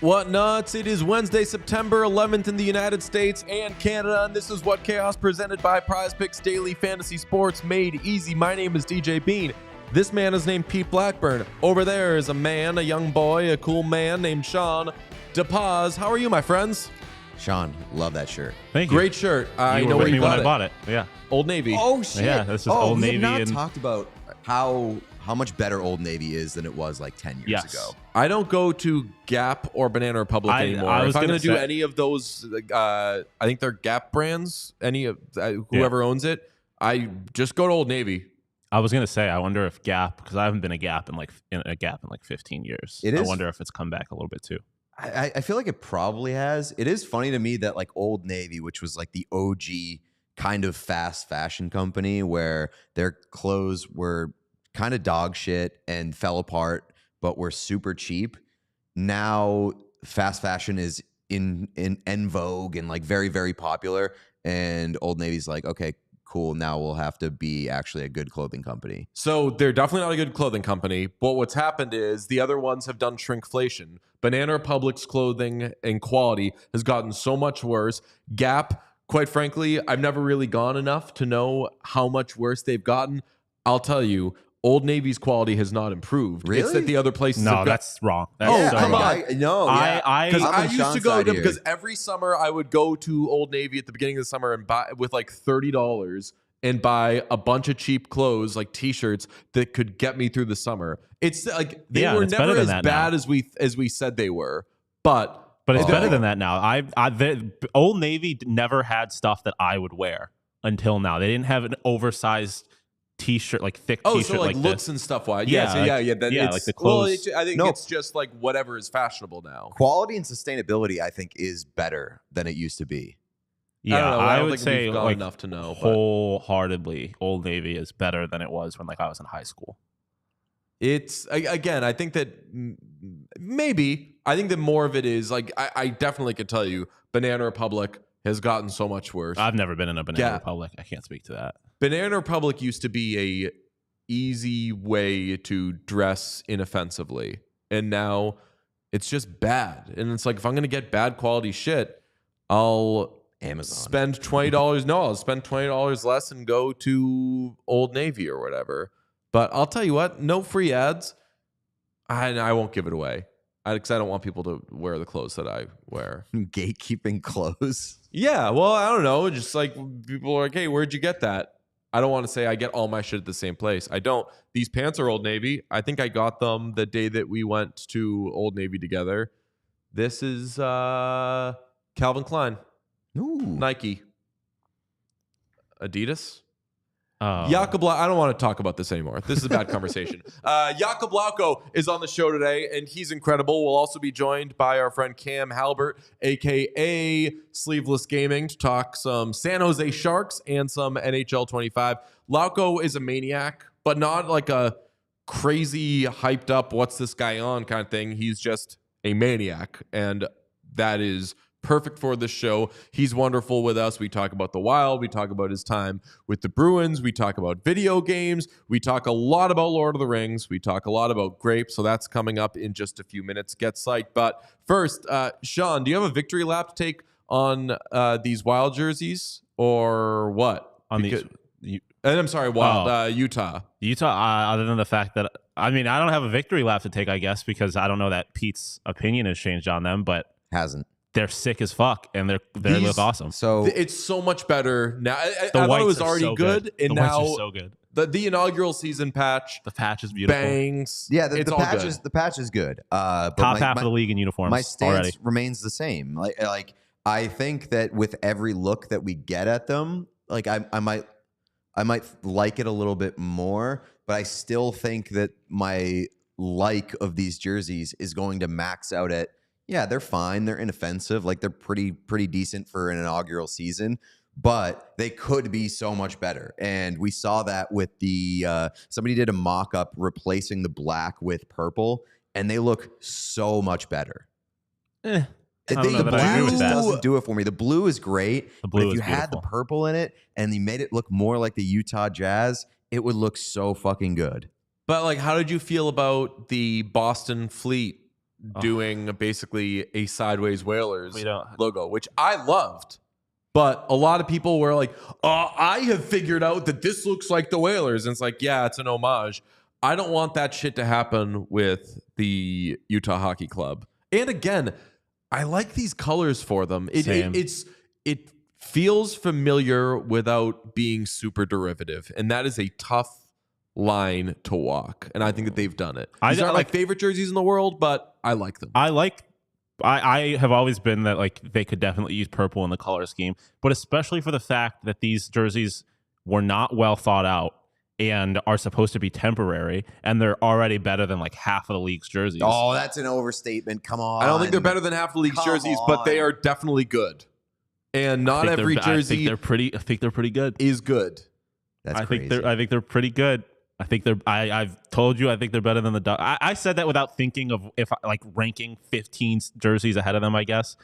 What nuts? It is Wednesday, September 11th in the United States and Canada, and this is What Chaos presented by Prize Picks Daily Fantasy Sports Made Easy. My name is DJ Bean. This man is named Pete Blackburn. Over there is a man, a young boy, a cool man named Sean DePaz. How are you, my friends? Sean, love that shirt. Thank you. Great shirt. I you know were where with you me when got I it. bought it. Yeah. Old Navy. Oh, shit. Yeah, this is Old we Navy. have not and talked about how much better Old Navy is than it was like 10 years Yes. ago. I don't go to Gap or Banana Republic anymore. I was if I'm gonna going to do say- any of those, I think they're Gap brands, any of whoever owns it, I just go to Old Navy. I was gonna say, I wonder if Gap, because I haven't been a Gap in like 15 years. It I is- wonder if it's come back a little bit too. I feel like it probably has. It is funny to me that like Old Navy, which was like the OG kind of fast fashion company where their clothes were kind of dog shit and fell apart, but were super cheap. Now fast fashion is in vogue and like very, very popular. And Old Navy's like, okay, cool. Now we'll have to be actually a good clothing company. So they're definitely not a good clothing company, but what's happened is the other ones have done shrinkflation. Banana Republic's clothing and quality has gotten so much worse. Gap, quite frankly, I've never really gone enough to know how much worse they've gotten. I'll tell you, Old Navy's quality has not improved. Really? It's that the other places No, have got... that's wrong. That's Yeah, so come wrong. on. Because I'm I on used Sean's to go side to, here. because every summer I would go to Old Navy at the beginning of the summer and buy with like $30 and buy a bunch of cheap clothes like t-shirts that could get me through the summer. It's like they Yeah, were it's never better than as that bad now. as we said they were, but It's better than that now. Old Navy never had stuff that I would wear until now. They didn't have an oversized T-shirt, like thick T-shirt so like looks this. and stuff wise. Yeah, Yeah, so like- Then yeah, it's, like the well, clothes. I think No. it's just like whatever is fashionable now. Quality and sustainability, I think, is better than it used to be. Yeah, I don't know. I I don't would think say we've gone like enough to know, but- wholeheartedly, Old Navy is better than it was when like I was in high school. It's again, I think that maybe I think that more of it is like I definitely could tell you Banana Republic has gotten so much worse. I've never been in a Banana Yeah. Republic. I can't speak to that. Banana Republic used to be a easy way to dress inoffensively, and now it's just bad. And it's like if I'm gonna get bad quality shit, I'll Amazon. spend $20. No, I'll spend $20 less and go to Old Navy or whatever. But I'll tell you what, no free ads. I won't give it away because I don't want people to wear the clothes that I wear. Gatekeeping clothes. Yeah, well, I don't know. Just like people are like, hey, where'd you get that? I don't want to say I get all my shit at the same place. I don't. These pants are Old Navy. I think I got them the day that we went to Old Navy together. This is Calvin Klein, Ooh. Nike, Adidas. Um, Jakub I don't want to talk about this anymore. This is a bad conversation. Jakub Lauko is on the show today, and he's incredible. We'll also be joined by our friend Cam Halbert, a.k.a. Sleeveless Gaming, to talk some San Jose Sharks and some NHL 25. Lauko is a maniac, but not like a crazy, hyped up, what's this guy on kind of thing. He's just a maniac, and that is perfect for this show. He's wonderful with us. We talk about the Wild. We talk about his time with the Bruins. We talk about video games. We talk a lot about Lord of the Rings. We talk a lot about grapes. So that's coming up in just a few minutes. Get psyched. But first, Sean, do you have a victory lap to take on these Wild jerseys or what? these, and I'm sorry, Wild, Utah. other than the fact that, I mean, I don't have a victory lap to take, I guess, because I don't know that Pete's opinion has changed on them, but Hasn't. they're sick as fuck and they look awesome. So It's so much better now. I The thought it whites was are already so good, and the now whites are so good. The inaugural season patch. The patch is beautiful. Bangs. Yeah, it's the all patch good. is good. But Top half of the league in uniforms. My stance already. remains the same. Like I think that with every look that we get at them, like I might like it a little bit more, but I still think that my like of these jerseys is going to max out at, yeah, they're fine, they're inoffensive, like they're pretty decent for an inaugural season, but they could be so much better. And we saw that with the somebody did a mock-up replacing the black with purple, and they look so much better. I don't The know that I agree blue with just that. doesn't do it for me. The blue is great. The blue but if is you had the beautiful. purple in it and you made it look more like the Utah Jazz, it would look so fucking good. But like, how did you feel about the Boston Fleet doing basically a sideways Whalers logo, which I loved? But a lot of people were like, I have figured out that this looks like the Whalers. And it's like, yeah, it's an homage. I don't want that shit to happen with the Utah Hockey Club. And again, I like these colors for them. It feels familiar without being super derivative. And that is a tough line to walk. And I think that they've done it. These aren't my favorite jerseys in the world, but I like them. I have always been that like they could definitely use purple in the color scheme, but especially for the fact that these jerseys were not well thought out and are supposed to be temporary, and they're already better than like half of the league's jerseys. Oh, that's an overstatement. Come on. I don't think they're better than half the league's jerseys, but they are definitely good. And not every jersey I think they're pretty good. Is good. That's crazy. I think they're pretty good. I think they're. I've told you. I think they're better than the Ducks. I said that without thinking of if like ranking 15 jerseys ahead of them. I guess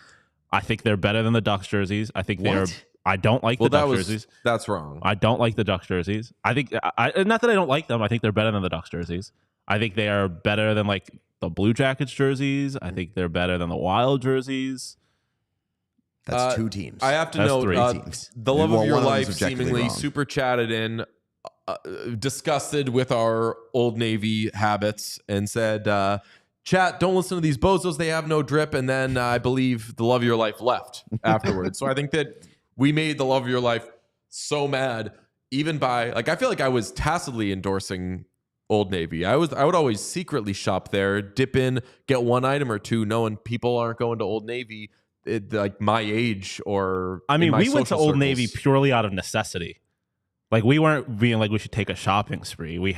I think they're better than the Ducks jerseys. I think they're. I don't like the Ducks jerseys. That's wrong. I don't like the Ducks jerseys. I think not that I don't like them. I think they're better than the Ducks jerseys. I think they are better than like the Blue Jackets jerseys. I think they're better than the Wild jerseys. That's two teams. I have to That's note, three teams. The Love Well, of Your one of Life them's objectively seemingly wrong. super chatted in, disgusted with our Old Navy habits, and said, chat, don't listen to these bozos. They have no drip. And then I believe the Love of Your Life left afterwards. So I think that we made the Love of Your Life so mad, even by like, I feel like I was tacitly endorsing Old Navy. I would always secretly shop there, dip in, get one item or two, knowing people aren't going to Old Navy like my age or. I mean, in my we went to social Old circles. Navy purely out of necessity. Like we weren't being like we should take a shopping spree. We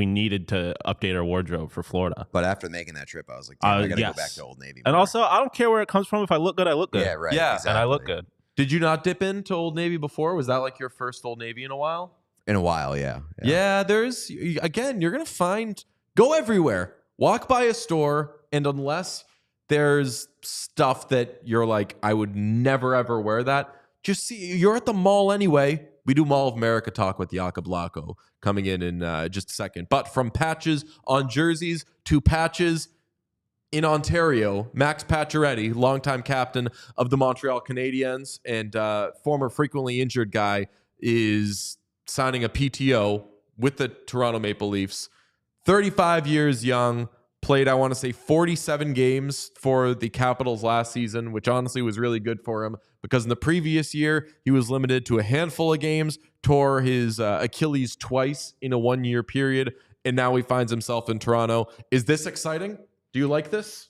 needed to update our wardrobe for Florida. But after making that trip, I was like, damn, I got to yes. go back to Old Navy. And more. also, I don't care where it comes from. If I look good, I look good. Yeah, right. Yeah, exactly. And I look good. Did you not dip into Old Navy before? Was that like your first Old Navy in a while? In a while, yeah. Yeah, there's, again, you're going to find, go everywhere. Walk by a store, and unless there's stuff that you're like, I would never, ever wear that, just see, you're at the mall anyway. We do Mall of America talk with Jakub Lauko coming in just a second. But from patches on jerseys to patches in Ontario, Max Pacioretty, longtime captain of the Montreal Canadiens and former frequently injured guy, is signing a PTO with the Toronto Maple Leafs. 35 years young, played, I want to say, 47 games for the Capitals last season, which honestly was really good for him because in the previous year, he was limited to a handful of games, tore his Achilles twice in a one-year period, and now he finds himself in Toronto. Is this exciting? Do you like this?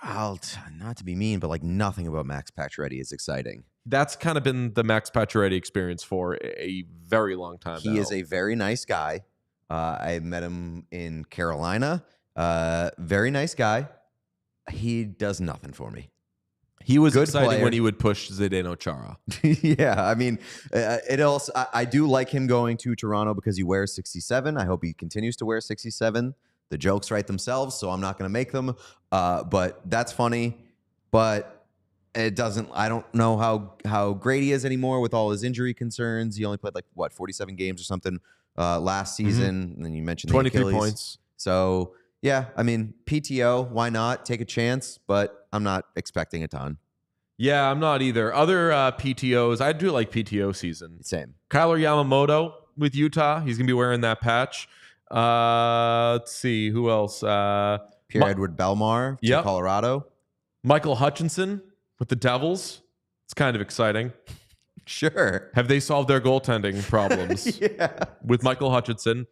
Not to be mean, but like nothing about Max Pacioretty is exciting. That's kind of been the Max Pacioretty experience for a very long time now. He is a very nice guy. I met him in Carolina. Very nice guy. He does nothing for me. He was Good exciting player. when he would push Zdeno Chara. Yeah, I mean, it also. I do like him going to Toronto because he wears 67. I hope he continues to wear 67. The jokes write themselves, so I'm not going to make them. But that's funny. But it doesn't. I don't know how great he is anymore with all his injury concerns. He only played 47 games or something last season. And then you mentioned the 23 Achilles. points. So yeah, I mean, PTO, why not take a chance? But I'm not expecting a ton. Yeah, I'm not either. Other PTOs, I do like PTO season. Same. Kyler Yamamoto with Utah. He's going to be wearing that patch. Let's see. Who else? Pierre-Edouard Bellemare to Yep. Colorado. Michael Hutchinson with the Devils. It's kind of exciting. Sure. Have they solved their goaltending problems with Michael Hutchinson?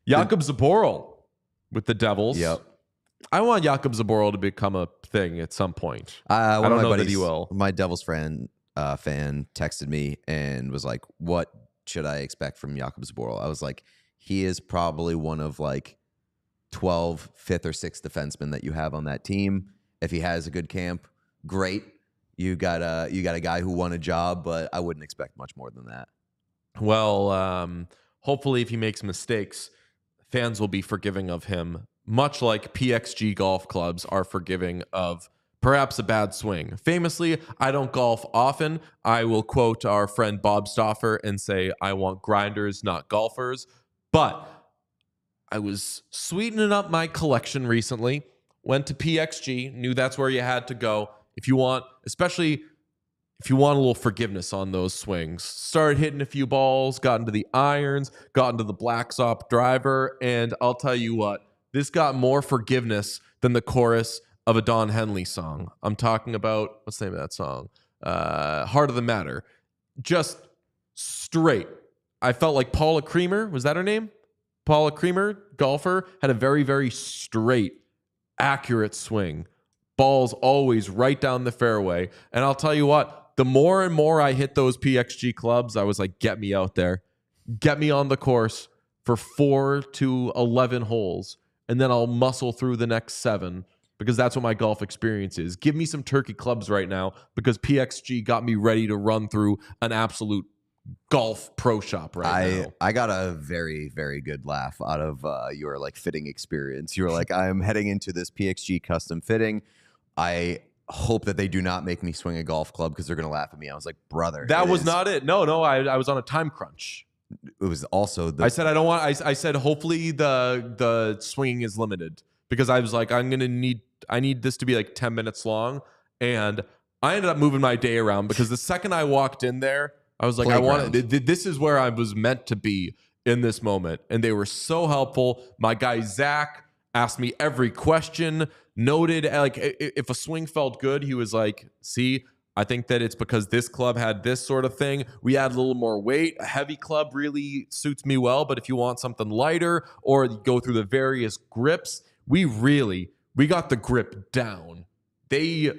Jakub Zboril with the Devils. Yep. I want Jakub Zboril to become a thing at some point. I don't know that he will. My Devils fan texted me and was like, "What should I expect from Jakub Zboril?" I was like, "He is probably one of like 12 fifth or sixth defensemen that you have on that team. If he has a good camp, great. You got a guy who won a job, but I wouldn't expect much more than that." Well, hopefully, if he makes mistakes, fans will be forgiving of him, much like PXG golf clubs are forgiving of perhaps a bad swing. Famously, I don't golf often. I will quote our friend Bob Stauffer and say, I want grinders, not golfers. But I was sweetening up my collection recently, went to PXG, knew that's where you had to go. If you want, especially if you want a little forgiveness on those swings, started hitting a few balls, got into the irons, got into the Black Op driver, and I'll tell you what, this got more forgiveness than the chorus of a Don Henley song. I'm talking about, what's the name of that song? Heart of the Matter. Just straight. I felt like Paula Creamer, was that her name? Paula Creamer, golfer, had a very, very straight, accurate swing. Balls always right down the fairway. And I'll tell you what, the more and more I hit those PXG clubs, I was like, get me out there. Get me on the course for 4 to 11 holes. And then I'll muscle through the next 7 because that's what my golf experience is. Give me some turkey clubs right now because PXG got me ready to run through an absolute golf pro shop now. I got a very, very good laugh out of your like fitting experience. You were like, I'm heading into this PXG custom fitting. I hope that they do not make me swing a golf club because they're going to laugh at me. I was like, brother. That was not it. No, I was on a time crunch. It was also I said I don't want. I said hopefully the swinging is limited because I was like I need this to be like 10 minutes long, and I ended up moving my day around because the second I walked in there, I was like this is where I was meant to be in this moment, and they were so helpful. My guy Zach asked me every question, noted like if a swing felt good, he was like, see. I think that it's because this club had this sort of thing. We add a little more weight. A heavy club really suits me well, but if you want something lighter or you go through the various grips, we got the grip down. They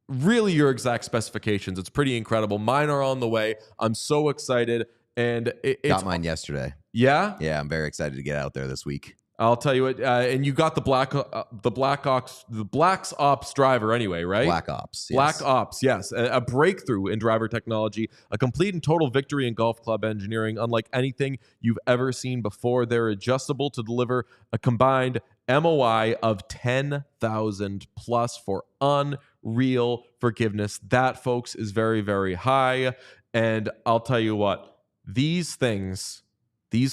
really your exact specifications. It's pretty incredible. Mine are on the way. I'm so excited. And it's got mine yesterday. Yeah? Yeah, I'm very excited to get out there this week. I'll tell you what, and you got the Black Ops driver anyway, right? Black Ops, yes. Black Ops, yes. A breakthrough in driver technology, a complete and total victory in golf club engineering, unlike anything you've ever seen before. They're adjustable to deliver a combined MOI of 10,000 plus for unreal forgiveness. That, folks, is very, very high. And I'll tell you what, these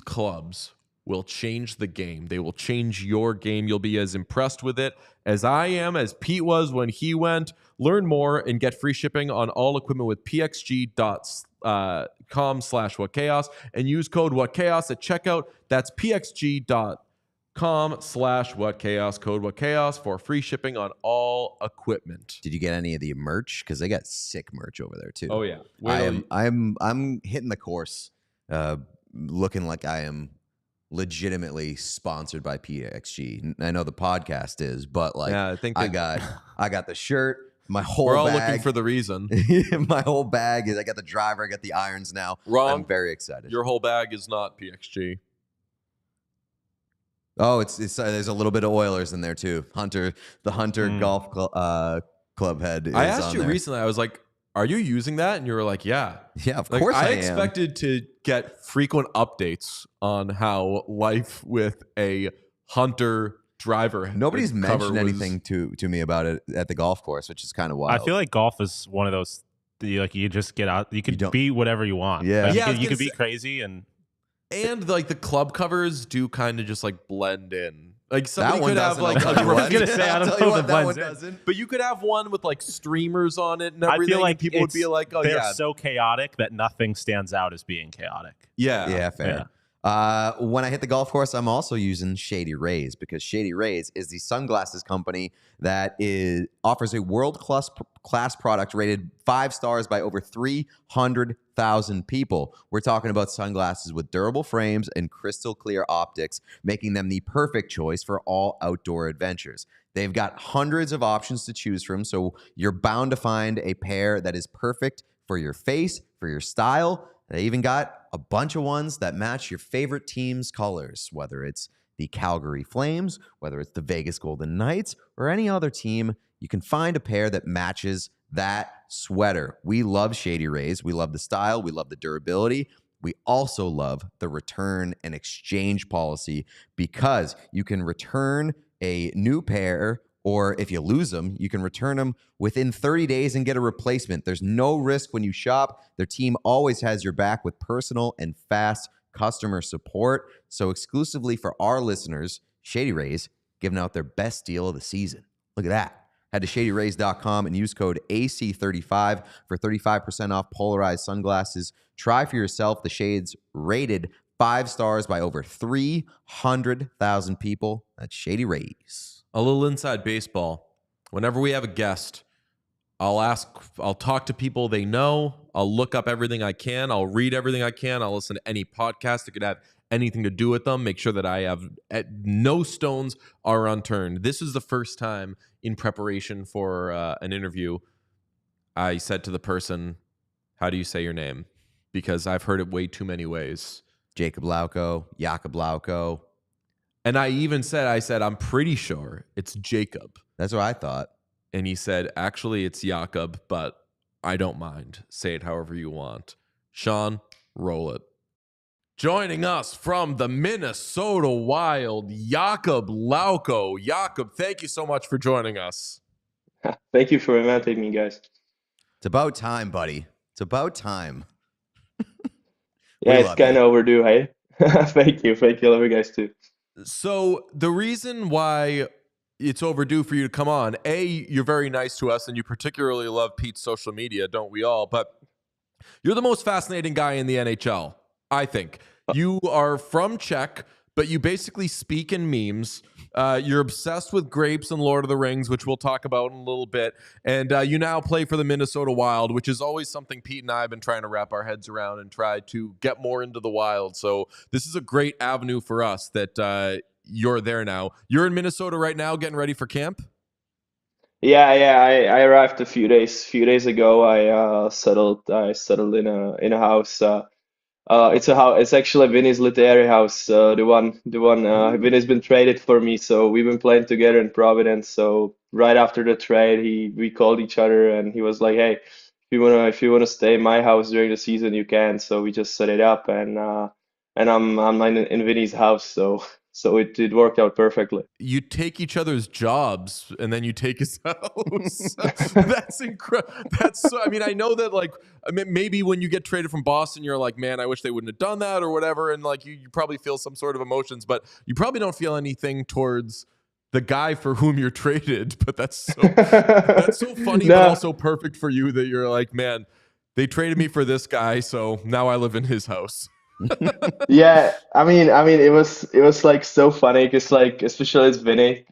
clubs will change the game. They will change your game. You'll be as impressed with it as I am, as Pete was when he went. Learn more and get free shipping on all equipment with pxg.com/whatchaos and use code whatchaos at checkout. That's pxg.com/whatchaos, code whatchaos for free shipping on all equipment. Did you get any of the merch? Because they got sick merch over there too. Oh yeah. I'm hitting the course, looking like I am legitimately sponsored by PXG. I know the podcast is, but like, yeah, I got the shirt. My whole we're all bag, looking for the reason. My whole bag is. I got the driver. I got the irons now. Wrong. I'm very excited. Your whole bag is not PXG. Oh, it's there's a little bit of Oilers in there too. The Hunter Golf Club head. I asked you recently. I was like, are you using that? And you were like, yeah. Yeah, of course I am. expected to get frequent updates on how life with a Hunter driver. Nobody's mentioned anything to me about it at the golf course, which is kind of wild. I feel like golf is one of those, you just get out. You could be whatever you want. Yeah. Like, you could be crazy. And like the club covers do kind of just like blend in. Like somebody could have like I was gonna say I don't know if that one doesn't. But you could have one with like streamers on it and everything. I feel like people would be like, "Oh they're yeah." so chaotic that nothing stands out as being chaotic. Yeah, yeah, fair. When I hit the golf course, I'm also using Shady Rays because Shady Rays is the sunglasses company that offers a world-class product rated 5 stars by over 300,000 people. We're talking about sunglasses with durable frames and crystal clear optics, making them the perfect choice for all outdoor adventures. They've got hundreds of options to choose from, so you're bound to find a pair that is perfect for your face, for your style. They even got a bunch of ones that match your favorite team's colors, whether it's the Calgary Flames, whether it's the Vegas Golden Knights, or any other team. You can find a pair that matches that sweater. We love Shady Rays. We love the style. We love the durability. We also love the return and exchange policy because you can return a new pair, or if you lose them, you can return them within 30 days and get a replacement. There's no risk when you shop. Their team always has your back with personal and fast customer support. So exclusively for our listeners, Shady Rays giving out their best deal of the season. Look at that. Head to shadyrays.com and use code AC35 for 35% off polarized sunglasses. Try for yourself the shades rated 5 stars by over 300,000 people. That's Shady Rays. A little inside baseball. Whenever we have a guest, I'll talk to people they know. I'll look up everything I can. I'll read everything I can. I'll listen to any podcast that could have anything to do with them. Make sure that I have no stones are unturned. This is the first time in preparation for an interview, I said to the person, how do you say your name? Because I've heard it way too many ways. Jakub Lauko, Jakub Lauko. And I said, I'm pretty sure it's Jacob. That's what I thought. And he said, actually, it's Jakub, but I don't mind. Say it however you want. Sean, roll it. Joining us from the Minnesota Wild, Jakub Lauko. Jakub, thank you so much for joining us. Thank you for inviting me, guys. It's about time, buddy. It's about time. Yeah, it's kind of overdue, hey? Thank you. I love you guys too. So the reason why it's overdue for you to come on, A, you're very nice to us and you particularly love Pete's social media, don't we all? But you're the most fascinating guy in the NHL, I think. You are from Czech, but you basically speak in memes. You're obsessed with grapes and Lord of the Rings, which we'll talk about in a little bit. And you now play for the Minnesota Wild, which is always something Pete and I have been trying to wrap our heads around and try to get more into the Wild. So this is a great avenue for us that you're there now. You're in Minnesota right now getting ready for camp? Yeah. I arrived a few days ago. I settled in a house. It's a house. It's actually Vinny's literary house. The one. Vinny's been traded for me, so we've been playing together in Providence. So right after the trade, we called each other, and he was like, "Hey, if you wanna stay in my house during the season, you can." So we just set it up, and I'm in Vinny's house, so it worked out perfectly. You take each other's jobs and then you take his house. That's incredible. That's so, I mean, I know that like maybe when you get traded from Boston, you're like, man, I wish they wouldn't have done that or whatever. And like you probably feel some sort of emotions, but you probably don't feel anything towards the guy for whom you're traded. But that's so funny, No. but also perfect for you that you're like, man, they traded me for this guy, so now I live in his house. Yeah, I mean, it was like so funny because like especially it's Vinny.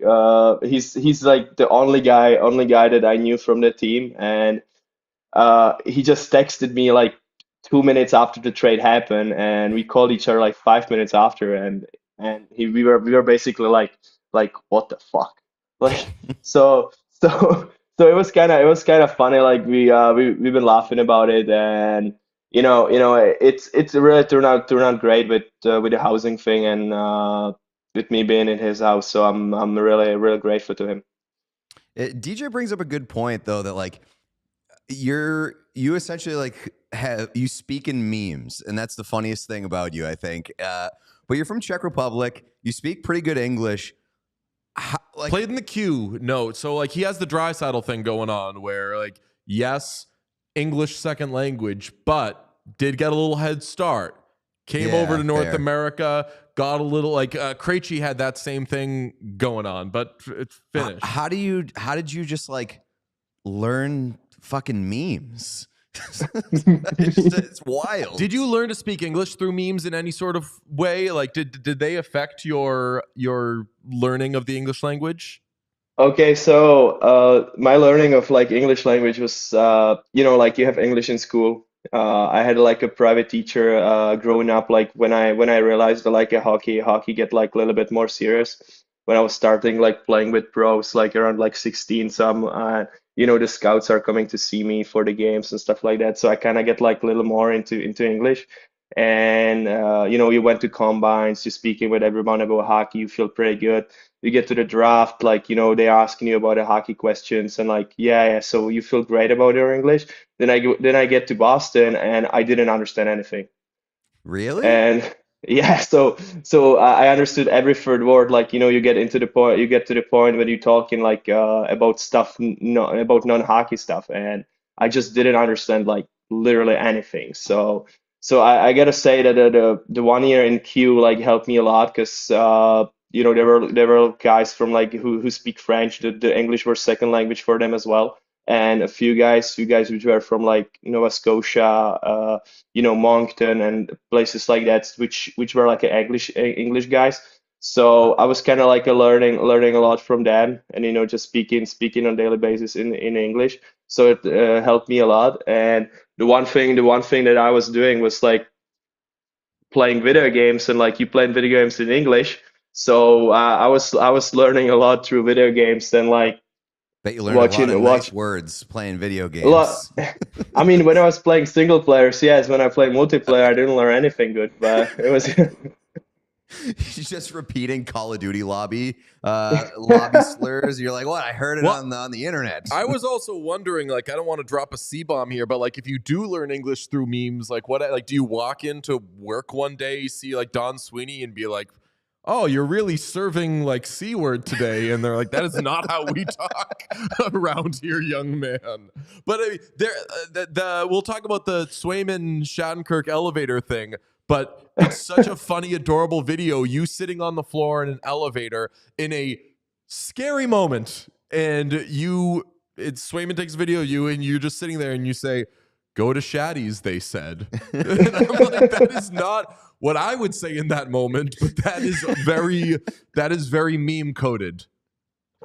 He's like the only guy that I knew from the team, and he just texted me like 2 minutes after the trade happened, and we called each other like 5 minutes after, and we were basically like what the fuck, like so it was kind of funny. Like we've been laughing about it, and it's really turned out great with the housing thing and with me being in his house. So I'm really grateful to him. DJ brings up a good point though, that like you essentially like you speak in memes, and that's the funniest thing about you, I think. But you're from Czech Republic. You speak pretty good English. Played in the queue. No, so like he has the Draisaitl thing going on where like yes, English second language, but did get a little head start. Came over to North America, got a little like Krejci had that same thing going on, but it's finished. How did you just like learn fucking memes? It's wild. Did you learn to speak English through memes in any sort of way? Like, did they affect your learning of the English language? Okay, so my learning of like English language was like you have English in school. I had like a private teacher growing up. Like when I realized that like a hockey get like a little bit more serious when I was starting like playing with pros like around like 16. Some the scouts are coming to see me for the games and stuff like that. So I kind of get like a little more into English. And you went to combines, you're speaking with everyone about hockey, you feel pretty good. You get to the draft, like, they're asking you about the hockey questions and like, yeah, so you feel great about your English. Then I get to Boston and I didn't understand anything. Really? And yeah, so I understood every third word. Like, you get to the point when you're talking like about stuff, no, about non-hockey stuff, and I just didn't understand like literally anything. So I gotta say that the 1 year in Q like helped me a lot because there were guys from like who speak French. The English were second language for them as well, and a few guys which were from like Nova Scotia, Moncton and places like that, which were like English guys. So I was kind of like learning a lot from them, and just speaking on daily basis in English. So it helped me a lot. And the one thing that I was doing was like playing video games, and like you playing video games in English. So I was learning a lot through video games and like Bet you learned a lot of watching nice watch words playing video a lot. games. I mean, when I was playing single players, yes. When I play multiplayer, I didn't learn anything good, but it was. He's just repeating Call of Duty lobby slurs. You're like, what? I heard it Well, on the internet. I was also wondering, like, I don't want to drop a C-bomb here, but like, if you do learn English through memes, like, do you walk into work one day, you see like Don Sweeney, and be like, "Oh, you're really serving like C-word today," and they're like, "That is not how we talk around here, young man." But I mean, we'll talk about the Swayman Shattenkirk elevator thing. But it's such a funny, adorable video. You sitting on the floor in an elevator in a scary moment, and Swayman takes a video of you, and you're just sitting there, and you say, "Go to Shaddy's," they said. And I'm like, that is not what I would say in that moment, but that is very meme coded.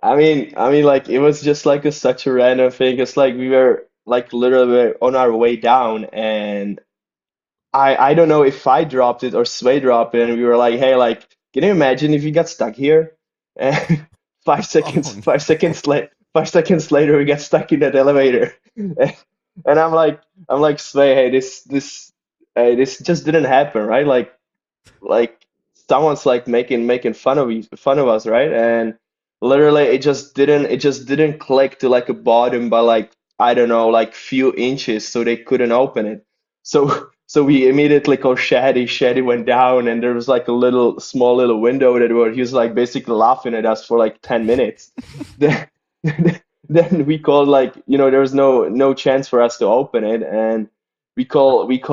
I mean, like it was just like such a random thing. It's like we were like literally on our way down, and I don't know if I dropped it or Sway dropped it, and we were like, hey, like, can you imagine if you got stuck here? And five seconds, Oh, 5 seconds late, 5 seconds later, we got stuck in that elevator. And I'm like, Sway, hey, this just didn't happen, right? Like someone's like making fun of us, right? And literally, it just didn't click to like a bottom by like I don't know, like few inches, so they couldn't open it. So we immediately called Shady. Shady went down, and there was like a small little window that where he was like basically laughing at us for like 10 minutes. Then, then we called like there was no chance for us to open it, and we call like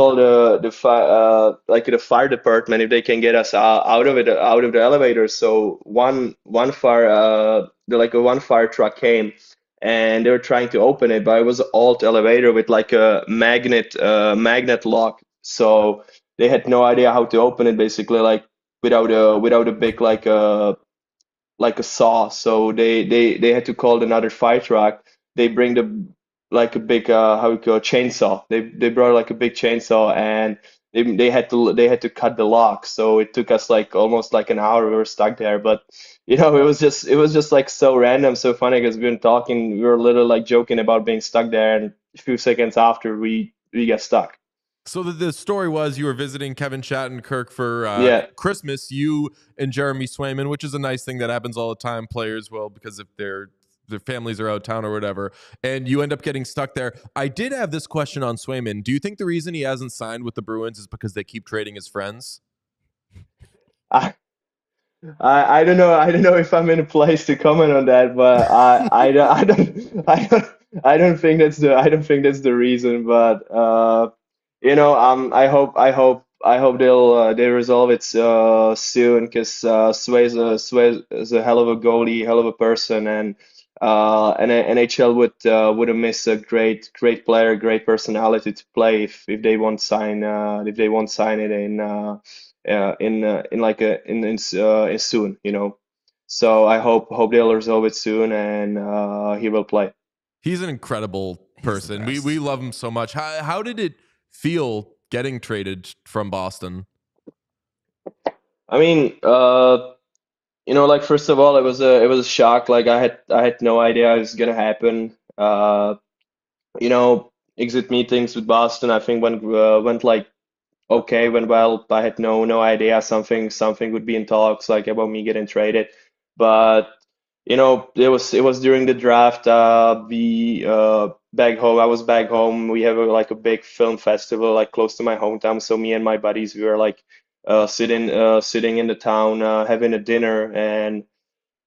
the fire department if they can get us out of the elevator. So one fire truck came, and they were trying to open it, but it was an alt elevator with like a magnet lock. So they had no idea how to open it, basically, like without a big like a saw. So they had to call another fire truck. They bring the like a big how we call chainsaw. They brought like a big chainsaw, and they had to cut the lock. So it took us like almost like an hour. We were stuck there, but it was just like so random, so funny because we were literally like joking about being stuck there, and a few seconds after we got stuck. So the story was you were visiting Kevin Shattenkirk for Yeah. Christmas, you and Jeremy Swayman, which is a nice thing that happens all the time. Players will, because if their families are out of town or whatever, and you end up getting stuck there. I did have this question on Swayman. Do you think the reason he hasn't signed with the Bruins is because they keep trading his friends? I, I don't know if I'm in a place to comment on that, but I don't think that's the reason. But I hope they resolve it soon, because Sway's a hell of a goalie, hell of a person, and and NHL would miss a great player, great personality to play if they won't sign it in like a in soon, you know. So I hope they'll resolve it soon, and he will play. He's an incredible person. best. We love him so much. How did it feel getting traded from Boston? I mean, you know, like first of all, it was a shock. Like I had no idea it was gonna happen. You know, exit meetings with Boston, I think went like okay, went well. I had no idea something would be in talks like about me getting traded, but you know, it was during the draft. We back home. I was back home. We have like a big film festival like close to my hometown. So me and my buddies, we were like sitting in the town having a dinner, and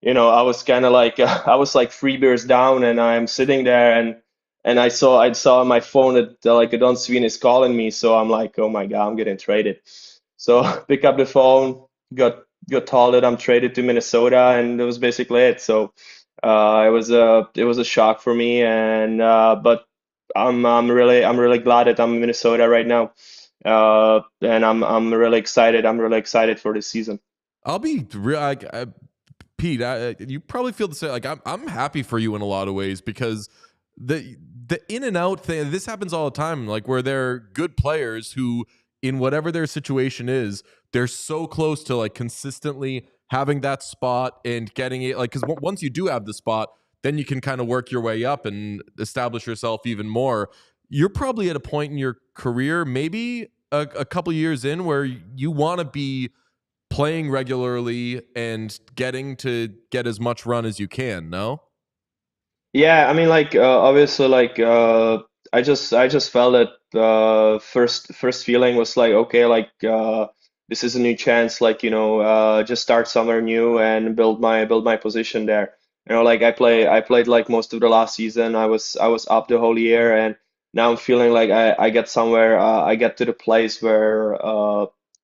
you know, I was kind of like I was like 3 beers down, and I'm sitting there, and I saw on my phone that like Don Sweeney is calling me, so I'm like, oh my God, I'm getting traded. So pick up the phone, got told that I'm traded to Minnesota, and that was basically it. So it was a shock for me, and but I'm really glad that I'm in Minnesota right now, and I'm really excited. I'm really excited for this season. I'll be real. Pete, you probably feel the same. Like I'm happy for you in a lot of ways because the in and out thing. This happens all the time. Like where they're good players who, in whatever their situation is, they're so close to like consistently having that spot and getting it. Like because once you do have the spot, then you can kind of work your way up and establish yourself even more. You're probably at a point in your career, maybe a couple years in, where you want to be playing regularly and getting to get as much run as you can, no? Yeah, I mean, like obviously, like I just felt that first feeling was like, okay, like this is a new chance, like you know, just start somewhere new and build my position there. You know, like I played like most of the last season. I was up the whole year, and now I'm feeling like I get somewhere. I get to the place where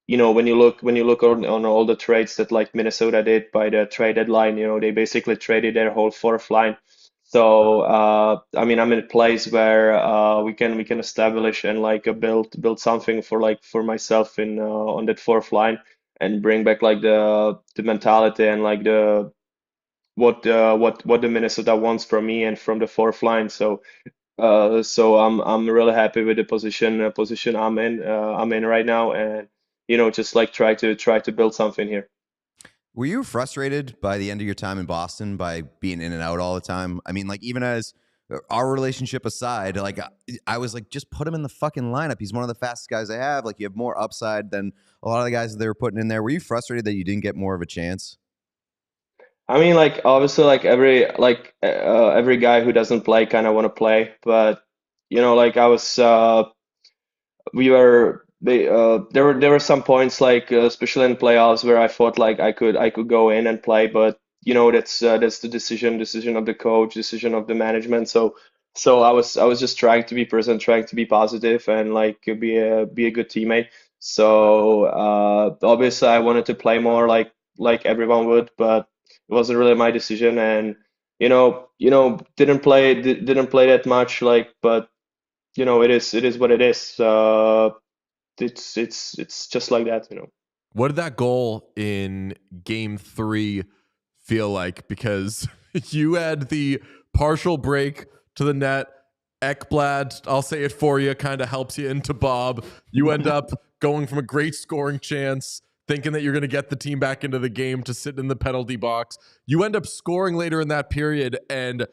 you know, when you look on all the trades that like Minnesota did by the trade deadline, you know, they basically traded their whole fourth line. So I mean, I'm in a place where we can establish and like build something for like for myself in on that fourth line, and bring back like the mentality and like the what the Minnesota wants from me and from the fourth line. So so I'm really happy with the position I'm in right now, and you know, just like try to build something here. Were you frustrated by the end of your time in Boston by being in and out all the time? I mean, like even as our relationship aside, like I was like, just put him in the fucking lineup. He's one of the fastest guys I have. Like you have more upside than a lot of the guys that they were putting in there. Were you frustrated that you didn't get more of a chance? I mean, like obviously, like every guy who doesn't play kind of want to play, but you know, like I was, we were there were some points like especially in playoffs where I thought like I could go in and play, but you know that's the decision of the coach, decision of the management. So I was just trying to be present, trying to be positive, and like be a good teammate. So obviously I wanted to play more like everyone would, but it wasn't really my decision, and didn't play that much, like, but you know, it is what it is. It's just like that, you know. What did that goal in game 3 feel like? Because you had the partial break to the net. Ekblad, I'll say it for you, kind of helps you into Bob. You end up going from a great scoring chance, thinking that you're going to get the team back into the game, to sit in the penalty box. You end up scoring later in that period, and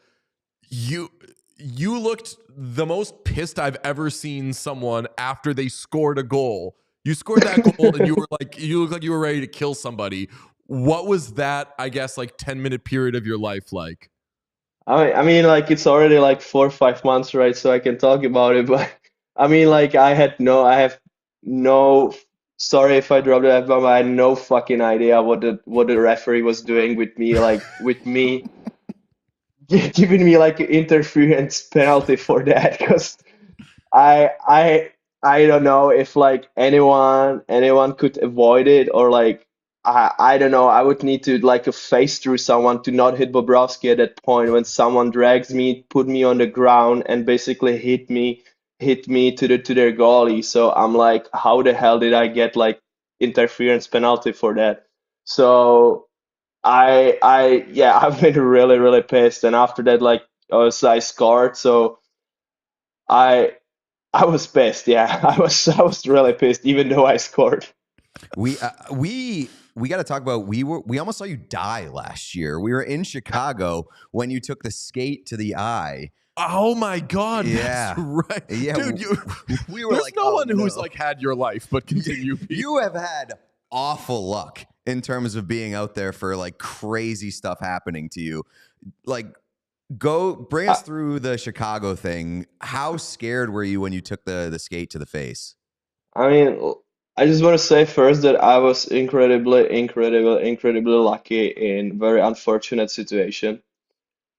you looked the most pissed I've ever seen someone after they scored a goal. You scored that goal and you were like, you looked like you were ready to kill somebody. What was that, I guess, like 10-minute period of your life like? I mean, like it's already like 4 or 5 months, right? So I can talk about it, but I mean, like I have no. Sorry if I dropped the F-bomb. I had no fucking idea what the referee was doing with me, like with me giving me like an interference penalty for that, because I I I don't know if like anyone could avoid it, or like I don't know. I would need to like a face through someone to not hit Bobrovsky at that point when someone drags me, put me on the ground, and basically hit me to their goalie. So I'm like, how the hell did I get like interference penalty for that? So yeah, I've been really really pissed. And after that, like I scored, so I I was pissed. Yeah, I was really pissed, even though I scored. We got to talk about we almost saw you die last year. We were in Chicago when you took the skate to the eye. Oh my God, Yeah. that's right. Yeah, Dude, we were there's like, no oh, one who's no. like had your life, but continue. Pete. You have had awful luck in terms of being out there for like crazy stuff happening to you. Like, go bring us through the Chicago thing. How scared were you when you took the skate to the face? I mean, I just want to say first that I was incredibly lucky in very unfortunate situation.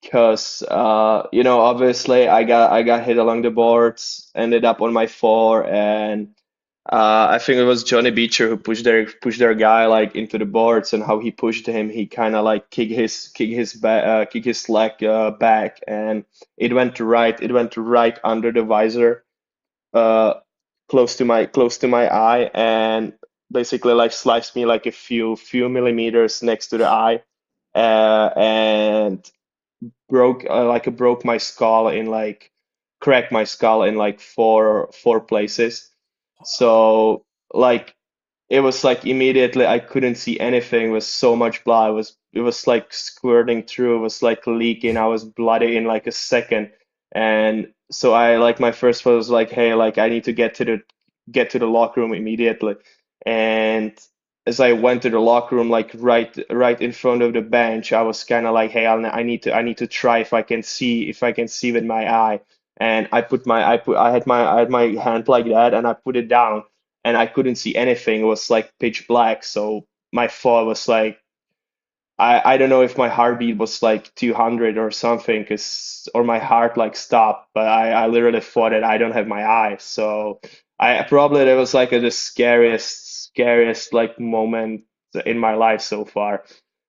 Because obviously I got hit along the boards, ended up on my floor, and I think it was Johnny Beecher who pushed their guy like into the boards, and how he pushed him, he kind of like kick his leg back, and it went right under the visor, uh, close to my eye, and basically like sliced me like a few millimeters next to the eye, and broke my skull in like cracked my skull in like four places. So like it was like immediately I couldn't see anything. It was so much blood. It was like squirting through. It was like leaking. I was bloody in like a second. And so I like my first thought was like, hey, like I need to get to the locker room immediately. And as I went to the locker room, like right in front of the bench, I was kind of like, hey, I need to try if I can see with my eye. And I had my hand like that, and I put it down, and I couldn't see anything. It was like pitch black. So my thought was like, I don't know if my heartbeat was like 200 or something, or my heart like stopped, but I literally thought that I don't have my eyes. So I probably that was like the scariest like moment in my life so far.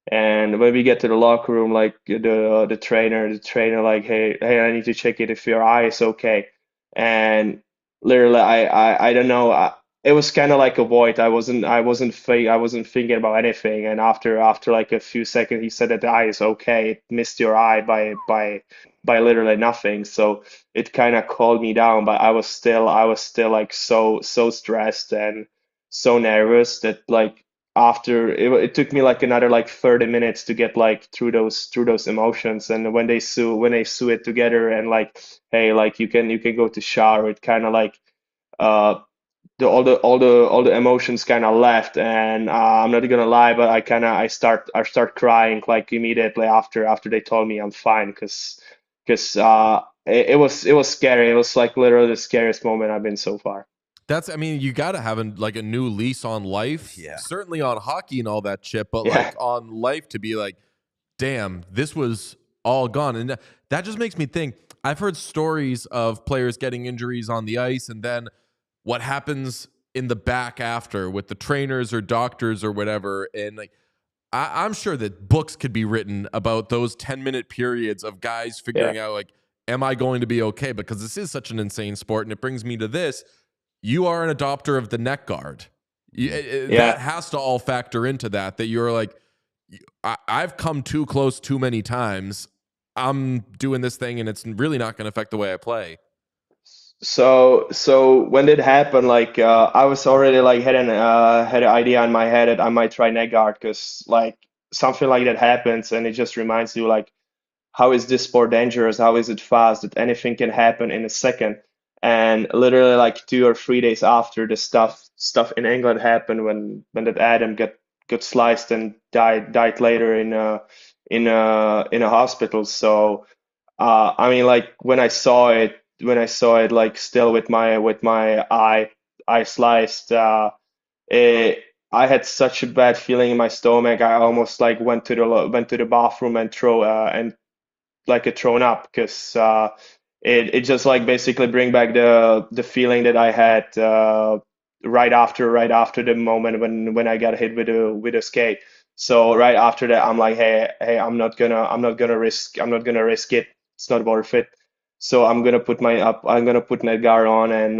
And when we get to the locker room, like the trainer like, hey, I need to check it if your eye is okay. And literally, I don't know. It was kind of like a void. I wasn't thinking about anything. And after like a few seconds, he said that the eye is okay. It missed your eye by literally nothing. So it kind of calmed me down. But I was still like so stressed and so nervous that like after it took me like another like 30 minutes to get like through those emotions. And when they sew it together, and like, hey, like you can go to shower, it kind of like uh all the emotions kind of left. And I'm not gonna lie, but I start crying like immediately after they told me I'm fine, because it was scary. It was like literally the scariest moment I've been so far. I mean, you got to have like a new lease on life. Yeah. Certainly on hockey and all that shit, but Yeah. like on life to be like, damn, this was all gone. And that just makes me think. I've heard stories of players getting injuries on the ice, and then what happens in the back after with the trainers or doctors or whatever. And like, I'm sure that books could be written about those 10-minute periods of guys figuring out like, am I going to be okay? Because this is such an insane sport. And it brings me to this. You are an adopter of the neck guard. That has to all factor into that you're like, I've come too close too many times. I'm doing this thing, and it's really not going to affect the way I play. So when it happened, like I was already like had an idea in my head that I might try neck guard, because like something like that happens, and it just reminds you like, how is this sport dangerous? How is it fast? That anything can happen in a second. And literally like 2 or 3 days after the stuff in England happened, when that Adam got sliced and died later in a hospital. So I mean, like when I saw it like still with my eye sliced, I had such a bad feeling in my stomach. I almost like went to the bathroom and like a thrown up, because it just like basically bring back the feeling that I had right after the moment when I got hit with a skate. So right after that, I'm like, hey, I'm not gonna risk it. It's not worth it. So I'm gonna put Nedgar on, and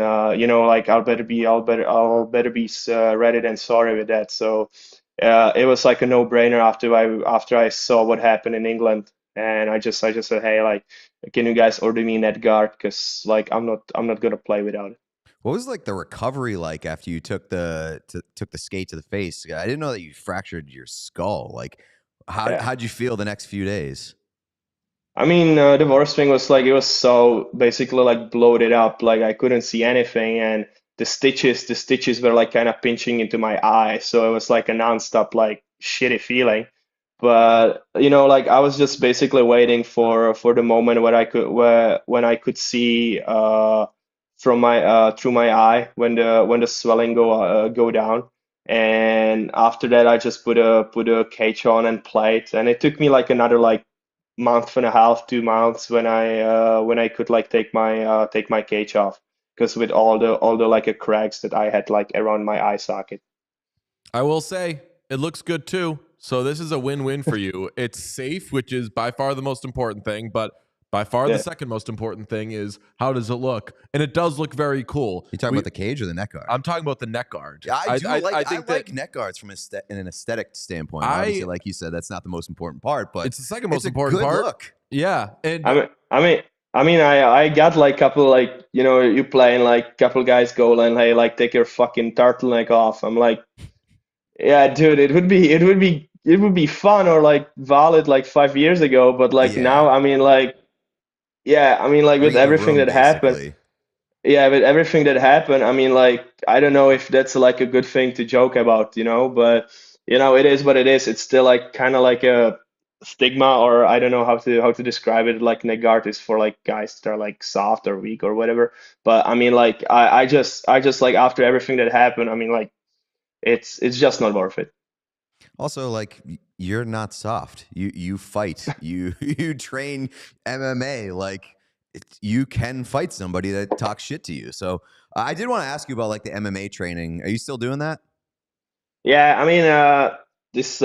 like I'll better be ready than sorry with that. So it was like a no-brainer after I saw what happened in England, and I just said, hey, like, can you guys order me Nedgar? Because like I'm not gonna play without it. What was like the recovery like after you took took the skate to the face? I didn't know that you fractured your skull. Like, Yeah. how'd you feel the next few days? I mean, the worst thing was like it was so basically like bloated up, like I couldn't see anything, and the stitches were like kind of pinching into my eye, so it was like a nonstop like shitty feeling. But like I was just basically waiting for the moment when I could see from my through my eye when the swelling go down. And after that, I just put a cage on and played, and it took me like another like month and a half, 2 months when I could like take my cage off, because with all the like cracks that I had like around my eye socket. I will say it looks good too. So this is a win-win for you. It's safe, which is by far the most important thing, but by far the Yeah. second most important thing is how does it look? And it does look very cool. You talking about the cage or the neck guard? I'm talking about the neck guard. Yeah, I think like that neck guards from in an aesthetic standpoint. I- Obviously, like you said, that's not the most important part, but it's the second most a important good part. look. Yeah, and I mean, I got like couple like you playing like couple guys go and hey like take your fucking turtleneck off. I'm like, yeah, dude, it would be fun or like valid like 5 years ago, but like Yeah. now, I mean like, yeah, I mean like with Read the everything room, that happened. basically. Yeah, with everything that happened, I mean, like, I don't know if that's like a good thing to joke about, but it is what it is. It's still like kind of like a stigma, or I don't know how to describe it. Like Negard is for like guys that are like soft or weak or whatever. But I mean, like, I just like after everything that happened, I mean, like, it's just not worth it. Also, like you're not soft. You fight. You train MMA. Like you can fight somebody that talks shit to you. So I did want to ask you about like the MMA training. Are you still doing that? Yeah, I mean, this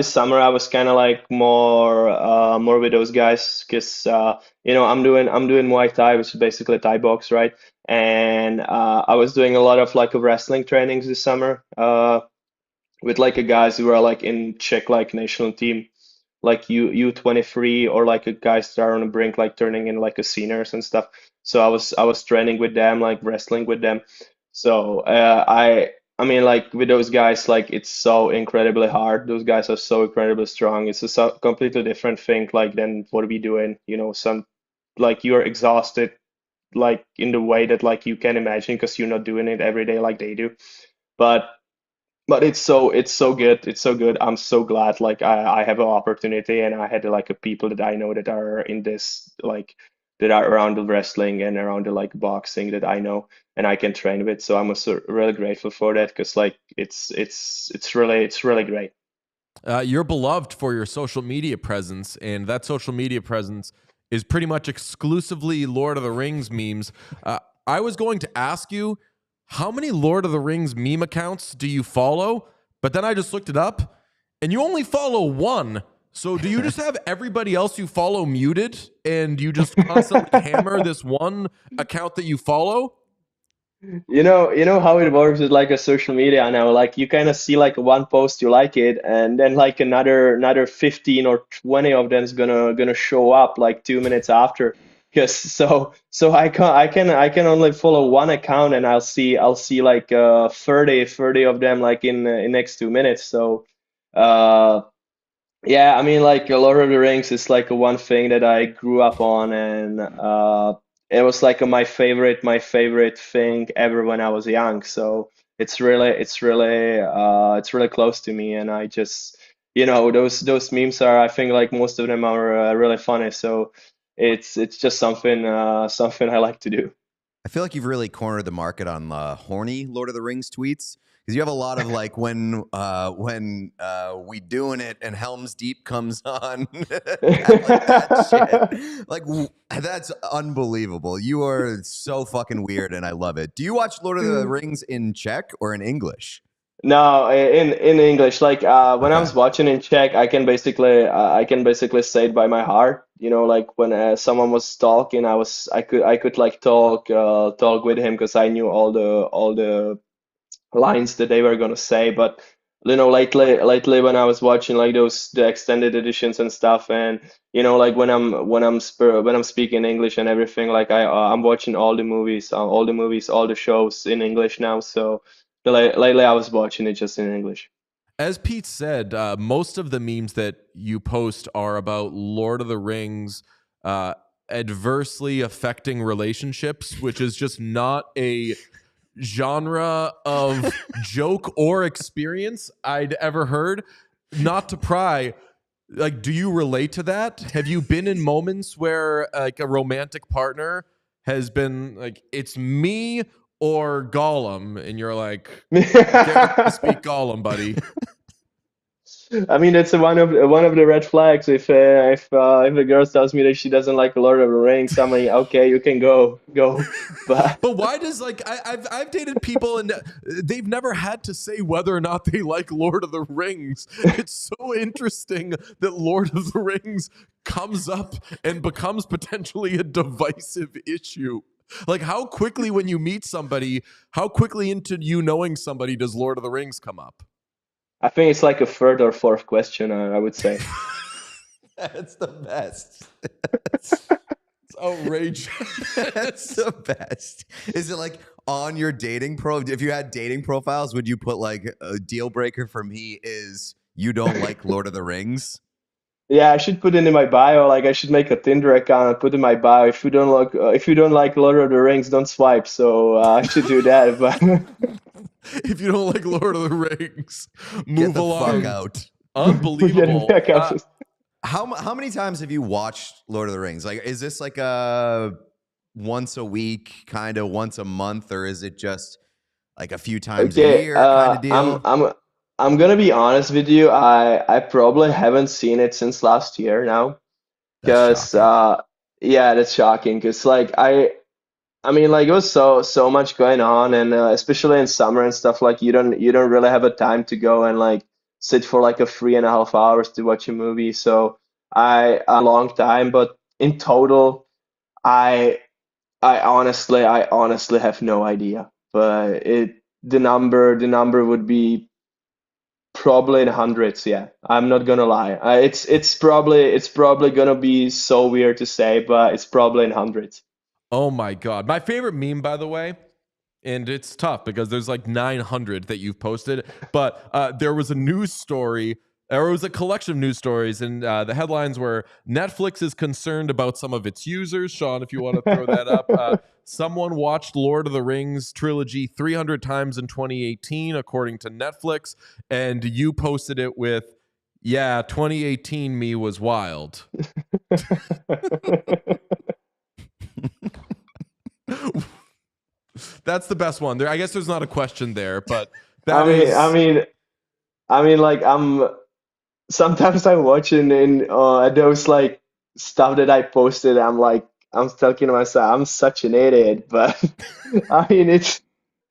summer I was kind of like more with those guys, because I'm doing Muay Thai, which is basically Thai box, right? And I was doing a lot of like wrestling trainings this summer with like a guys who are like in Czech like national team, like U23, or like a guys that are on the brink like turning in like a seniors and stuff. So I was training with them, like wrestling with them. So I mean, like with those guys, like it's so incredibly hard. Those guys are so incredibly strong. It's a completely different thing like than what we doing. Some like you're exhausted like in the way that like you can imagine, because you're not doing it every day like they do. But it's so good. It's so good. I'm so glad like I have an opportunity, and I had like a people that I know that are in this like that are around the wrestling and around the like boxing that I know and I can train with. So I'm also really grateful for that, because like it's really great. you're beloved for your social media presence, and that social media presence is pretty much exclusively Lord of the Rings memes. I was going to ask you, how many Lord of the Rings meme accounts do you follow? But then I just looked it up, and you only follow one. So do you just have everybody else you follow muted, and you just constantly hammer this one account that you follow? You know how it works with like a social media now. Like you kind of see like one post, you like it, and then like another 15 or 20 of them is gonna show up like 2 minutes after. Because so I can only follow one account, and I'll see like 30 of them like in next 2 minutes. So uh yeah, I mean, like Lord of the Rings is like a one thing that I grew up on, and it was like my favorite thing ever when I was young. So it's really close to me, and I just, those memes are, I think, like most of them are really funny. So it's just something I like to do. I feel like you've really cornered the market on horny Lord of the Rings tweets. Because you have a lot of like when we doing it and Helm's Deep comes on, that shit. Like that's unbelievable. You are so fucking weird, and I love it. Do you watch Lord of the Rings in Czech or in English? No, in English. Like when I Okay. was watching in Czech, I can basically say it by my heart. You know, like when someone was talking, I could like talk with him because I knew all the lines that they were gonna say. But you know, lately when I was watching like the extended editions and stuff, and you know, like when I'm speaking English and everything, like I'm watching all the shows in English now. So lately I was watching it just in English. As Pete said, most of the memes that you post are about Lord of the Rings adversely affecting relationships, which is just not a genre of joke or experience I'd ever heard. Not to pry, like, do you relate to that? Have you been in moments where like a romantic partner has been like, it's me or Gollum, and you're like, get ready to speak Gollum, buddy? I mean, that's one of the red flags. If a girl tells me that she doesn't like Lord of the Rings, I'm like, okay, you can go. But But why does like I've dated people and they've never had to say whether or not they like Lord of the Rings. It's so interesting that Lord of the Rings comes up and becomes potentially a divisive issue. Like how quickly when you meet somebody, how quickly into you knowing somebody does Lord of the Rings come up? I think it's like a third or fourth question, I would say. That's the best. It's outrageous. That's the best. Is it like on your dating if you had dating profiles, would you put like a deal breaker for me is you don't like Lord of the Rings? Yeah, I should put it in my bio. Like I should make a Tinder account and put in my bio. If you don't like Lord of the Rings, don't swipe. So I should do that. But If you don't like Lord of the Rings, Get move the along. fuck out. Unbelievable. yeah, yeah, How many times have you watched Lord of the Rings? Like, is this like a once a week, kind of once a month, or is it just like a few times a okay. year kind of deal? I'm gonna be honest with you. I probably haven't seen it since last year now. That's Because shocking. yeah, that's shocking. Because like I mean, like it was so much going on, and especially in summer and stuff. Like you don't really have a time to go and like sit for like a 3.5 hours to watch a movie. So a long time, but in total, I I honestly have no idea. But the number would be probably in hundreds. Yeah, I'm not gonna lie. It's probably gonna be so weird to say, but it's probably in hundreds. Oh my God. My favorite meme, by the way, and it's tough because there's like 900 that you've posted, but there was a news story, or it was a collection of news stories, and the headlines were Netflix is concerned about some of its users. Sean, if you want to throw that up. Someone watched Lord of the Rings trilogy 300 times in 2018, according to Netflix, and you posted it with, yeah, 2018 me was wild. That's the best one. There, I guess there's not a question there, but I that mean, I is. mean, I mean, like sometimes I'm watching in those like stuff that I posted. I'm thinking to myself, I'm such an idiot. But I mean, it's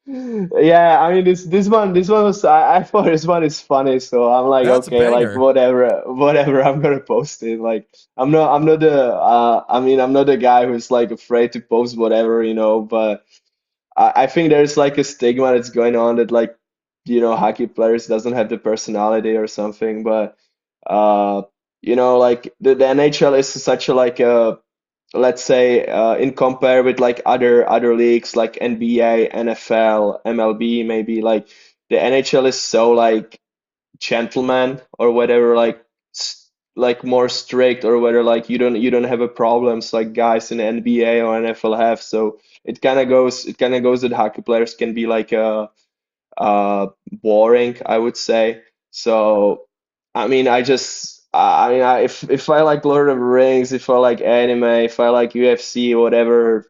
yeah. I mean, this one was. I thought this one is funny, so I'm like, That's a okay, like banger. whatever. I'm gonna post it. Like I'm not the. I mean, I'm not the guy who's like afraid to post whatever, you know. But I think there's like a stigma that's going on that like hockey players doesn't have the personality or something. But uh you know like the NHL is such a like a let's say in compare with like other leagues like NBA, NFL, MLB maybe like the NHL is so like gentleman or whatever like like more strict or whether like you don't have a problems like guys in the NBA or NFL have. So it kind of goes that hockey players can be like boring, I would say. So I mean if I like Lord of the Rings, if I like anime, if I like UFC, whatever,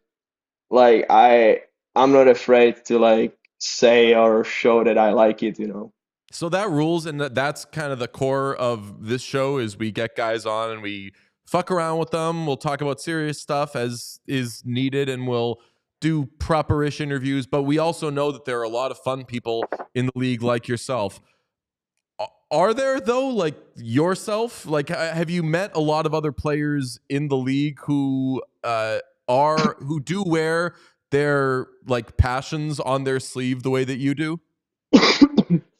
like I'm not afraid to like say or show that I like it, you know. So that rules, and that's kind of the core of this show is we get guys on and we fuck around with them. We'll talk about serious stuff as is needed, and we'll do proper-ish interviews. But we also know that there are a lot of fun people in the league like yourself. Are there, though, like yourself? Like, have you met a lot of other players in the league who who do wear their like passions on their sleeve the way that you do?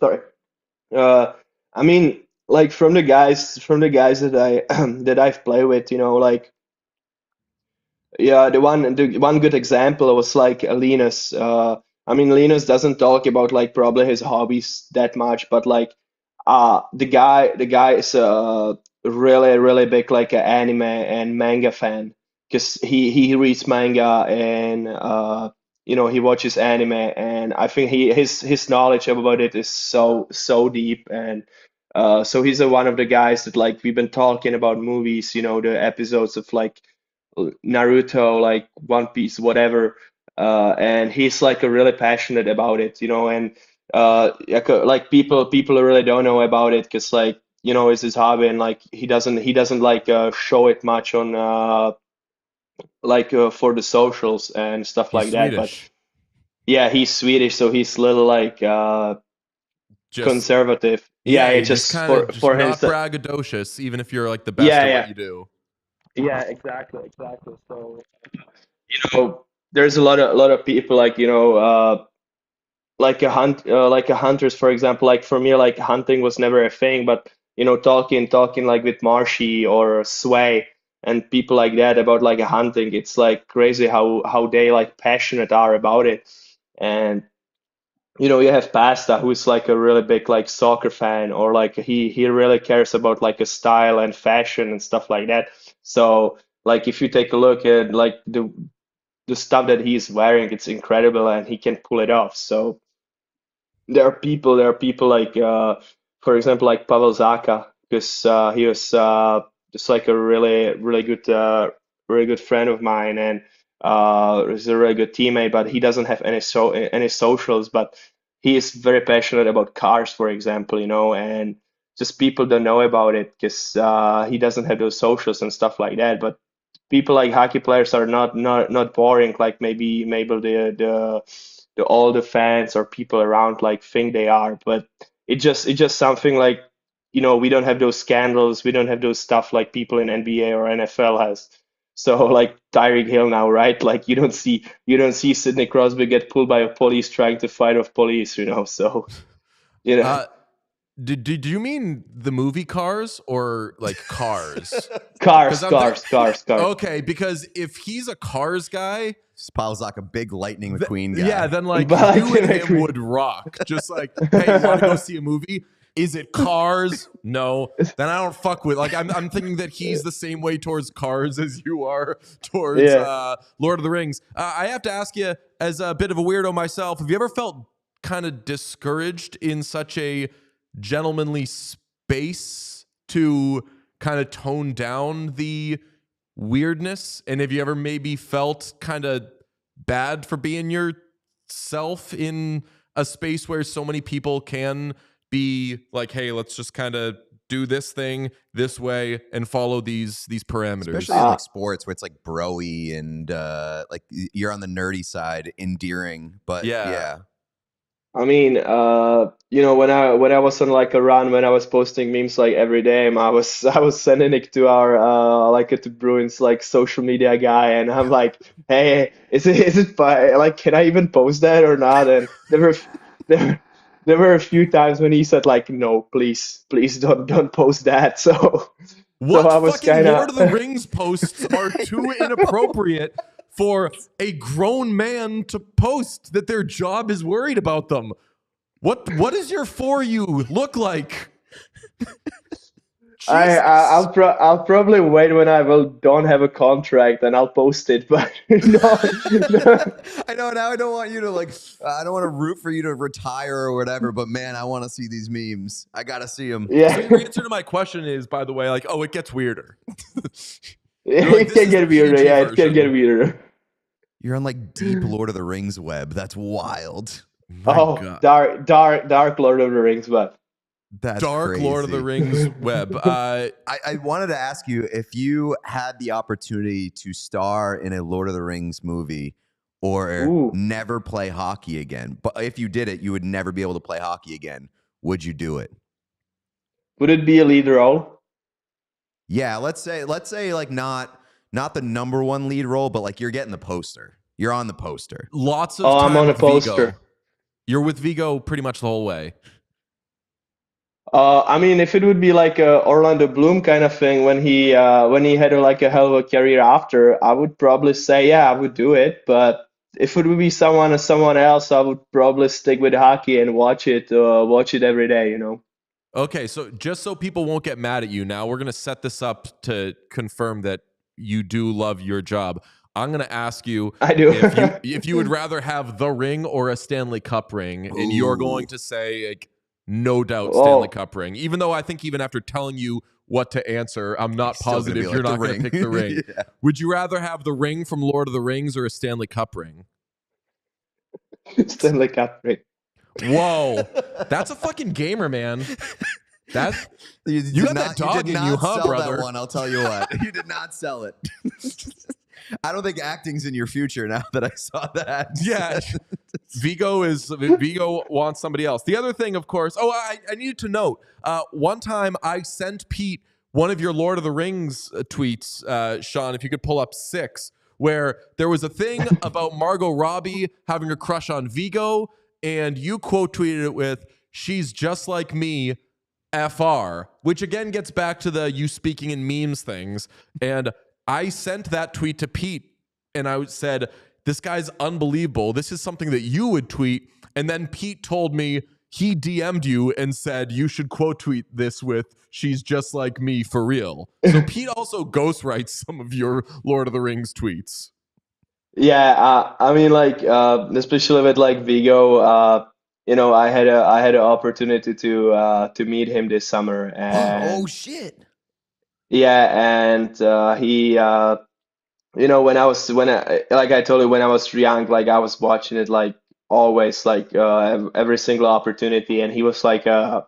Sorry. I mean, like from the guys that I that I've played with, you know, like yeah, the one good example was like Linus. I mean, Linus doesn't talk about like probably his hobbies that much, but like the guy is a really big like a anime and manga fan because he reads manga and you know, he watches anime, and I think his knowledge about it is so deep. And so he's one of the guys that like we've been talking about movies, you know, the episodes of like Naruto, like One Piece, whatever. And he's like a really passionate about it, you know. And like people really don't know about it because like, you know, it's his hobby, and like he doesn't like show it much on for the socials and stuff He's like that. But Swedish. yeah, he's Swedish, so he's little like Just conservative. yeah, Yeah, you're it's just just kind of just for not himself. braggadocious, even if you're like the best Yeah, at yeah. what you do. Yeah, exactly. So, you know, there's a lot of people like, you know, like a hunters, for example. Like for me, like hunting was never a thing, but you know, talking like with Marshy or Sway and people like that about like a hunting, it's like crazy how they like passionate are about it. And you know, you have Pasta, who's like a really big like soccer fan, or like he really cares about like a style and fashion and stuff like that. So like if you take a look at like the stuff that he's wearing, it's incredible and he can pull it off. So there are people like for example like Pavel Zaka, because he was just like a really good friend of mine, and he's a really good teammate, but he doesn't have any socials. But he is very passionate about cars, for example, you know. And just people don't know about it because he doesn't have those socials and stuff like that. But people like hockey players are not boring like maybe the all the fans or people around like think they are. But it's just something like, you know, we don't have those scandals, we don't have those stuff like people in NBA or NFL has. So like Tyreek Hill now, right? Like you don't see Sidney Crosby get pulled by a police trying to fight off police, you know. So you know. Uh, did you mean the movie Cars or like Cars? Cars, I'm cars, cars, cars. okay, because if he's a Cars guy, Spalzak, a big Lightning McQueen guy. yeah, then like But you and him McQueen. would rock. Just like, hey, you want to go see a movie? Is it Cars? No. Then I don't fuck with. Like, I'm thinking that he's the same way towards Cars as you are towards Yeah. Lord of the Rings. I have to ask you, as a bit of a weirdo myself, have you ever felt kind of discouraged in such a gentlemanly space to kind of tone down the weirdness? And have you ever maybe felt kind of bad for being yourself in a space where so many people can be like, hey, let's just kind of do this thing this way and follow these parameters? Especially in like sports where it's like broy and like you're on the nerdy side, endearing, but yeah. I mean, you know, when I was on like a run, when I was posting memes like every day, I was sending it to our to Bruins like social media guy, and I'm like, hey, is it like, can I even post that or not? And there there were a few times when he said like, no, please don't post that. So What I was fucking kind Lord of the of Rings posts are too inappropriate for a grown man to post that their job is worried about them? What does your For You look like? I'll probably wait when I will don't have a contract and I'll post it, but no, I know now I don't want you to like I don't want to root for you to retire or whatever, but man, I want to see these memes. I gotta see them. So yeah, your answer to my question is, by the way, like, oh, it gets weirder. it this can is get the weirder. PG Yeah, it can get version. weirder. You're on like deep Lord of the Rings web. That's wild. My Oh, God. dark Lord of the Rings web. That's Dark crazy. Lord of the Rings web. I wanted to ask you if you had the opportunity to star in a Lord of the Rings movie or Ooh, never play hockey again. But if you did it, you would never be able to play hockey again. Would you do it? would it be a lead role? Yeah, let's say like not the number one lead role, but like you're getting the poster. You're on the poster. Lots of Oh, I'm time on a with Vigo. poster. You're with Vigo pretty much the whole way. I mean, if it would be like a Orlando Bloom kind of thing when he had like a hell of a career after, I would probably say yeah, I would do it. But if it would be someone else, I would probably stick with hockey and watch it every day. You know. Okay, so just so people won't get mad at you, now we're going to set this up to confirm that you do love your job. I'm going to ask you I do. if you would rather have the ring or a Stanley Cup ring, and you're going to say like, no doubt Stanley Oh, Cup ring. Even though I think even after telling you what to answer, I'm not Still gonna positive be like you're the not going to ring. pick the ring. Yeah. Would you rather have the ring from Lord of the Rings or a Stanley Cup ring? Stanley Cup ring. Whoa, that's a fucking gamer, man. That You You did got that not, dog did in not you, huh, sell brother? that one, I'll tell you what. You did not sell it. I don't think acting's in your future now that I saw that. Yeah, Vigo wants somebody else. The other thing, of course. Oh, I needed to note. One time I sent Pete one of your Lord of the Rings tweets, Sean. If you could pull up 6, where there was a thing about Margot Robbie having a crush on Vigo, and you quote tweeted it with "She's just like me." FR, which again gets back to the you speaking in memes things. And I sent that tweet to Pete and I said, this guy's unbelievable. This is something that you would tweet. And then Pete told me he DM'd you and said, you should quote tweet this with, she's just like me for real. So Pete also ghostwrites some of your Lord of the Rings tweets. Yeah, I mean, like, especially with like Vigo, I had an opportunity to meet him this summer, Oh, and shit. yeah, and like I told you, when I was young, like I was watching it like always, like every single opportunity, and he was like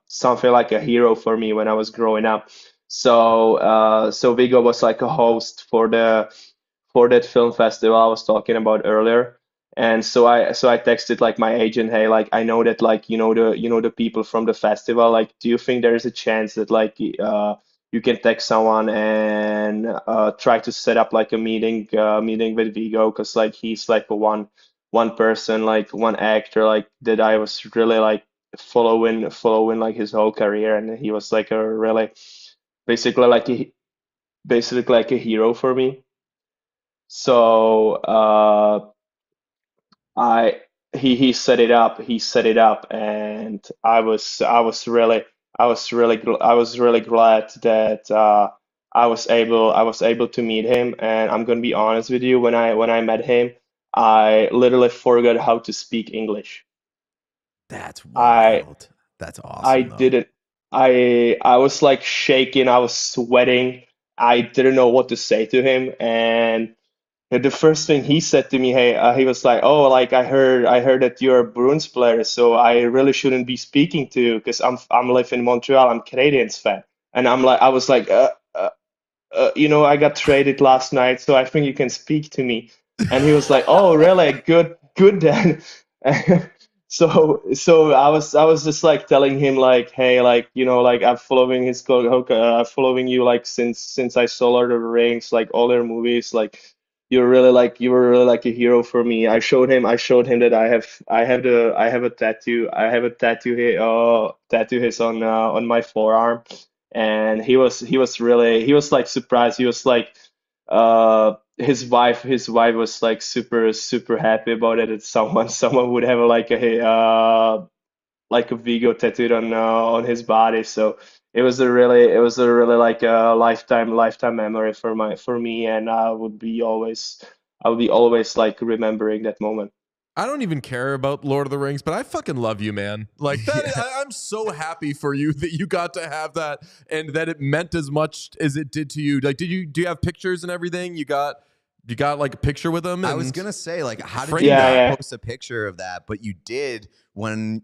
something like a hero for me when I was growing up. So Vigo was like a host for that film festival I was talking about earlier. And so I texted like my agent, hey, like I know that like the people from the festival, like do you think there is a chance that like you can text someone and try to set up like a meeting with Vigo, because like he's like a one person, like one actor like that I was really like following like his whole career, and he was like a really basically like a basically like a hero for me. So I he set it up. He set it up, and I was really glad that I was able to meet him. And I'm gonna be honest with you, when I met him, I literally forgot how to speak English. That's I wild. That's I awesome, though. didn't. I was like shaking. I was sweating. I didn't know what to say to him, and the first thing he said to me, hey, he was like, "Oh, like I heard that you're a Bruins player, so I really shouldn't be speaking to you because I'm live in Montreal. I'm Canadiens fan." And I was like, I got traded last night, so I think you can speak to me. And he was like, "Oh, really? Good then." So I was just like telling him like, "Hey, like like I'm following following you like since I saw Lord of the Rings, like all their movies, like." You were really like a hero for me. I showed him that I have a tattoo. I have a tattoo his on my forearm, and he was like surprised. He was like his wife was like super happy about it, that someone would have like a Vigo tattooed on his body. So it was a really like a lifetime memory for me, and I would be always like remembering that moment. I don't even care about Lord of the Rings, but I fucking love you, man. Like that, Yeah. I'm so happy for you that you got to have that and that it meant as much as it did to you. Like, do you have pictures and everything? You got like a picture with him? I was and- gonna say, like, how did Frame you that. not post a picture of that? But you did when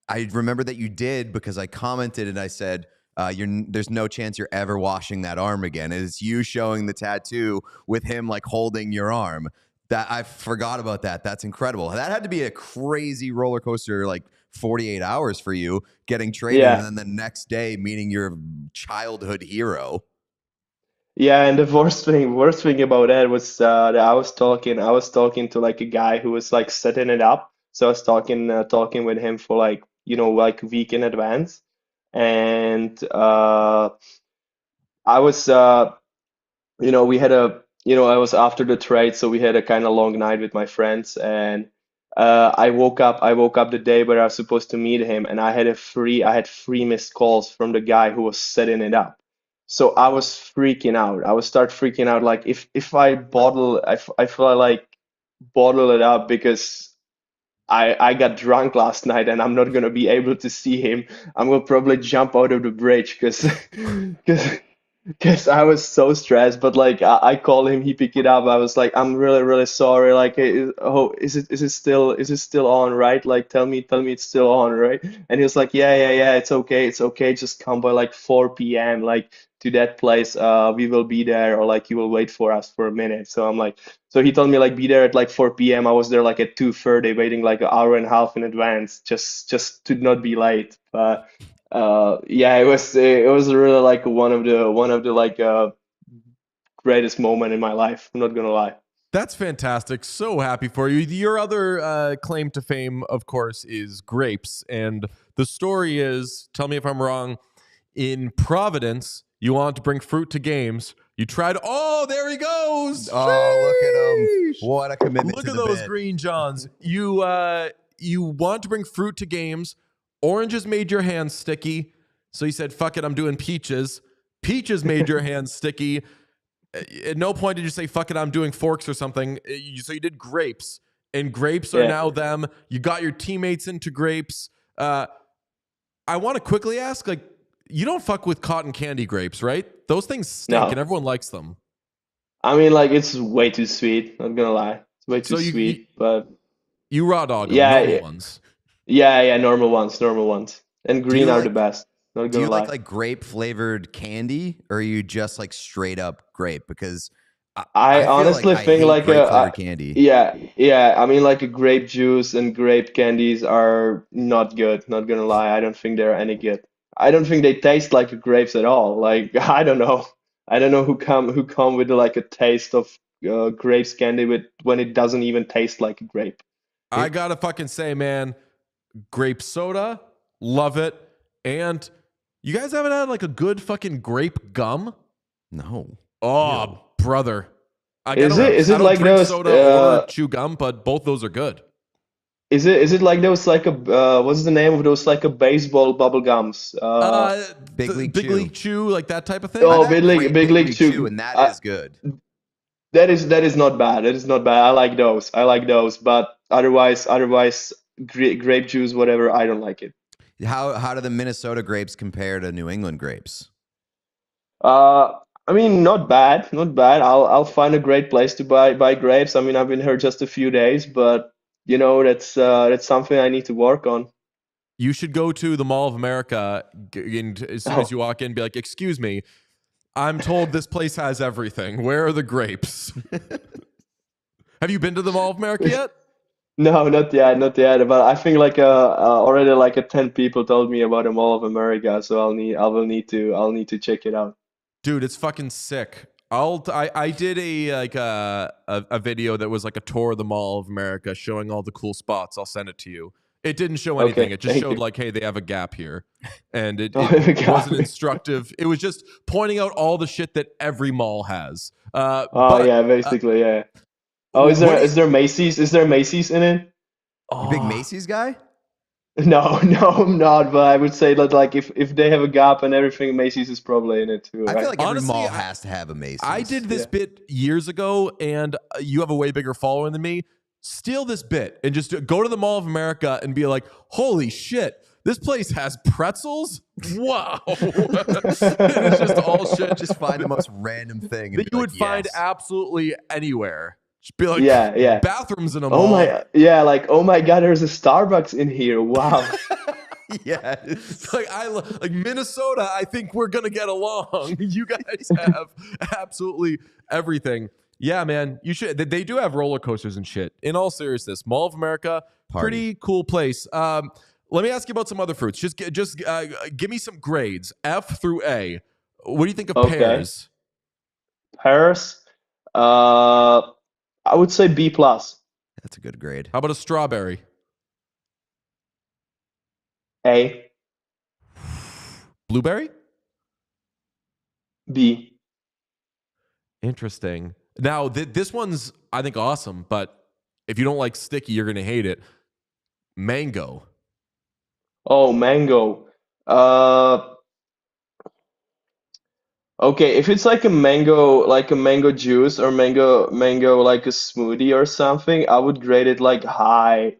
I remember that you did, because I commented and I said, there's no chance you're ever washing that arm again. And it's you showing the tattoo with him like holding your arm. That I forgot about that. That's incredible. That had to be a crazy roller coaster, like 48 hours for you getting traded, Yeah. and then the next day meeting your childhood hero. Yeah, and the worst thing about that was that I was talking to like a guy who was like setting it up. So I was talking with him for like, like a week in advance. And I was we had I was after the trade, so we had a kind of long night with my friends, and I woke up the day where I was supposed to meet him, and I had three missed calls from the guy who was setting it up. So I was freaking out. I would start freaking out, like if I feel like bottle it up because I got drunk last night and I'm not gonna be able to see him. I'm gonna probably jump out of the bridge because because I was so stressed. But like I called him, he picked it up. I was like, I'm really really sorry. Like, is it still on, right? Like, tell me it's still on, right? And he was like, yeah, it's okay. Just come by like 4 p.m. like to that place. We will be there, or like you will wait for us for a minute. So I'm like, so he told me like be there at like 4 p.m. I was there like at 2:30, waiting like an hour and a half in advance, just to not be late. But yeah, it was really like one of the like greatest moment in my life. I'm not gonna lie. That's fantastic. So happy for you. Your other claim to fame, of course, is grapes. And the story is, tell me if I'm wrong, in Providence, you want to bring fruit to games. You tried. Oh, there he goes. Oh, look at him. Sheesh. What a commitment Look to at the those bit. green johns. You want to bring fruit to games. Oranges made your hands sticky. So you said, fuck it, I'm doing peaches. Peaches made your hands sticky. At no point did you say, fuck it, I'm doing forks or something. So you did grapes. And grapes are Yeah. now them. You got your teammates into grapes. I want to quickly ask, like, you don't fuck with cotton candy grapes, right? Those things stink No. and everyone likes them. I mean, like it's way too sweet. Not gonna lie, it's way too So you- sweet. But You raw dog them, yeah, normal yeah, ones. yeah, normal ones, and Do you green are the like best. Not do you gonna lie. like grape flavored candy, or are you just like straight up grape? Because I feel honestly like I think hate like grape flavored candy. yeah. I mean, like a grape juice and grape candies are not good. Not gonna lie, I don't think they're any good. I don't think they taste like grapes at all. Like I don't know who come with like a taste of grapes candy with when it doesn't even taste like a grape. I gotta fucking say, man, grape soda, love it. And you guys haven't had like a good fucking grape gum? No. Oh, brother. I Is don't like drink those? soda or chew gum, but both those are good. Is it like those like a what's the name of those like a baseball bubble gums? Big League Big Chew. League Chew, like that type of thing. Oh, I've had Big League Chew. and that is good. That is not bad. That is not bad. I like those. But otherwise, grape juice, whatever. I don't like it. How do the Minnesota grapes compare to New England grapes? I mean, not bad, not bad. I'll find a great place to buy grapes. I mean, I've been here just a few days, but that's something I need to work on. You should go to the Mall of America and as soon as you walk in, be like, excuse me, I'm told this place has everything. Where are the grapes? Have you been to the Mall of America yet? No, not yet, not yet. But I think like already like 10 people told me about the Mall of America, so I'll need to check it out. Dude, it's fucking sick. I did a video that was like a tour of the Mall of America showing all the cool spots. I'll send it to you. It didn't show anything. Okay, It just thank showed you. like, hey, they have a gap here. And it Oh, the wasn't gap. instructive. It was just pointing out all the shit that every mall has. Oh But yeah, basically, yeah. Oh, is what there do is there Macy's? Is there Macy's in it? You big Macy's guy? No, no, I'm not. But I would say that like if they have a gap and everything, Macy's is probably in it too, I right? feel like every Honestly, mall I- has to have a Macy's. I did this Yeah. bit years ago, and you have a way bigger following than me. Steal this bit and just go to the Mall of America and be like, holy shit, This place has pretzels? Whoa. It's just all shit. Just find the most random thing and that you would find yes. absolutely anywhere. Just be like, Yeah. bathrooms in a Oh mall. like, oh my God, there's a Starbucks in here. Wow. Yes. Like Minnesota, I think we're gonna get along. You guys have absolutely everything. Yeah, man, you should. They do have roller coasters and shit. In all seriousness, Mall of America, pretty cool place. Let me ask you about some other fruits. Just give me some grades, F through A. What do you think of pears? Pears, I would say B+. That's a good grade. How about a strawberry? A. Blueberry? B. Interesting. Now, this one's, I think, awesome, but if you don't like sticky, you're going to hate it. Mango. Oh, mango. Okay, if it's like a mango juice or mango like a smoothie or something, I would grade it like high,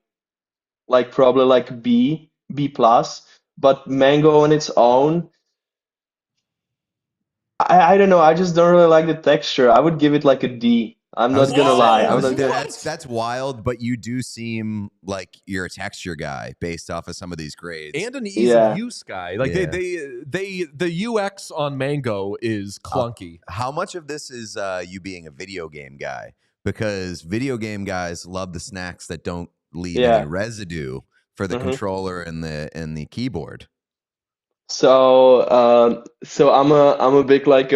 like probably like B+. But mango on its own, I don't know. I just don't really like the texture. I would give it like a D. I'm I was not gonna gonna lie. say, I'm not gonna. that's wild, but you do seem like you're a texture guy based off of some of these grades. And an ease Yeah. of use guy. Like Yeah. the UX on Mango is clunky. How much of this is you being a video game guy? Because video game guys love the snacks that don't leave Yeah. any residue for the Mhm. controller and the keyboard. So I'm a big like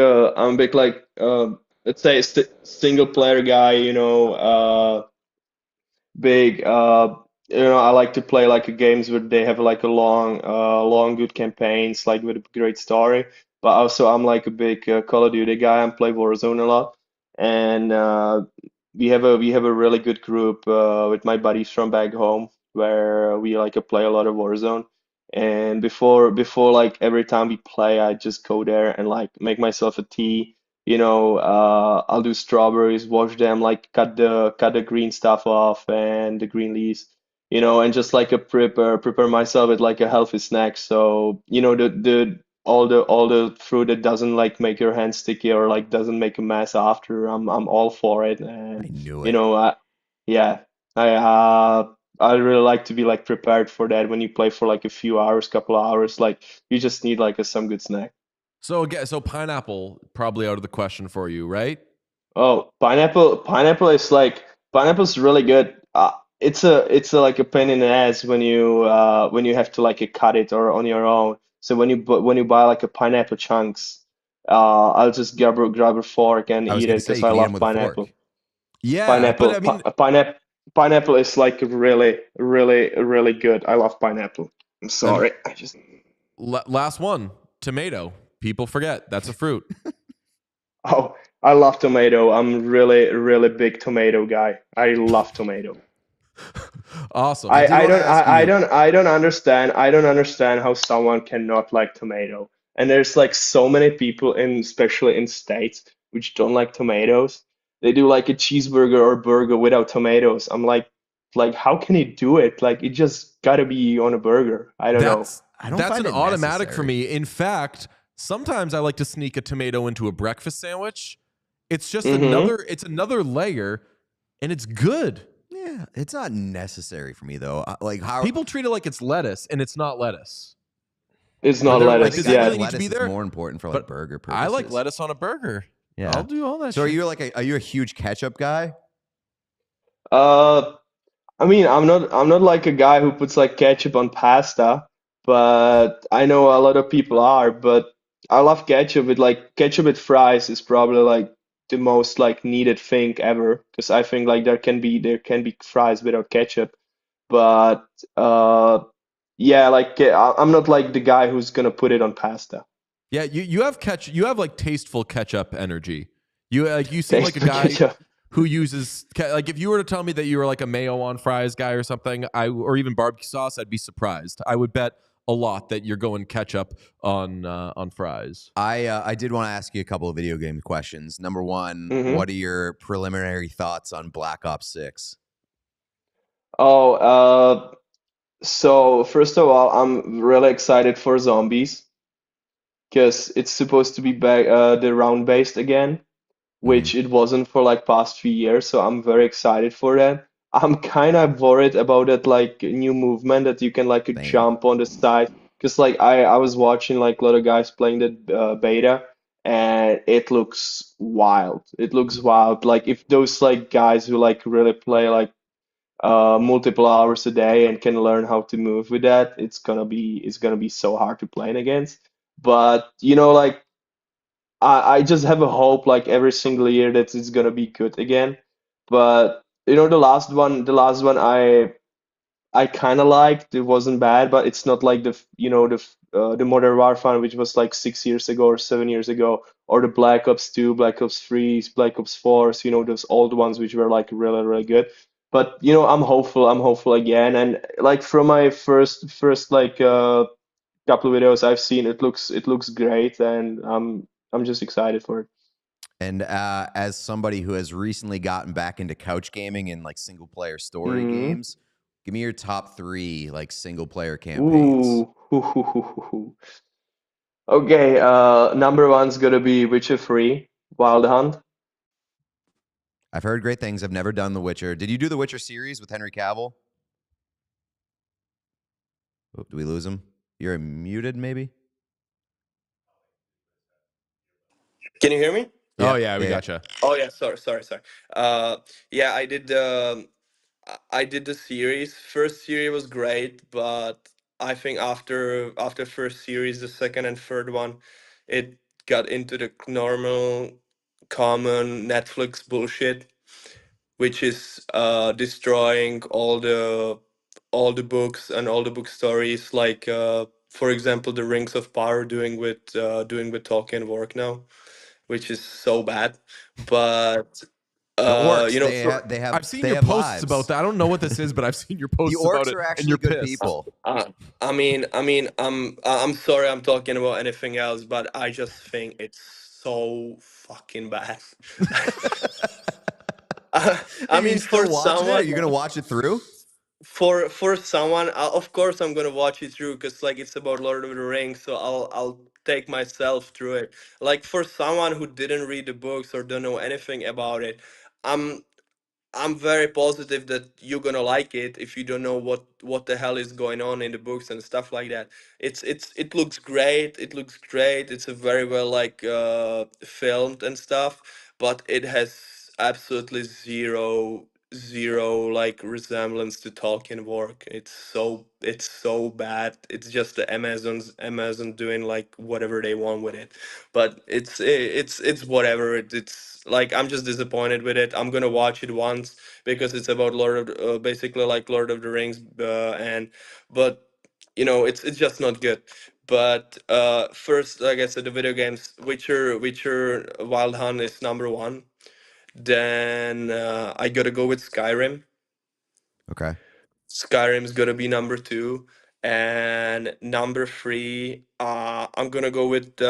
let's say single player guy. Big I like to play like games where they have like a long good campaigns like with a great story. But also I'm like a big Call of Duty guy. I play Warzone a lot, and we have a really good group with my buddies from back home where we like to play a lot of Warzone. And before like every time we play, I just go there and like make myself a tea. I'll do strawberries, wash them, like cut the green stuff off and the green leaves, and just like a prepare myself with like a healthy snack. So, all the fruit that doesn't like make your hands sticky or like doesn't make a mess after, I'm all for it. I And knew it. yeah, I really like to be like prepared for that when you play for like a few hours, couple of hours, like you just need like some good snack. So again, pineapple probably out of the question for you, right? Oh, pineapple's really good. It's a like a pain in the ass when you have to like cut it or on your own. So when you buy like a pineapple chunks, I'll just grab a fork and I was eat gonna it say because you I can eat them love with a pineapple. fork. Yeah, but I mean, Pineapple is like really really really good. I love pineapple. I'm and sorry. I just last one, tomato. People forget that's a fruit. Oh, I love tomato. I'm really really big tomato guy. I love tomato. Awesome. I did I want to don't ask I you. don't I don't understand how someone cannot like tomato. And there's like so many people especially in states which don't like tomatoes. They do like a cheeseburger or burger without tomatoes. I'm like how can you do it? Like it just gotta be on a burger. I don't know. I don't That's find an it automatic for necessary. me. In fact, sometimes I like to sneak a tomato into a breakfast sandwich. It's just Mm-hmm. another layer, and it's good. Yeah, it's not necessary for me though. Like how People treat it like it's lettuce, and it's not lettuce. It's But not they're Like, like lettuce. does I it think Yeah. really need to be lettuce is there? more important for like But burger purposes. I like lettuce on a burger. Yeah. I'll do all that So shit. are you a huge ketchup guy? Uh I mean, I'm not like a guy who puts like ketchup on pasta, but I know a lot of people are. But I love ketchup with like ketchup with fries is probably like the most like needed thing ever because I think like there can be fries without ketchup. But yeah, like I'm not like the guy who's gonna put it on pasta. Yeah, you have you have like tasteful ketchup energy. You seem like Taste a the guy ketchup. who uses like if you were to tell me that you were like a mayo on fries guy or something, or even barbecue sauce, I'd be surprised. I would bet a lot that you're going ketchup on fries. I did want to ask you a couple of video game questions. Number one, Mm-hmm. what are your preliminary thoughts on Black Ops 6? Oh, So first of all, I'm really excited for zombies because it's supposed to be back the round based again, Hmm. which it wasn't for like past few years. So I'm very excited for that. I'm kind of worried about that like new movement that you can like Same. jump on the side because like I was watching like a lot of guys playing the beta and it looks wild. It looks wild. Like if those like guys who like really play like multiple hours a day and can learn how to move with that, it's gonna be so hard to play against. But you know, like I just have a hope like every single year that it's gonna be good again. But you know, the last one I kind of liked. It wasn't bad, but it's not like the Modern Warfare, which was like 6 years ago or 7 years ago, or the Black Ops 2, Black Ops 3, Black Ops 4, you know, those old ones which were like really, really good. But you know, I'm hopeful. I'm hopeful again. And like from my first like couple of videos I've seen, it looks great, and I'm just excited for it. And as somebody who has recently gotten back into couch gaming and like single player story Hmm. games, give me your top 3 like single player campaigns. Ooh. Okay, number one's gonna be Witcher 3, Wild Hunt. I've heard great things. I've never done The Witcher. Did you do The Witcher series with Henry Cavill? Oh, do we lose him? You're muted, maybe? Can you hear me? Oh Yeah, yeah, we yeah, yeah. gotcha. Oh yeah, sorry. Yeah, I did the series. First series was great, but I think after first series, the second and third one, it got into the normal, common Netflix bullshit, which is destroying all the books and all the book stories. Like for example, the Rings of Power doing with Tolkien work now, which is so bad. But The orcs, for I've seen they your have posts about lives. that. I don't know what this is, but I've seen your The posts about orcs it, are and actually you're good pissed. people. I'm sorry I'm talking about anything else, but I just think it's so fucking bad. I Are you mean, still for watching it? Are someone, you going to watch it through? for someone, of course I'm gonna watch it through because like it's about Lord of the Rings, so I'll take myself through it. Like for someone who didn't read the books or don't know anything about it, I'm I'm very positive that you're gonna like it if you don't know what the hell is going on in the books and stuff like that. It looks great. It looks great. It's a very well like filmed and stuff, but it has absolutely zero like resemblance to Tolkien work. It's so bad. It's just the Amazon doing like whatever they want with it. But it's whatever. It's like I'm just disappointed with it. I'm gonna watch it once because it's about basically like Lord of the Rings, and but it's just not good. But first, like I said, the video games, Witcher Wild Hunt is number one. Then I gotta go with Skyrim. Okay. Skyrim's gonna be number two, and number three, I'm gonna go with.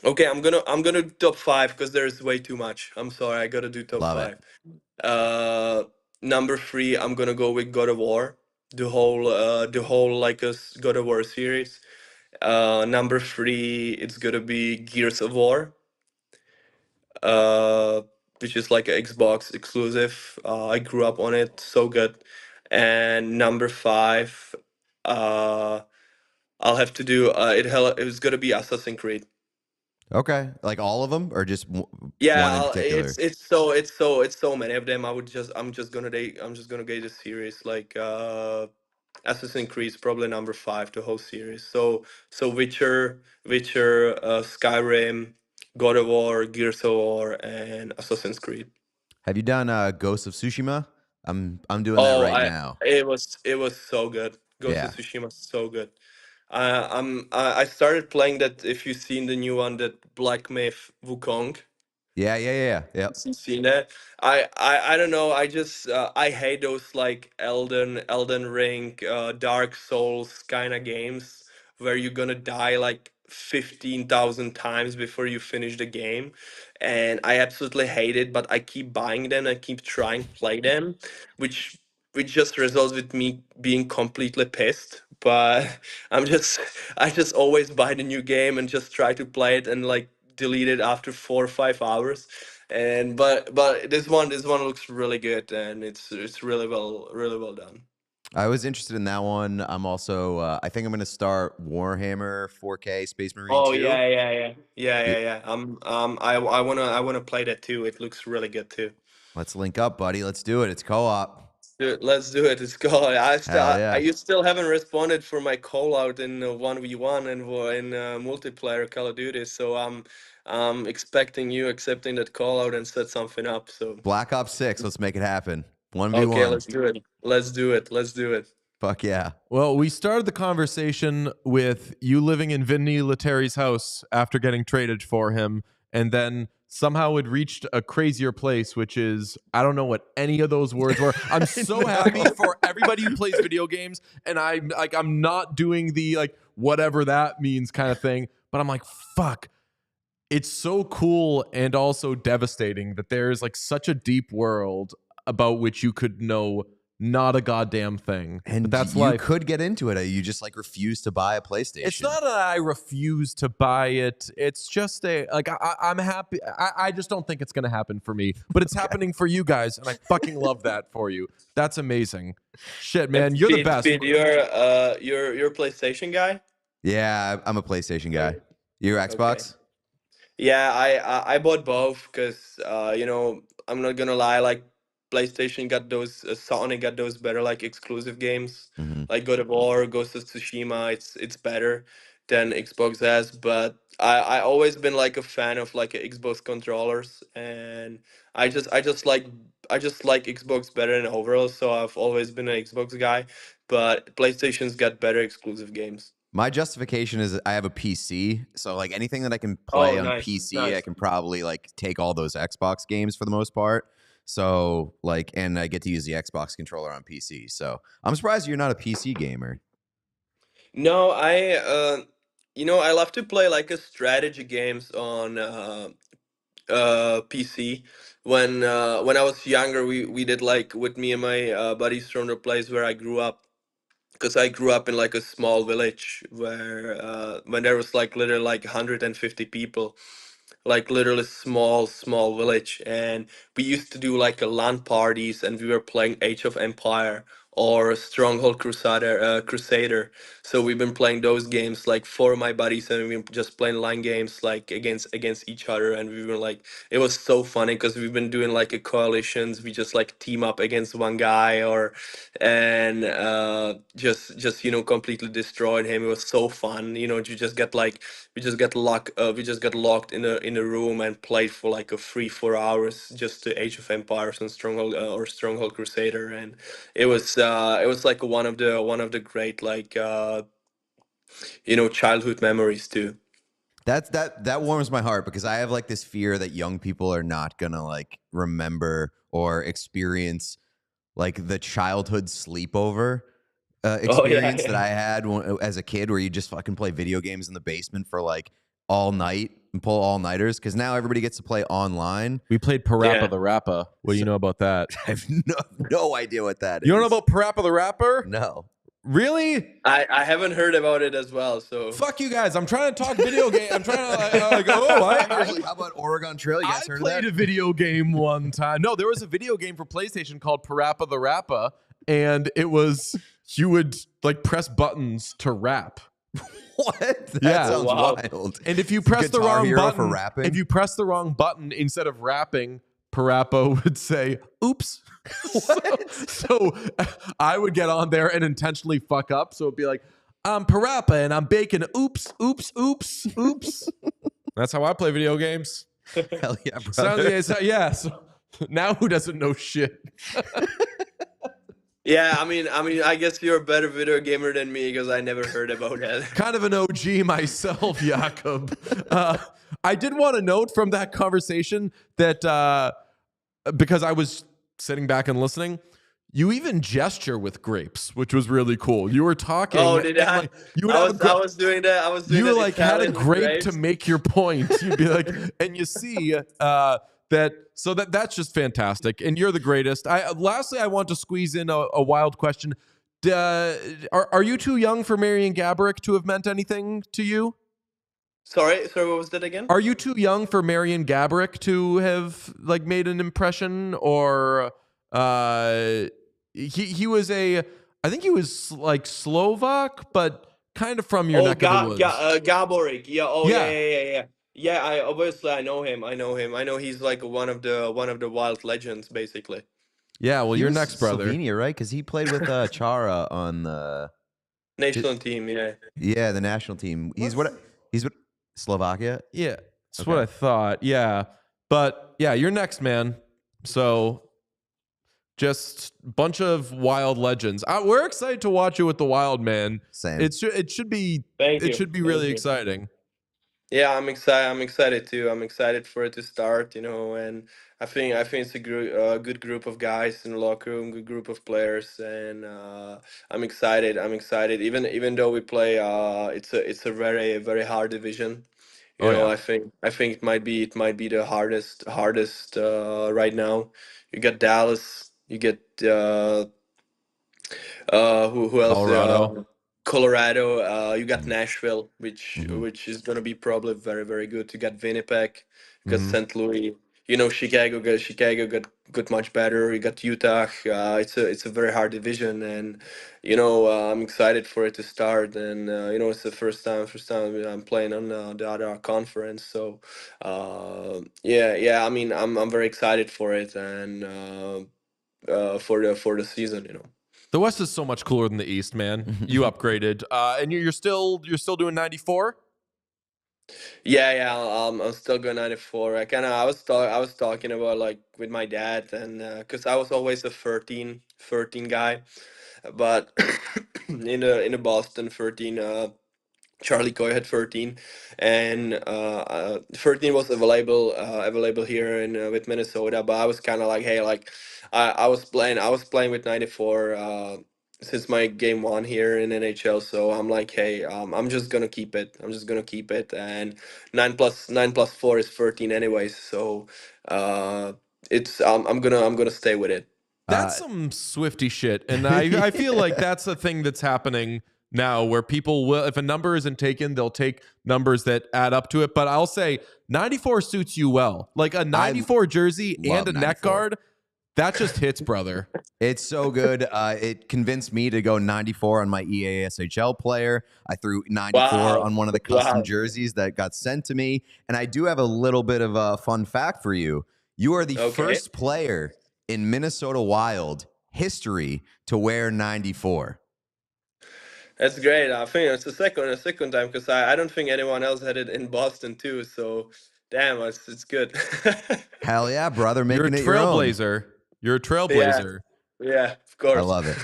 Okay, I'm gonna do top five because there's way too much. I'm sorry, I gotta do top Love it. five. Uh, Number three, I'm gonna go with God of War, the whole like God of War series. Number three, it's gonna be Gears of War, uh, which is like an Xbox exclusive. I grew up on it, so good. And number five, uh, I'll have to do it's gonna be Assassin's Creed. Okay. Like all of them or just Yeah, one in particular? it's so many of them. I'm just gonna get the series like Assassin's Creed is probably number five, the whole series. So Witcher, Skyrim, God of War, Gears of War, and Assassin's Creed. Have you done Ghost of Tsushima? I'm doing that Oh, right I now. it was so good. Ghost of Yeah. Tsushima is so good. I started playing that. If you've seen the new one, that Black Myth Wukong. Yeah. Yep. Seen that. I don't know. I hate those like Elden Ring, Dark Souls kind of games where you're gonna die like 15,000 times before you finish the game, and I absolutely hate it. But I keep buying them. I keep trying to play them, which which just results with me being completely pissed. But I just always buy the new game and just try to play it and like delete it after 4 or 5 hours. And but this one looks really good, and it's really well done. I was interested in that one. I'm also, I think I'm going to start Warhammer 4K Space Marine Oh 2. yeah. I wanna play that too. It looks really good too. Let's link up, buddy. Let's do it. It's co-op. Dude, let's do it. Let's go. Hell yeah. You still haven't responded for my call out in 1v1 and in multiplayer Call of Duty. So I'm expecting you accepting that call out and set something up. So Black Ops 6. Let's make it happen. 1v1. okay, let's do it. Let's do it. Let's do it. Fuck yeah. Well, we started the conversation with you living in Vinny Letteri's house after getting traded for him, and then somehow it reached a crazier place, which is, I don't know what any of those words were. I'm so happy for everybody who plays video games, and I'm not doing the like whatever that means kind of thing, but I'm like, fuck. It's so cool and also devastating that there's like such a deep world about which you could know not a goddamn thing. And but that's you life. could get into it. You just like refuse to buy a PlayStation. It's not that I refuse to buy it. It's just I'm happy. I just don't think it's going to happen for me, but it's happening for you guys. And I fucking love that for you. That's amazing. Shit, man. You're the best. Speed, you're a PlayStation guy? Yeah, I'm a PlayStation guy. You're Xbox? Okay. Yeah, I bought both because I'm not gonna lie, like PlayStation got those Sony got those better like exclusive games, like God of War, Ghost of Tsushima. It's better than Xbox has, but I always been like a fan of like Xbox controllers, and I just like Xbox better than overall. So I've always been an Xbox guy, but PlayStation's got better exclusive games. My justification is I have a PC, so like anything that I can play on Nice, PC, nice. I can probably like take all those Xbox games for the most part. So like, and I get to use the Xbox controller on PC. So I'm surprised you're not a PC gamer. No, I love to play like a strategy games on PC. When I was younger, we did like with me and my buddies from the place where I grew up, because I grew up in like a small village where when there was like literally like 150 people, like literally small village, and we used to do like a LAN parties, and we were playing Age of Empire or Stronghold Crusader. So we've been playing those games like for my buddies, and we've been just playing line games like against each other, and we were like, it was so funny because we've been doing like a coalitions. We just like team up against one guy and just completely destroyed him. It was so fun. You just get like we just got locked in a room and played for like a 3-4 hours just to Age of Empires and Stronghold or Stronghold Crusader, and it was like one of the great like childhood memories too. That warms my heart because I have like this fear that young people are not gonna like remember or experience like the childhood sleepover experience that I had as a kid, where you just fucking play video games in the basement for like all night and pull all-nighters, because now everybody gets to play online. We played Parappa the Rapper. What do you know about that? I have no idea what that is. You don't know about Parappa the Rapper? No. Really? I haven't heard about it as well. So fuck you guys. I'm trying to talk video game. I'm trying to how about Oregon Trail? You guys heard of that? I played a video game one time. No, there was a video game for PlayStation called Parappa the Rapper, and it was you would like press buttons to rap. What? That sounds wild. And if you press the wrong button, for rapping? if you press the wrong button, instead of rapping, Parappa would say, "Oops." What? So I would get on there and intentionally fuck up. So it'd be like, "I'm Parappa and I'm baking oops, oops, oops, oops." That's how I play video games. Hell yeah, brother. So now who doesn't know shit? yeah, I guess you're a better video gamer than me because I never heard about that. Kind of an OG myself, Jakub. I did want to note from that conversation that because I was sitting back and listening, you even gesture with grapes, which was really cool. You were talking. Oh, did I? Like, I was doing that. You were like had a grape to make your point. You'd be like, and you see That's just fantastic, and you're the greatest. Lastly, I want to squeeze in a wild question. Are you too young for Marian Gaborik to have meant anything to you? Sorry, what was that again? Are you too young for Marian Gaborik to have like made an impression, or he was I think he was like Slovak, but kind of from your neck of the woods. Gaborik. Yeah. Oh Yeah. yeah. Yeah, I know him. I know he's like one of the Wild legends, basically. Yeah, well, He your was next brother. Slovenia, right? Because he played with Chara on the national team. Yeah, the national team. He's what Slovakia. Yeah, that's what I thought. Yeah, but yeah, you're next, man. So just bunch of Wild legends. We're excited to watch it with the Wild, man. Same. It should be Thank you. should be really exciting. Yeah, I'm excited. I'm excited too. I'm excited for it to start. And I think it's a good group of guys in the locker room, good group of players, and I'm excited. I'm excited. Even though we play, it's a very very hard division. I think it might be the hardest right now. You got Dallas. You get who else? Colorado. Colorado. You got Nashville, which is gonna be probably very very good. You got Winnipeg, you got St. Louis. Chicago got much better. You got Utah. It's a very hard division, and I'm excited for it to start. And it's the first time I'm playing on the other conference. So yeah. I mean, I'm very excited for it, and for the season. The West is so much cooler than the East, man. You upgraded, and you're still doing 94. Yeah. I'm still going 94. I was talking about like with my dad, and because I was always a 13 guy, but in the Boston 13. Charlie Coy had 13, and 13 was available here in with Minnesota. But I was kind of like, hey, like I was playing with 94 since my game one here in NHL. So I'm like, hey, I'm just gonna keep it. And 9 plus 4 is 13 anyways. So it's I'm gonna stay with it. That's some Swifty shit, and I feel like that's a thing that's happening now, where people will, if a number isn't taken, they'll take numbers that add up to it. But I'll say 94 suits you well. Like a 94 jersey and a 94. neck guard, that just hits, brother. It's so good. It convinced me to go 94 on my EA SHL player. I threw 94 on one of the custom jerseys that got sent to me. And I do have a little bit of a fun fact for you. You are the first player in Minnesota Wild history to wear 94. That's great. I think it's the second time, because I don't think anyone else had it in Boston too. So, damn, it's good. Hell yeah, brother! You're a Making it your own. trailblazer. You're a trailblazer. Yeah, of course. I love it.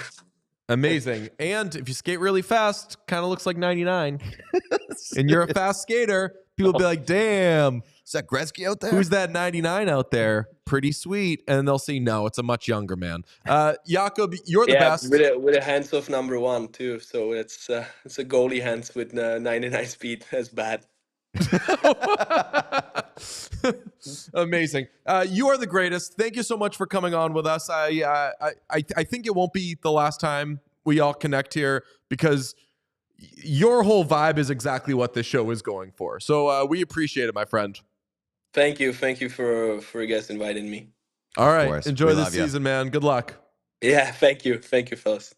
Amazing. And if you skate really fast, kind of looks like 99. And you're a fast skater, people be like, damn. Is that Gretzky out there? Who's that 99 out there? Pretty sweet. And they'll see, no, it's a much younger man. Jakub, you're the best. With a hands of number 1 too. So it's a goalie hands with 99 speed. That's bad. Amazing. You are the greatest. Thank you so much for coming on with us. I think it won't be the last time we all connect here, because your whole vibe is exactly what this show is going for. So we appreciate it, my friend. Thank you for you guys inviting me. All right. Enjoy the season, man. Good luck. Yeah, thank you, fellas.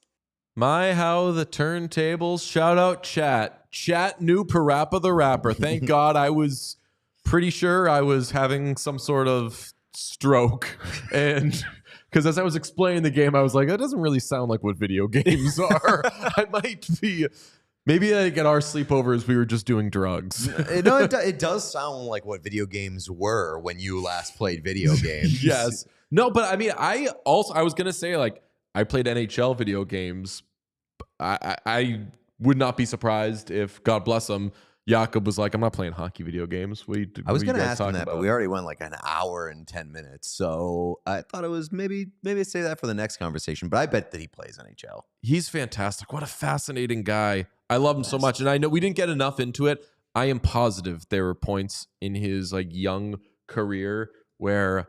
My, how the turntables. Shout out Chat knew Parappa the Rapper. Thank God. I was pretty sure I was having some sort of stroke. And because as I was explaining the game, I was like, that doesn't really sound like what video games are. I might be... Maybe like at our sleepovers, we were just doing drugs. It does sound like what video games were when you last played video games. Yes. No, but I mean, I was going to say, like, I played NHL video games. I would not be surprised if, God bless him, Jakub was like, I'm not playing hockey video games. I was going to ask him that, but we already went like an hour and 10 minutes. So I thought it was maybe say that for the next conversation. But I bet that he plays NHL. He's fantastic. What a fascinating guy. I love him so much. And I know we didn't get enough into it. I am positive there were points in his like young career where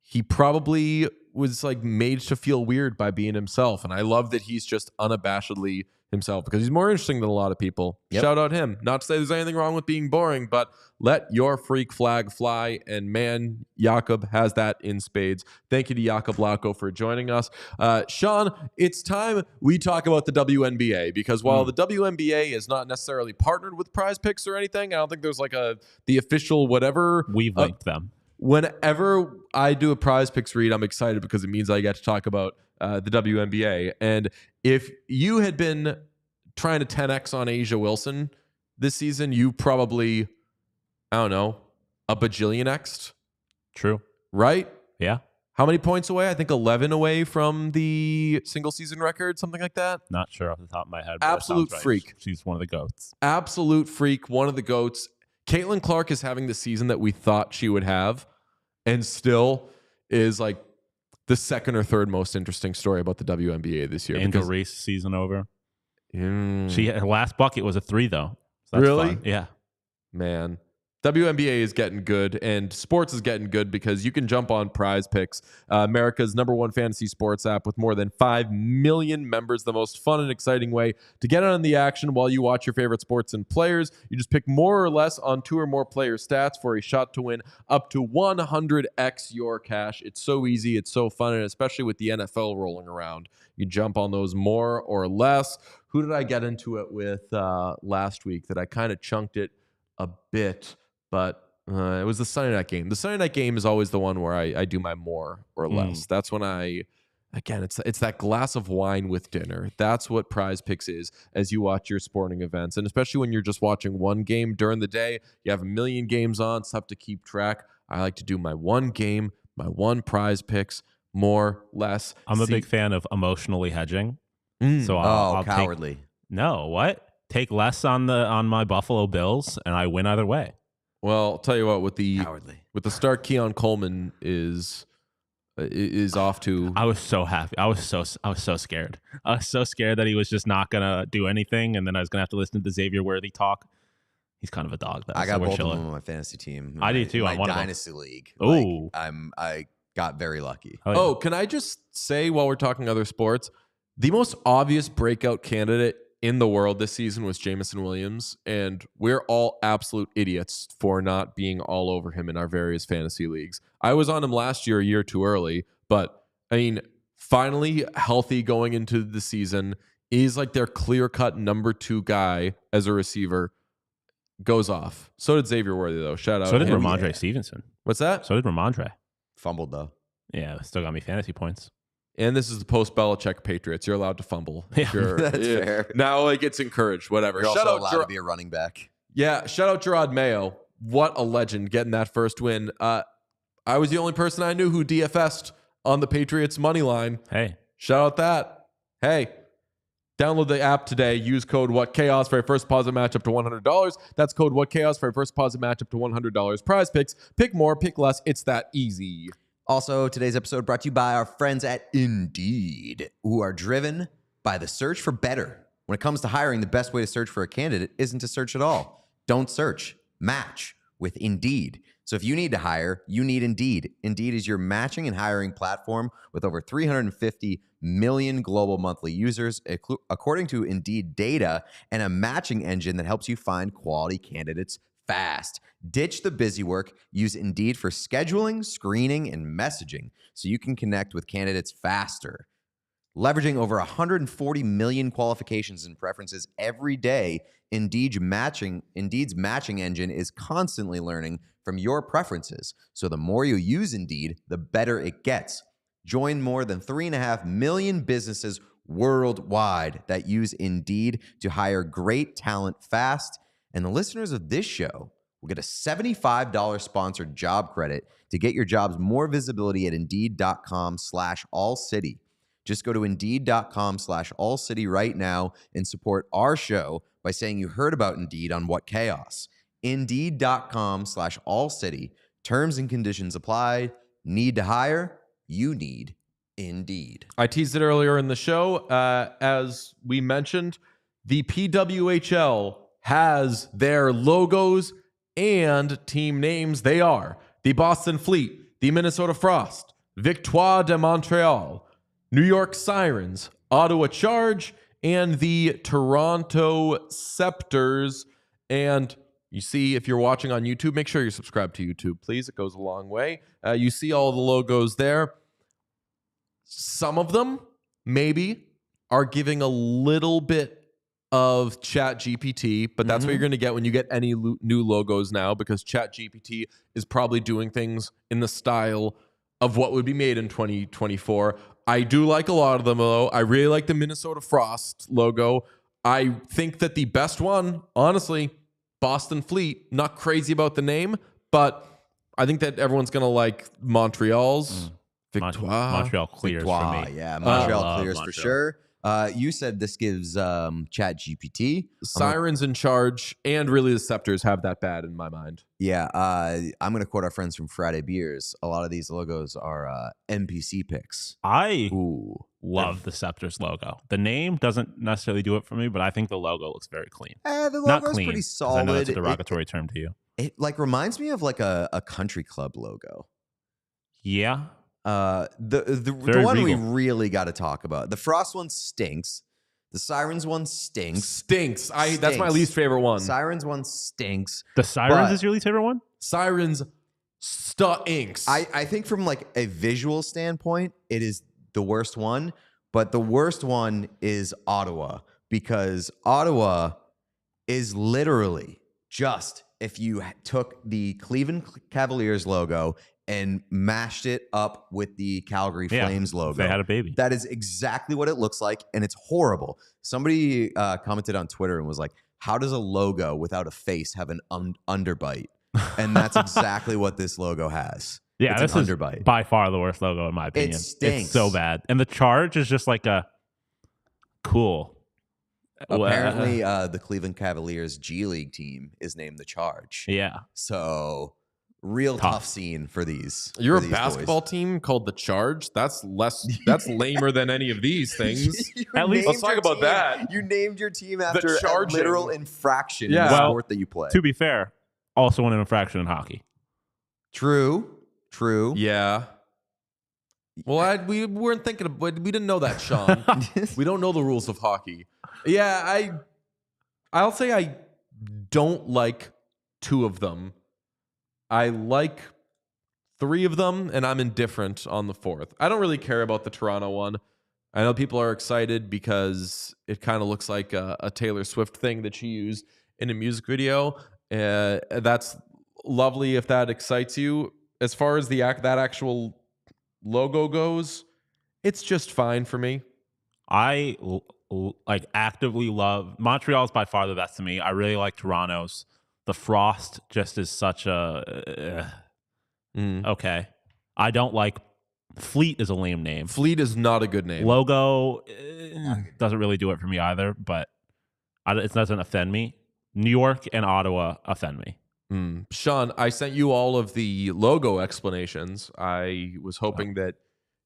he probably was like made to feel weird by being himself. And I love that he's just unabashedly himself because he's more interesting than a lot of people. Yep. Shout out him. Not to say there's anything wrong with being boring, but let your freak flag fly. And man, Jakub has that in spades. Thank you to Jakub Lauko for joining us. Sean, it's time we talk about the WNBA because while the WNBA is not necessarily partnered with Prize Picks or anything, I don't think there's like the official whatever. We've linked them. Whenever I do a Prize Picks read, I'm excited because it means I get to talk about the WNBA. And if you had been trying to 10x on Asia Wilson this season, you probably, I don't know, a bajillion X'd. True. Right? Yeah. How many points away? I think 11 away from the single season record, something like that. Not sure off the top of my head. But Absolute that sounds right. freak. She's one of the GOATs. Absolute freak, one of the GOATs. Caitlin Clark is having the season that we thought she would have and still is like the second or third most interesting story about the WNBA this year. Angel Reese season over. Mm, Her last bucket was a 3 though. So that's Really? fun. Yeah. man, WNBA is getting good and sports is getting good because you can jump on Prize Picks, America's #1 fantasy sports app with more than 5 million members. The most fun and exciting way to get on the action while you watch your favorite sports and players. You just pick more or less on 2 or more player stats for a shot to win up to 100x your cash. It's so easy. It's so fun. And especially with the NFL rolling around, you jump on those more or less. Who did I get into it with last week that I kind of chunked it a bit? But it was the Sunday night game. The Sunday night game is always the one where I do my more or less. That's when it's that glass of wine with dinner. That's what Prize Picks is as you watch your sporting events. And especially when you're just watching one game during the day, you have a million games on, it's tough to keep track. I like to do my one game, my one Prize Picks, more, less. I'm a big fan of emotionally hedging. Mm. So I'll cowardly. Take less on my Buffalo Bills and I win either way. Well, I'll tell you what, with the start Keon Coleman is off to. I was so happy. I was so scared. I was so scared that he was just not gonna do anything, and then I was gonna have to listen to the Xavier Worthy talk. He's kind of a dog, though. I got so both of them on my fantasy team. I do too. My on one dynasty league. Ooh. I got very lucky. Oh, can I just say while we're talking other sports, the most obvious breakout candidate in the world this season was Jamison Williams, and we're all absolute idiots for not being all over him in our various fantasy leagues. I was on him last year, a year too early, but I mean, finally healthy going into the season, is like their clear-cut number 2 guy as a receiver, goes off. So did Xavier Worthy, though. Shout out. So did to him. Ramondre Stevenson. What's that? So did Ramondre. Fumbled though. Yeah, still got me fantasy points. And this is the post-Belichick Patriots. You're allowed to fumble. Yeah, that's fair. Now it gets encouraged. Whatever. You're Shout also out allowed to be a running back. Yeah, shout out Gerard Mayo. What a legend getting that first win. I was the only person I knew who DFS'd on the Patriots money line. Hey. Shout out that. Hey, download the app today. Use code WhatChaos for a first deposit match up to $100. That's code WhatChaos for a first deposit match up to $100. Prize Picks. Pick more, pick less. It's that easy. Also, today's episode brought to you by our friends at Indeed, who are driven by the search for better. When it comes to hiring, the best way to search for a candidate isn't to search at all. Don't search. Match with Indeed. So if you need to hire, you need Indeed. Indeed is your matching and hiring platform with over 350 million global monthly users, according to Indeed data, and a matching engine that helps you find quality candidates fast. Ditch the busy work. Use Indeed for scheduling, screening, and messaging so you can connect with candidates faster. Leveraging over 140 million qualifications and preferences every day, Indeed's matching engine is constantly learning from your preferences. So the more you use Indeed, the better it gets. Join more than 3.5 million businesses worldwide that use Indeed to hire great talent fast. And the listeners of this show will get a $75 sponsored job credit to get your jobs more visibility at Indeed.com/AllCity. Just go to Indeed.com/AllCity right now and support our show by saying you heard about Indeed on What Chaos. Indeed.com/AllCity. Terms and conditions apply. Need to hire? You need Indeed. I teased it earlier in the show. As we mentioned, the PWHL has their logos and team names. They are the Boston Fleet, the Minnesota Frost, Victoire de Montreal, New York Sirens, Ottawa Charge, and the Toronto Scepters. And you see, if you're watching on YouTube, make sure you're subscribed to YouTube, please. It goes a long way. You see all the logos there. Some of them, maybe, are giving a little bit of ChatGPT, but that's what you're going to get when you get any new logos now, because ChatGPT is probably doing things in the style of what would be made in 2024. I do like a lot of them, though. I really like the Minnesota Frost logo. I think that the best one, honestly, Boston Fleet. Not crazy about the name, but I think that everyone's going to like Montreal's. Victoire. Montreal clears Victoire, for me. yeah, Montreal clears Montreal. for sure. You said this gives ChatGPT. Sirens in Charge and really the Scepters have that bad in my mind. Yeah, I'm going to quote our friends from Friday Beers. A lot of these logos are NPC picks. I love the Scepters logo. The name doesn't necessarily do it for me, but I think the logo looks very clean. The Not logo's clean, pretty 'cause solid. I know it's a derogatory term to you. It like reminds me of like a country club logo. Yeah. The Very one we regal. really got to talk about. The Frost one stinks. The Sirens one stinks. Stinks. That's my Stinks. least favorite one. Sirens one stinks. The Sirens But- is your least favorite one? Sirens stinks. I think from like a visual standpoint, it is the worst one. But the worst one is Ottawa, because Ottawa is literally just if you took the Cleveland Cavaliers logo and mashed it up with the Calgary Yeah, Flames logo. They had a baby. That is exactly what it looks like, and it's horrible. Somebody commented on Twitter and was like, how does a logo without a face have an underbite? And that's exactly what this logo has. Yeah, it's this an is underbite. by far the worst logo in my opinion. stinks. It's so bad. And the Charge is just like a cool. Apparently, the Cleveland Cavaliers G League team is named the Charge. Yeah. So, real tough scene for these. You're for a these basketball team called the Charge? That's lamer than any of these things. At least- Let's talk about that. You named your team after a Charging. literal infraction Yeah. in the Well, sport that you play. To be fair, also an infraction in hockey. True. Yeah. Well, we weren't thinking of, we didn't know that, Sean. We don't know the rules of hockey. Yeah, I'll say I don't like two of them. I like three of them, and I'm indifferent on the fourth. I don't really care about the Toronto one. I know people are excited because it kind of looks like a Taylor Swift thing that she used in a music video. That's lovely if that excites you. As far as that actual logo goes, it's just fine for me. I like actively love Montreal's by far the best to me. I really like Toronto's. The Frost just is such a okay. I don't like Fleet is a lame name. Fleet is not a good name. Logo doesn't really do it for me either, but it doesn't offend me. New York and Ottawa offend me. Sean, I sent you all of the logo explanations. I was hoping that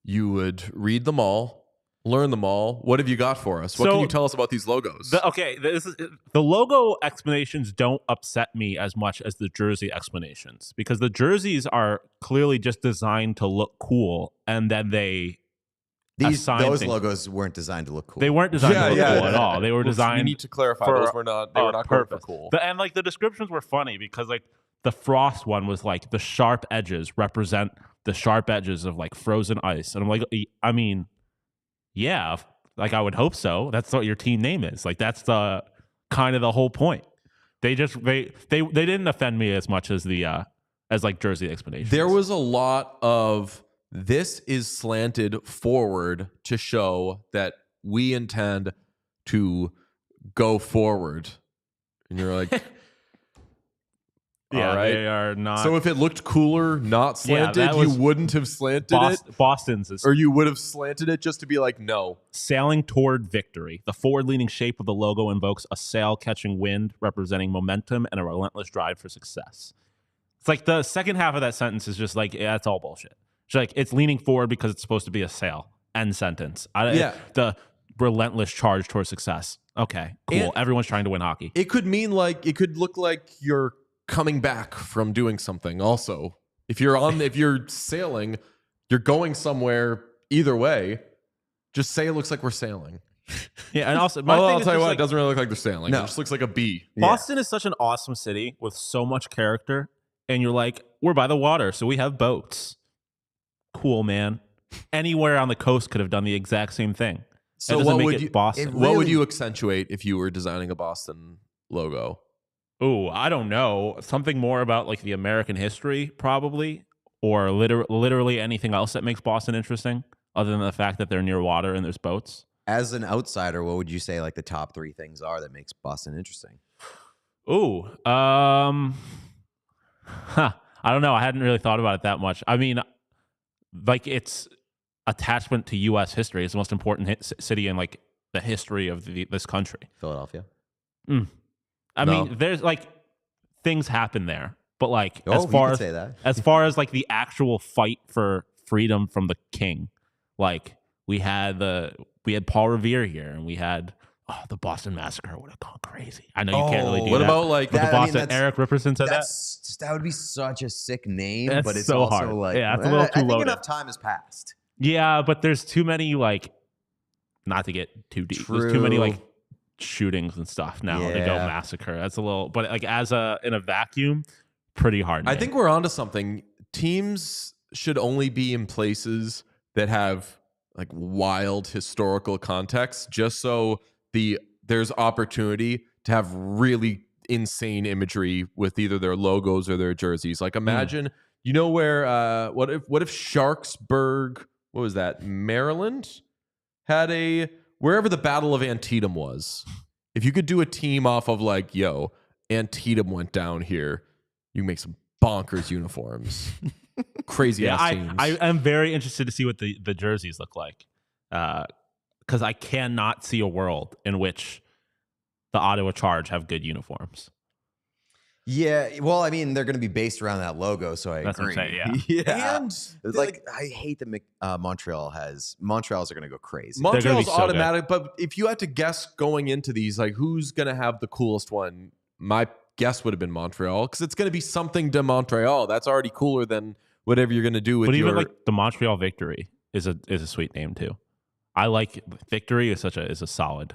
you would read them all, learn them all. What have you got for us? What can you tell us about these logos? The logo explanations don't upset me as much as the jersey explanations, because the jerseys are clearly just designed to look cool, and then Those things. logos weren't designed to look cool. They weren't designed to look cool at all. They were We designed. need to clarify. for Those were not. They were not going for purpose. cool. And like the descriptions were funny because like the Frost one was like the sharp edges represent the sharp edges of like frozen ice, and I'm like, I mean, yeah, like I would hope so. That's what your team name is. Like that's the kind of the whole point. They didn't offend me as much as the as like jersey explanations. There was a lot of this is slanted forward to show that we intend to go forward. And you're like, yeah, all right. they are not. So if it looked cooler, not slanted, that you was wouldn't have slanted it? Boston's is Or you would have slanted it just to be like, no. sailing toward victory. The forward-leaning shape of the logo invokes a sail catching wind, representing momentum and a relentless drive for success. It's like the second half of that sentence is just like, yeah, it's all bullshit. It's like it's leaning forward because it's supposed to be a sail. End sentence. The relentless charge towards success. Okay, cool. And everyone's trying to win hockey. It could mean like, it could look like you're coming back from doing something also. If you're sailing, you're going somewhere either way. Just say it looks like we're sailing. Yeah, and also I'll tell you what, it doesn't really look like they're sailing. No. It just looks like a bee. Boston is such an awesome city with so much character, and you're like, we're by the water, so we have boats. Cool, man. Anywhere on the coast could have done the exact same thing. So That doesn't what make would it you Boston? what would you accentuate if you were designing a Boston logo? Oh, I don't know. Something more about like the American history, probably, or literally anything else that makes Boston interesting, other than the fact that they're near water and there's boats. As an outsider, what would you say like the top 3 things are that makes Boston interesting? Ooh, I don't know. I hadn't really thought about it that much. I mean, like its attachment to U.S. history is the most important city in like the history of this country. Philadelphia. I No. mean, there's like things happen there, but like Oh, you could say that. as far as like the actual fight for freedom from the king, like we had Paul Revere here, and we had the Boston Massacre would have gone crazy. I know you can't really do What that. about like But that? the I mean, Boston that's- Eric Ripperson said that. That would be such a sick name, That's but it's so also hard. like Yeah, it's a little I too think loaded. enough time has passed. Yeah, but there's too many like, not to get too deep. There's too many True. like shootings and stuff now to go Yeah. massacre. That's a little, but like in a vacuum, pretty hard. I name. think we're onto something. Teams should only be in places that have like wild historical context, just so there's opportunity to have really insane imagery with either their logos or their jerseys. Like imagine, you know where what if Sharksburg, what was that, Maryland, had wherever the Battle of Antietam was. If you could do a team off of like, yo, Antietam went down here, you make some bonkers uniforms. Crazy ass teams. I am very interested to see what the jerseys look like, because I cannot see a world in which the Ottawa Charge have good uniforms. Yeah, well, I mean, they're going to be based around that logo, so I That's what agree. I'm saying, yeah. And It's like I hate that Montreal's are going to go crazy. gonna be Montreal's so automatic, but if you had to guess going into these, like who's going to have the coolest one, my guess would have been Montreal, because it's going to be something to Montreal. That's already cooler than whatever you're going to do with But your... even like the Montreal Victory is a sweet name too. I like Victory is a solid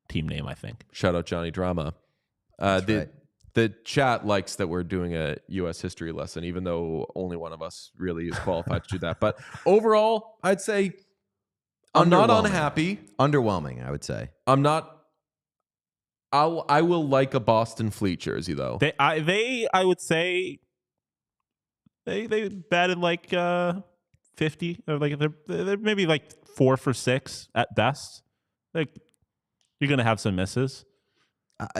team name. I think. Shout out Johnny Drama. That's right. The chat likes that we're doing a U.S. history lesson, even though only one of us really is qualified to do that. But overall, I'd say I'm not Underwhelming. unhappy. Underwhelming, I would say. I'm not. I will like a Boston Fleet jersey though. I would say they batted like 50, or like they're maybe like 4 for 6 at best. Like you're gonna have some misses.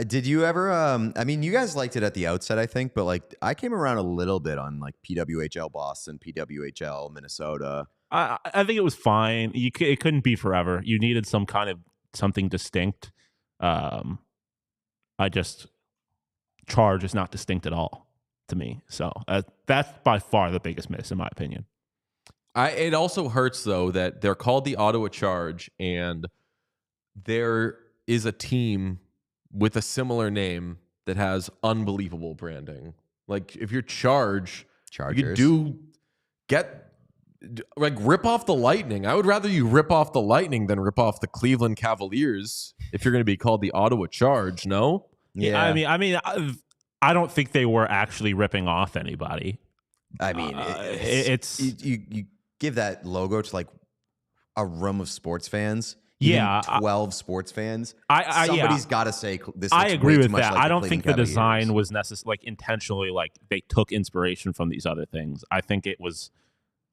Did you ever? I mean, you guys liked it at the outset, I think, but like I came around a little bit on like PWHL Boston, PWHL Minnesota. I think it was fine. It couldn't be forever. You needed some kind of something distinct. Charge is not distinct at all to me. So that's by far the biggest miss, in my opinion. It also hurts though that they're called the Ottawa Charge, and there is a team with a similar name that has unbelievable branding. Like if you're Chargers, you do rip off the Lightning. I would rather you rip off the Lightning than rip off the Cleveland Cavaliers if you're going to be called the Ottawa Charge. No. Yeah, I mean, I don't think they were actually ripping off anybody. I mean, it's you give that logo to like a room of sports fans. Yeah, 12 sports fans. Somebody's got to say this. I looks agree way with too much that. like I don't think the Cleveland design Cavaliers. was necessarily like intentionally like they took inspiration from these other things. I think it was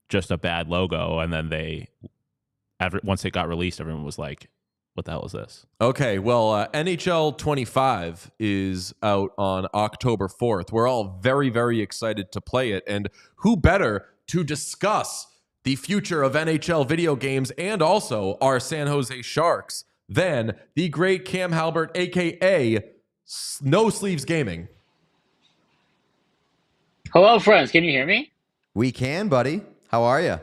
just a bad logo, and then once it got released, everyone was like, "What the hell is this?" Okay, well, NHL 25 is out on October 4th. We're all very, very excited to play it, and who better to discuss the future of NHL video games and also our San Jose Sharks than the great Cam Halbert, aka No Sleeves Gaming. Hello, friends. Can you hear me? We can, buddy. How are you?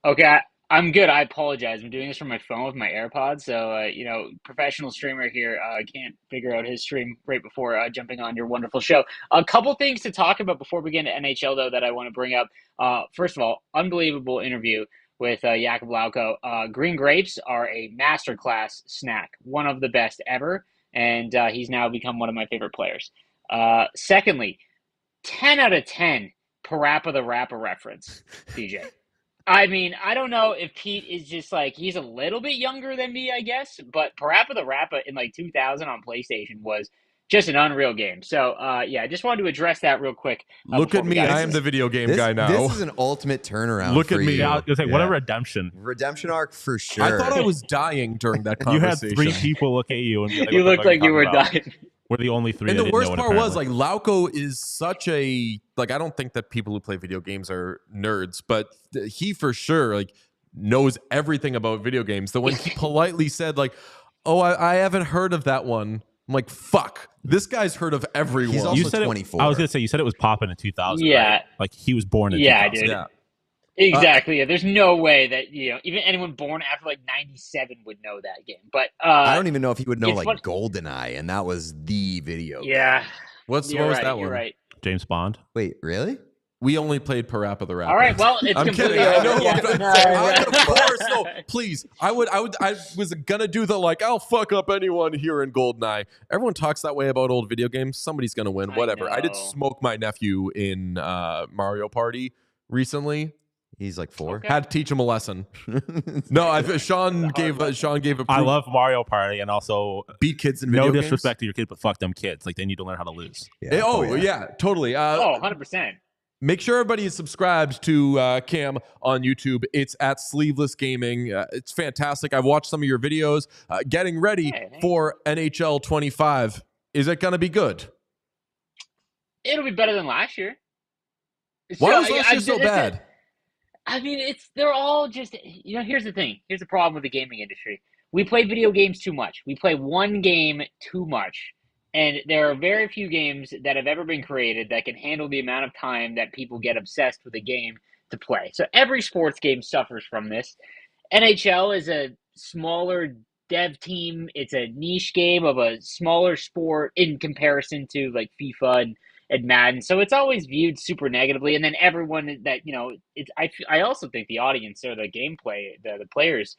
Okay, I'm good. I apologize. I'm doing this from my phone with my AirPods. So, professional streamer here can't figure out his stream right before jumping on your wonderful show. A couple things to talk about before we get into NHL, though, that I want to bring up. First of all, unbelievable interview with Jakub Lauko. Green grapes are a masterclass snack, one of the best ever. And he's now become one of my favorite players. Secondly, 10 out of 10 Parappa the Rapper reference, DJ. I mean, I don't know if Pete is just like, he's a little bit younger than me, I guess, but Parappa the Rapper in like 2000 on PlayStation was just an unreal game. So, I just wanted to address that real quick. Look at me. I am the video game guy now. This is an ultimate turnaround. Look at me. You. Yeah, I was gonna say, what a redemption. Redemption arc for sure. I thought I was dying during that You had conversation. 3 people look at you and be like, You "What the looked fuck are like you were talking about?" dying. We're the only 3 And that the didn't worst know it, part was apparently. like Lauko is such a like I don't think that people who play video games are nerds, but he for sure like knows everything about video games. So when he politely said like, "Oh, I haven't heard of that one," I'm like, "Fuck, this guy's heard of everyone." He's also You said 24. I was gonna say you said it was popping in 2000. Yeah. right? Like he was born in Yeah, 2000. dude. Yeah. Exactly. There's no way that, even anyone born after like 97 would know that game. But I don't even know if he would know it's like what- GoldenEye, and that was the video. yeah. What You're was right, that you're one? right. James Bond. Wait, really? We only played Parappa the Rapper. All right, well, it's I'm completely kidding. I over. know. Yeah. I'm No, saying, no. of course, no. Please, I was gonna do the like, I'll fuck up anyone here in GoldenEye. Everyone talks that way about old video games. Somebody's gonna win. Whatever. I did know. smoke my nephew in Mario Party recently. He's like 4. Okay. Had to teach him a lesson. No, Sean gave a I love Mario Party and also beat kids in video no games. disrespect to your kid, but fuck them kids. Like they need to learn how to lose. Yeah. Yeah, totally. 100%. Make sure everybody is subscribed to Cam on YouTube. It's at Sleeveless Gaming. It's fantastic. I've watched some of your videos. Getting ready for NHL 25. Is it going to be good? It'll be better than last year. Why was last year so bad? I mean, they're all just, here's the thing. Here's the problem with the gaming industry. We play video games too much. We play one game too much. And there are very few games that have ever been created that can handle the amount of time that people get obsessed with a game to play. So every sports game suffers from this. NHL is a smaller dev team. It's a niche game of a smaller sport in comparison to like FIFA and Madden. So it's always viewed super negatively. And then everyone that, I also think the audience or the gameplay, the players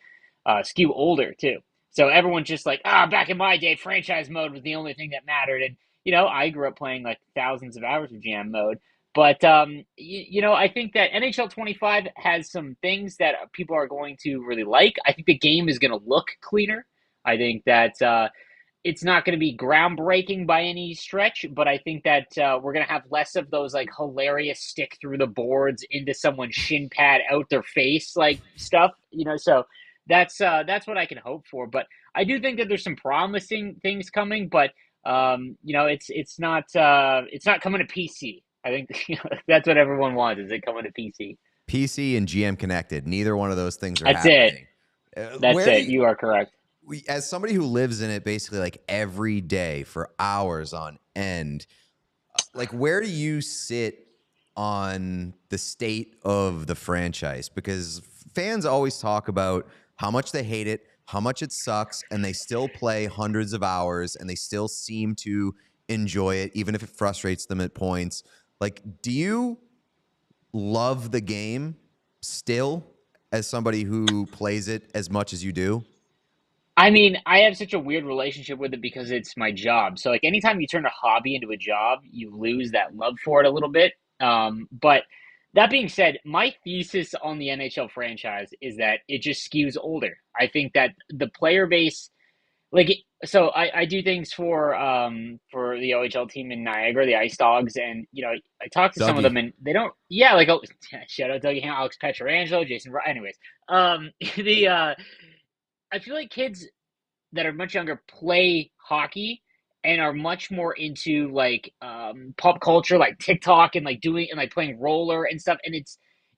skew older too. So everyone's just like, back in my day, franchise mode was the only thing that mattered. And, I grew up playing like thousands of hours of GM mode. But, I think that NHL 25 has some things that people are going to really like. I think the game is going to look cleaner. I think that it's not going to be groundbreaking by any stretch, but I think that we're going to have less of those like hilarious stick through the boards into someone's shin pad out their face like stuff, so that's what I can hope for. But I do think that there's some promising things coming, but it's not coming to PC. I think that's what everyone wants, is it coming to PC. PC and GM connected. Neither one of those things are That's happening. That's it. You are correct. As somebody who lives in it basically like every day for hours on end, like where do you sit on the state of the franchise? Because fans always talk about how much they hate it, how much it sucks, and they still play hundreds of hours and they still seem to enjoy it, even if it frustrates them at points. Like, do you love the game still as somebody who plays it as much as you do? I mean, I have such a weird relationship with it because it's my job. So, like, anytime you turn a hobby into a job, you lose that love for it a little bit. But that being said, my thesis on the NHL franchise is that it just skews older. I think that the player base, so I do things for the OHL team in Niagara, the Ice Dogs, and I talk to some of them, and they don't. Yeah, shout out Dougie, Alex Pietrangelo, Jason. Anyways, I feel like kids that are much younger play hockey and are much more into pop culture, like TikTok and playing roller and stuff. And it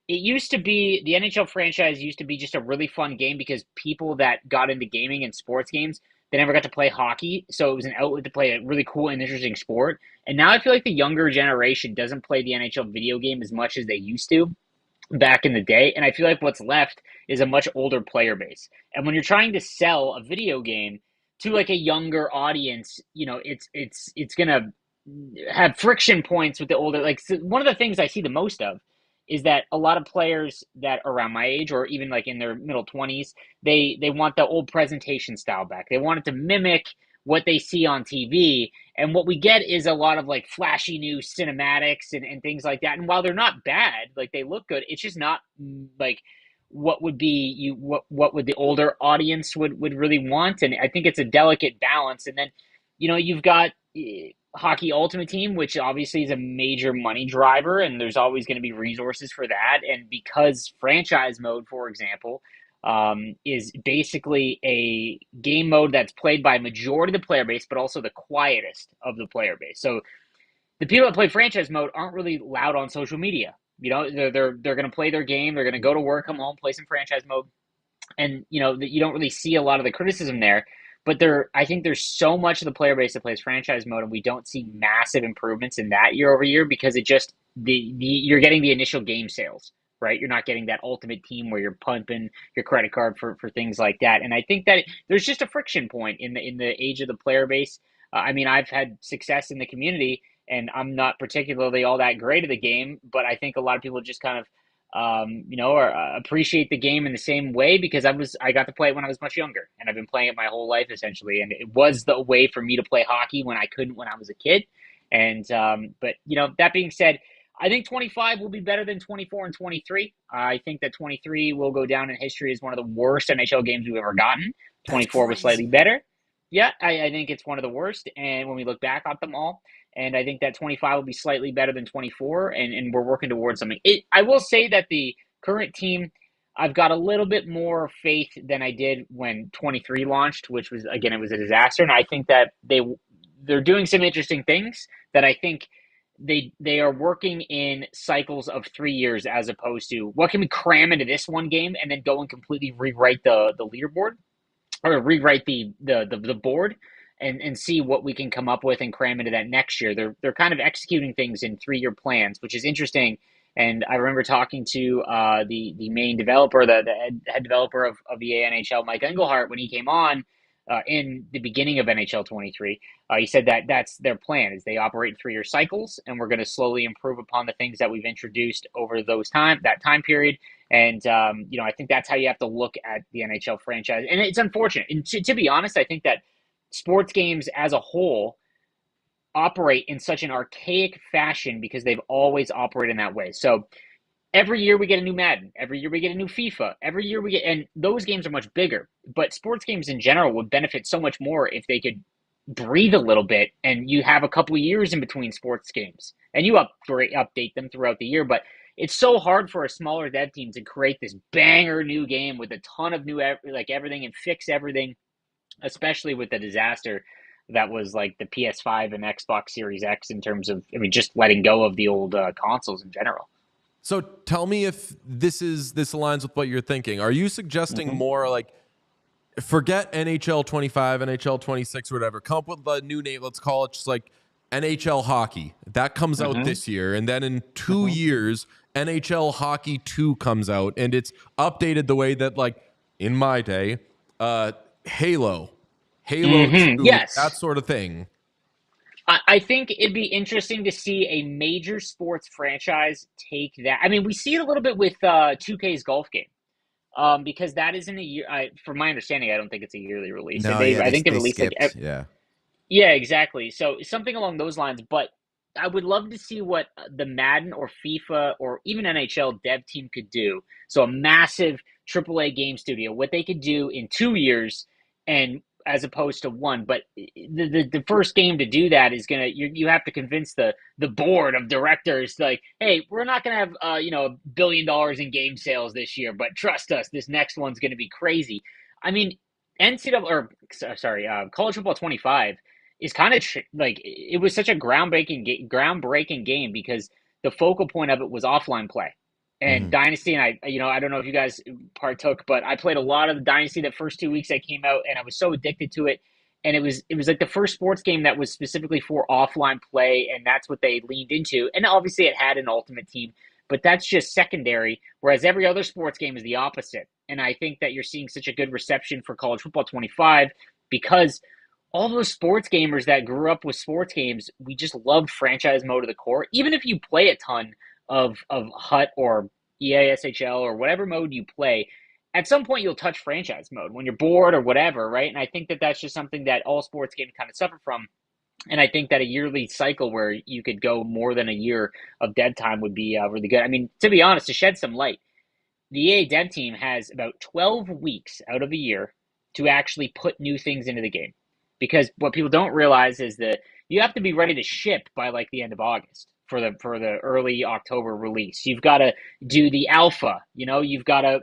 used to be, the NHL franchise used to be just a really fun game because people that got into gaming and sports games, they never got to play hockey. So it was an outlet to play a really cool and interesting sport. And now I feel like the younger generation doesn't play the NHL video game as much as they used to. back in the day. And I feel like what's left is a much older player base. And when you're trying to sell a video game to like a younger audience, it's gonna have friction points with the older. Like, so one of the things I see the most of is that a lot of players that are around my age or even like in their middle 20s, they want the old presentation style back. They want it to mimic what they see on TV. And what we get is a lot of like flashy new cinematics and things like that. And while they're not bad, like they look good, it's just not like what would be what would the older audience would really want. And I think it's a delicate balance. And then, you've got Hockey Ultimate Team, which obviously is a major money driver, and there's always going to be resources for that. And because franchise mode, for example, is basically a game mode that's played by a majority of the player base, but also the quietest of the player base. So the people that play franchise mode aren't really loud on social media. They're going to play their game. They're going to go to work, come home, play some franchise mode, and you don't really see a lot of the criticism there. But I think there's so much of the player base that plays franchise mode, and we don't see massive improvements in that year over year because it just you're getting the initial game sales, right? You're not getting that ultimate team where you're pumping your credit card for things like that. And I think that there's just a friction point in the age of the player base. I've had success in the community, and I'm not particularly all that great at the game, but I think a lot of people just kind of or appreciate the game in the same way because I got to play it when I was much younger, and I've been playing it my whole life essentially. And it was the way for me to play hockey when I couldn't when I was a kid. And but that being said, I think 25 will be better than 24 and 23. I think that 23 will go down in history as one of the worst NHL games we've ever gotten. 24 was slightly better. Yeah, I think it's one of the worst. And when we look back at them all, and I think that 25 will be slightly better than 24, and we're working towards something. I will say that the current team, I've got a little bit more faith than I did when 23 launched, which was, again, it was a disaster. And I think that they're doing some interesting things that I think they are working in cycles of 3 years as opposed to what can we cram into this one game and then go and completely rewrite the leaderboard or rewrite the board and see what we can come up with and cram into that next year. They're kind of executing things in 3-year plans, which is interesting. And I remember talking to the main developer, the head developer of the ANHL, Mike Engelhart, when he came on in the beginning of NHL 23. He said that that's their plan, is they operate in 3-year cycles, and we're going to slowly improve upon the things that we've introduced over that time period. And, I think that's how you have to look at the NHL franchise. And it's unfortunate. And to be honest, I think that sports games as a whole operate in such an archaic fashion because they've always operated in that way. So every year we get a new Madden. Every year we get a new FIFA. Every year and those games are much bigger. But sports games in general would benefit so much more if they could breathe a little bit and you have a couple of years in between sports games and you update them throughout the year. But it's so hard for a smaller dev team to create this banger new game with a ton of new everything and fix everything, especially with the disaster that was like the PS5 and Xbox Series X in terms of, just letting go of the old consoles in general. So tell me if this aligns with what you're thinking. Are you suggesting more like, forget NHL 25, NHL 26, or whatever, come up with a new name, let's call it just like NHL Hockey. That comes out this year, and then in 2 years, NHL Hockey 2 comes out, and it's updated the way that, like, in my day, Halo 2, yes, that sort of thing. I think it'd be interesting to see a major sports franchise take that. We see it a little bit with 2K's golf game, because that isn't a year. From my understanding, I don't think it's a yearly release. No, I think they released skipped, yeah, exactly. So something along those lines. But I would love to see what the Madden or FIFA or even NHL dev team could do. So a massive AAA game studio, what they could do in 2 years, and as opposed to one. But the first game to do that is you have to convince the board of directors, like, hey, we're not gonna have $1 billion in game sales this year, but trust us, this next one's gonna be crazy. College Football 25 is kind of it was such a groundbreaking game because the focal point of it was offline play. And Dynasty, and I don't know if you guys partook, but I played a lot of the Dynasty the first 2 weeks I came out, and I was so addicted to it. And it was like the first sports game that was specifically for offline play, and that's what they leaned into. And obviously it had an ultimate team, but that's just secondary, whereas every other sports game is the opposite. And I think that you're seeing such a good reception for College Football 25 because all those sports gamers that grew up with sports games, we just love franchise mode to the core. Even if you play a ton of HUT or EASHL or whatever mode you play, at some point you'll touch franchise mode when you're bored or whatever, right? And I think that that's just something that all sports games kind of suffer from. And I think that a yearly cycle where you could go more than a year of dead time would be really good. I mean, to be honest, to shed some light, the EA dev team has about 12 weeks out of a year to actually put new things into the game. Because what people don't realize is that you have to be ready to ship by like the end of August for the early October release. You've got to do the alpha, you've got to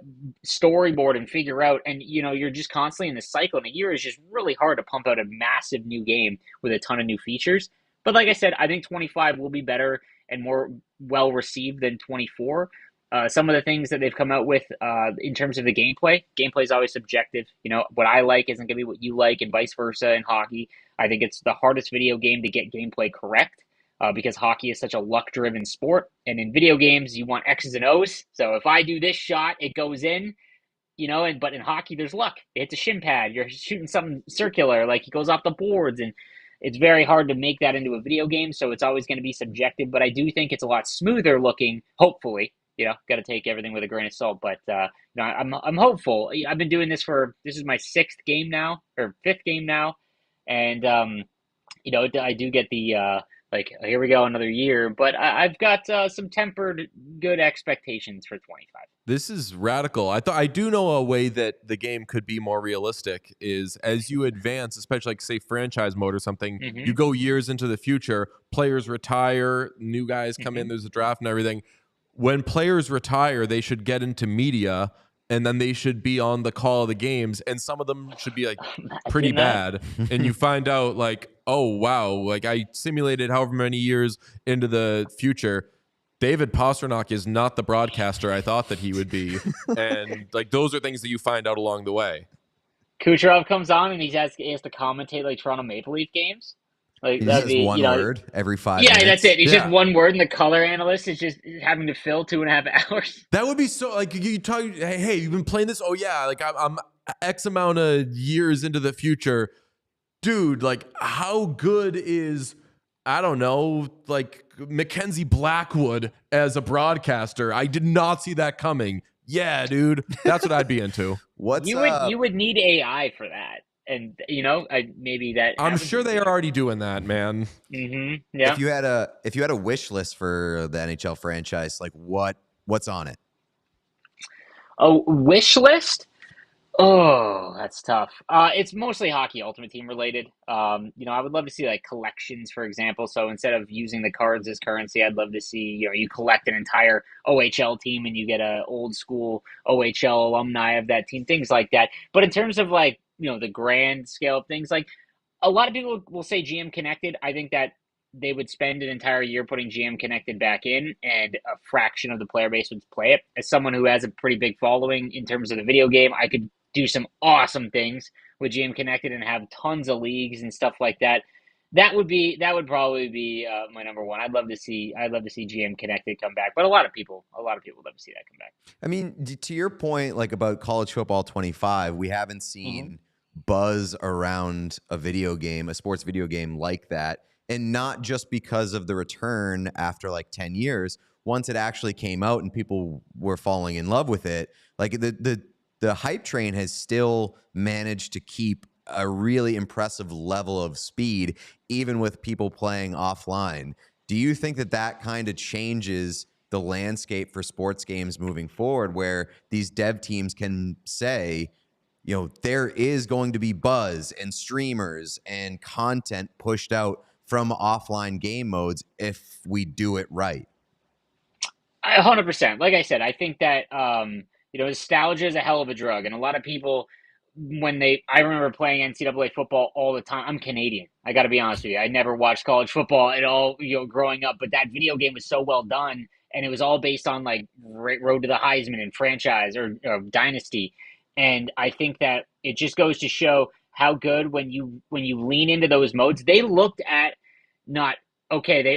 storyboard and figure out, and you're just constantly in this cycle. And a year is just really hard to pump out a massive new game with a ton of new features. But like I said, I think 25 will be better and more well received than 24. Some of the things that they've come out with in terms of the gameplay is always subjective. What I like isn't going to be what you like, and vice versa in hockey. I think it's the hardest video game to get gameplay correct because hockey is such a luck-driven sport. And in video games, you want X's and O's. So if I do this shot, it goes in, but in hockey, there's luck. It hits a shin pad. You're shooting something circular, like it goes off the boards. And it's very hard to make that into a video game, so it's always going to be subjective. But I do think it's a lot smoother looking, hopefully. Got to take everything with a grain of salt, but I'm hopeful. I've been doing this is my fifth game now, and I do get the here we go, another year, but I've got some tempered good expectations for 25. This is radical. I do know a way that the game could be more realistic is as you advance, especially like say franchise mode or something, you go years into the future, players retire, new guys come in, there's a draft and everything. When players retire, they should get into media, and then they should be on the call of the games, and some of them should be like pretty bad. And you find out like, oh wow, like I simulated however many years into the future. David Pastrnak is not the broadcaster I thought that he would be, and like those are things that you find out along the way. Kucherov comes on and he has to commentate like Toronto Maple Leaf games. Like he says one word every 5 minutes. Yeah, that's it. It's just one word, and the color analyst is just having to fill 2.5 hours. That would be so like you talk. Hey, you've been playing this? Oh yeah, like I'm X amount of years into the future, dude. Like how good is I don't know, like Mackenzie Blackwood as a broadcaster? I did not see that coming. Yeah, dude, that's what I'd be into. You would need AI for that. And maybe that I'm sure they are already doing that, man. Mm-hmm. Yeah. If you had a wish list for the NHL franchise, like what's on it? A wish list? Oh, that's tough. It's mostly hockey Ultimate Team related. I would love to see like collections, for example. So instead of using the cards as currency, I'd love to see you collect an entire OHL team and you get a old school OHL alumni of that team, things like that. But in terms of like the grand scale of things, like a lot of people will say GM Connected. I think that they would spend an entire year putting GM Connected back in, and a fraction of the player base would play it. As someone who has a pretty big following in terms of the video game, I could do some awesome things with GM Connected and have tons of leagues and stuff like that. That would probably be my number one. I'd love to see GM Connected come back, but a lot of people love to see that come back. I mean, to your point, like about College Football 25, we haven't seen buzz around a sports video game like that, and not just because of the return after like 10 years. Once it actually came out and people were falling in love with it, like the hype train has still managed to keep a really impressive level of speed, even with people playing offline. Do you think that kind of changes the landscape for sports games moving forward, where these dev teams can say, there is going to be buzz and streamers and content pushed out from offline game modes if we do it right? 100%. Like I said, I think that nostalgia is a hell of a drug, and a lot of people, I remember playing NCAA football all the time. I'm Canadian. I got to be honest with you. I never watched college football at all, growing up, but that video game was so well done, and it was all based on like Road to the Heisman and franchise or Dynasty. And I think that it just goes to show how good when you lean into those modes. They looked at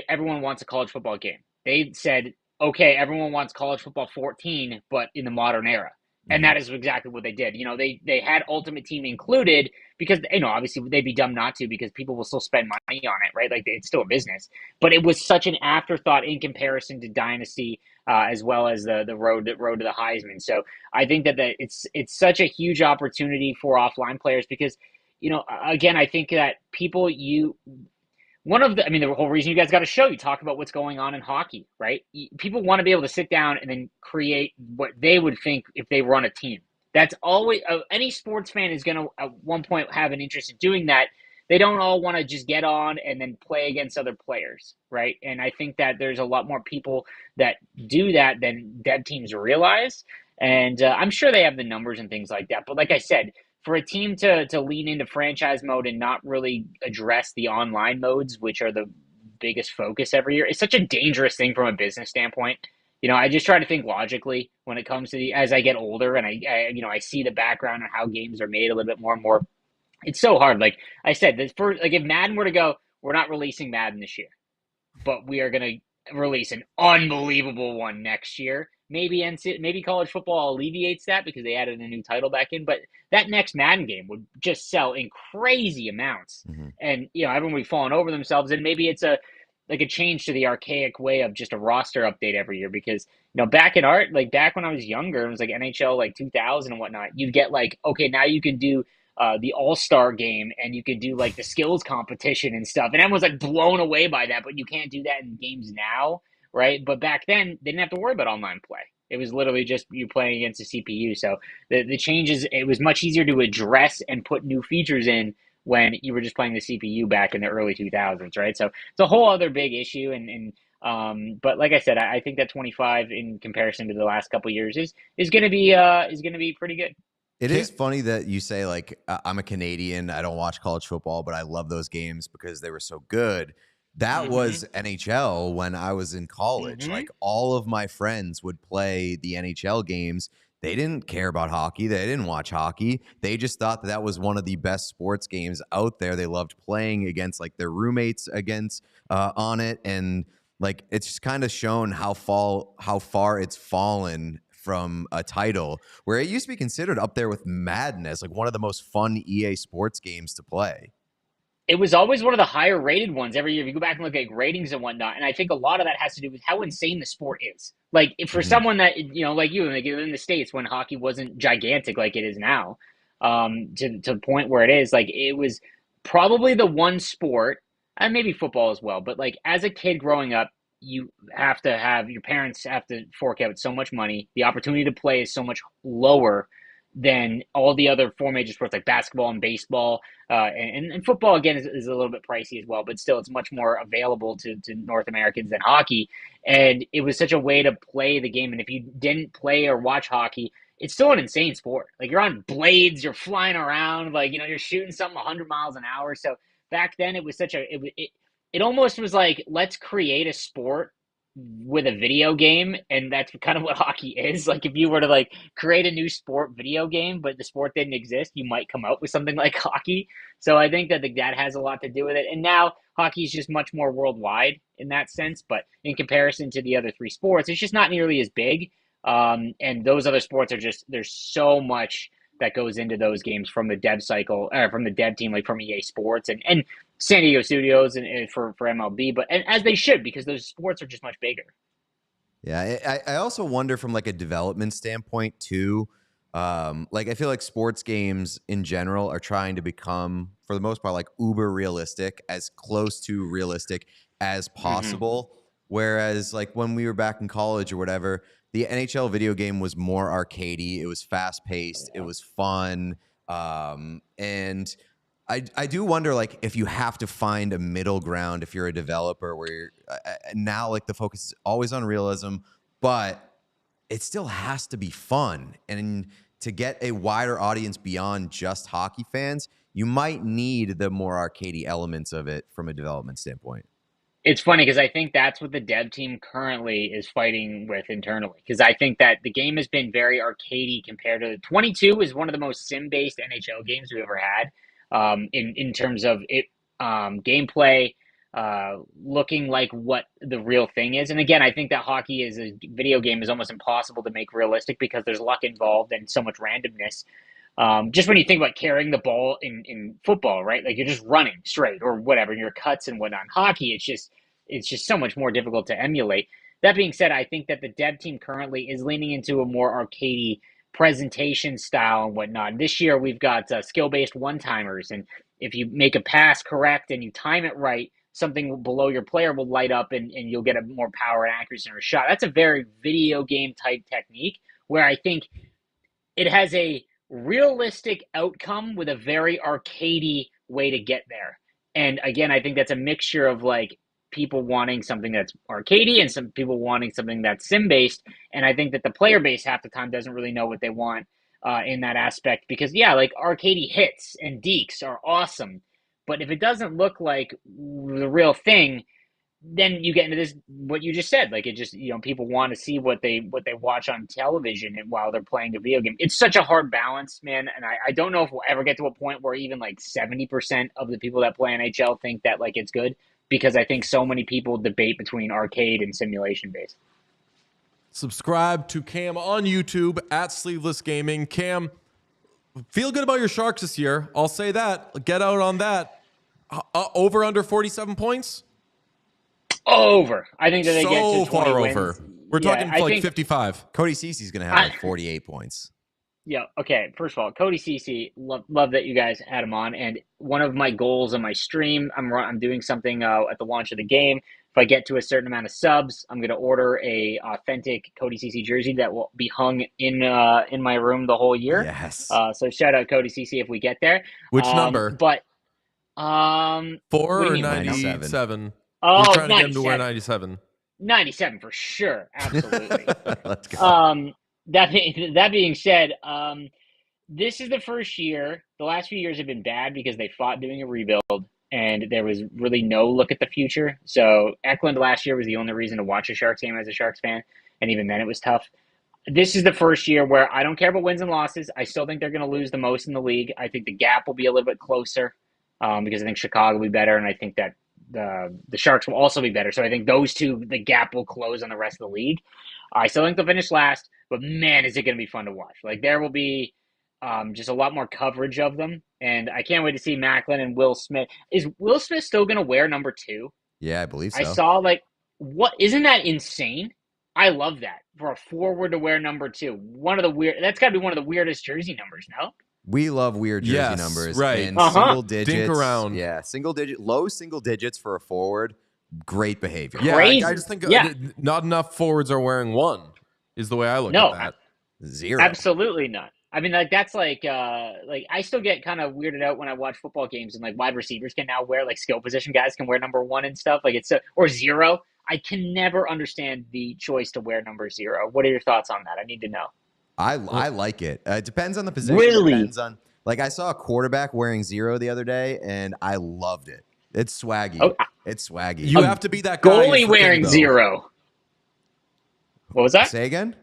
everyone wants a college football game. They said, okay, everyone wants college football 14, but in the modern era. And that is exactly what they did. They had Ultimate Team included because, obviously they'd be dumb not to because people will still spend money on it, right? Like it's still a business. But it was such an afterthought in comparison to Dynasty, as well as the road to the Heisman. So I think that it's such a huge opportunity for offline players because, again, I think that the whole reason you guys got a show, you talk about what's going on in hockey, right? People want to be able to sit down and then create what they would think if they run a team. That's always any sports fan is going to at one point have an interest in doing that. They don't all want to just get on and then play against other players, right? And I think that there's a lot more people that do that than dev teams realize. And I'm sure they have the numbers and things like that. But like I said, for a team to lean into franchise mode and not really address the online modes, which are the biggest focus every year, it's such a dangerous thing from a business standpoint. I just try to think logically when it comes to as I get older and I see the background on how games are made a little bit more and more. It's so hard. Like I said, if Madden were to go, we're not releasing Madden this year, but we are going to release an unbelievable one next year. Maybe college football alleviates that because they added a new title back in, but that next Madden game would just sell in crazy amounts. And everyone would be falling over themselves. And maybe it's a change to the archaic way of just a roster update every year because back when I was younger, it was like NHL like 2000 and whatnot. You'd get okay, now you can do the All-Star game and you could do like the skills competition and stuff. And everyone's like blown away by that, but you can't do that in games now, right? But back then, they didn't have to worry about online play. It was literally just you playing against a CPU. So the changes, it was much easier to address and put new features in when you were just playing the CPU back in the early 2000s, right? So it's a whole other big issue. But like I said, I think that 25 in comparison to the last couple of years is going to be pretty good. It is funny that you say I'm a Canadian. I don't watch college football, but I love those games because they were so good. That was NHL when I was in college. Like all of my friends would play the NHL games. They didn't care about hockey. They didn't watch hockey. They just thought that was one of the best sports games out there. They loved playing against their roommates on it. And it's just kind of shown how far it's fallen from a title where it used to be considered up there with Madden as one of the most fun EA sports games to play. It was always one of the higher rated ones every year. If you go back and look at ratings and whatnot, and I think a lot of that has to do with how insane the sport is. Like for someone that like you, in the States when hockey wasn't gigantic like it is now, to the point where it is, it was probably the one sport, and maybe football as well. But as a kid growing up, you have to have your parents have to fork out so much money. The opportunity to play is so much lower than all the other four major sports like basketball and baseball. And football, again, is a little bit pricey as well, but still it's much more available to North Americans than hockey. And it was such a way to play the game. And if you didn't play or watch hockey, it's still an insane sport. You're on blades, you're flying around, you're shooting something 100 miles an hour. So back then it was it almost was let's create a sport with a video game, and that's kind of what hockey is. If you were to create a new sport video game, but the sport didn't exist, you might come out with something like hockey. So I think that that has a lot to do with it. And now hockey is just much more worldwide in that sense, but in comparison to the other three sports, it's just not nearly as big. And those other sports there's so much that goes into those games from the dev cycle, or from the dev team, from EA Sports and San Diego Studios and for MLB, and as they should, because those sports are just much bigger. Yeah, I also wonder from a development standpoint too. I feel like sports games in general are trying to become, for the most part, uber realistic, as close to realistic as possible. Whereas when we were back in college or whatever, the NHL video game was more arcadey. It was fast paced. It was fun. And I do wonder if you have to find a middle ground if you're a developer where you're, now the focus is always on realism, but it still has to be fun. And to get a wider audience beyond just hockey fans, you might need the more arcadey elements of it from a development standpoint. It's funny because I think that's what the dev team currently is fighting with internally. Because I think that the game has been very arcadey compared to 22 is one of the most sim-based NHL games we've ever had. In terms of it, gameplay, looking like what the real thing is. And again, I think that hockey as a video game is almost impossible to make realistic because there's luck involved and so much randomness. Just when you think about carrying the ball in football, right? Like you're just running straight or whatever, and your cuts and whatnot. In hockey, it's just so much more difficult to emulate. That being said, I think that the dev team currently is leaning into a more arcadey presentation style and whatnot. This year, we've got skill-based one-timers, and if you make a pass correct and you time it right, something below your player will light up and you'll get a more power and accuracy in your shot. That's a very video game type technique where I think it has a realistic outcome with a very arcadey way to get there. And again, I think that's a mixture of like people wanting something that's arcadey and some people wanting something that's sim-based. And I think that the player base half the time doesn't really know what they want in that aspect because, yeah, like arcadey hits and dekes are awesome. But if it doesn't look like the real thing, then you get into this what you just said. Like it just people want to see what they watch on television and while they're playing a video game. It's such a hard balance, man. And I don't know if we'll ever get to a point where even like 70% of the people that play NHL think that like it's good because I think so many people debate between arcade and simulation based. Subscribe to Cam on YouTube at Sleeveless Gaming. Cam, feel good about your Sharks this year. I'll say that. Get out on that. Over under 47 points? Over. I think that they get to 20 far wins. over. We're talking like 55. Cody Cece's going to have like 48 points. Yeah. Okay. First of all, Cody Cece, love that you guys had him on. And one of my goals on my stream, I'm doing something at the launch of the game. If I get to a certain amount of subs, I'm going to order a authentic Cody Cece jersey that will be hung in my room the whole year. Yes. So shout out Cody Cece if we get there. Which number? But 4 or 97? Oh, we're trying to get him 97. to wear 97. 97 for sure. Absolutely. Let's go. That being said, this is the first year. The last few years have been bad because they fought doing a rebuild, and there was really no look at the future. So Eklund last year was the only reason to watch a Sharks game as a Sharks fan, and even then it was tough. This is the first year where I don't care about wins and losses. I still think they're going to lose the most in the league. I think the gap will be a little bit closer because I think Chicago will be better, and I think that the Sharks will also be better. So I think those two, the gap will close on the rest of the league. I still think they'll finish last, but man, is it going to be fun to watch. Like there will be just a lot more coverage of them, and I can't wait to see Macklin and Will Smith. Is Will Smith still going to wear number 2? Yeah, I believe so. I saw like, what, isn't that insane? I love that for a forward to wear number 2. That's got to be one of the weirdest jersey numbers, no? We love weird jersey numbers. Right. And single digits. Dink around. Yeah, low single digits for a forward. Great behavior. Yeah, Crazy. I just think not enough forwards are wearing 1 is the way I look at that. 0. Absolutely not. I mean, like that's like I still get kind of weirded out when I watch football games and like wide receivers can now wear like skill position guys can wear number 1 and stuff like or 0. I can never understand the choice to wear number 0. What are your thoughts on that? I need to know. I like it. It depends on the position. Really? It depends on, like I saw a quarterback wearing 0 the other day, and I loved it. It's swaggy. Oh, it's swaggy. You have to be that guy. Goalie wearing 0. What was that? Say again?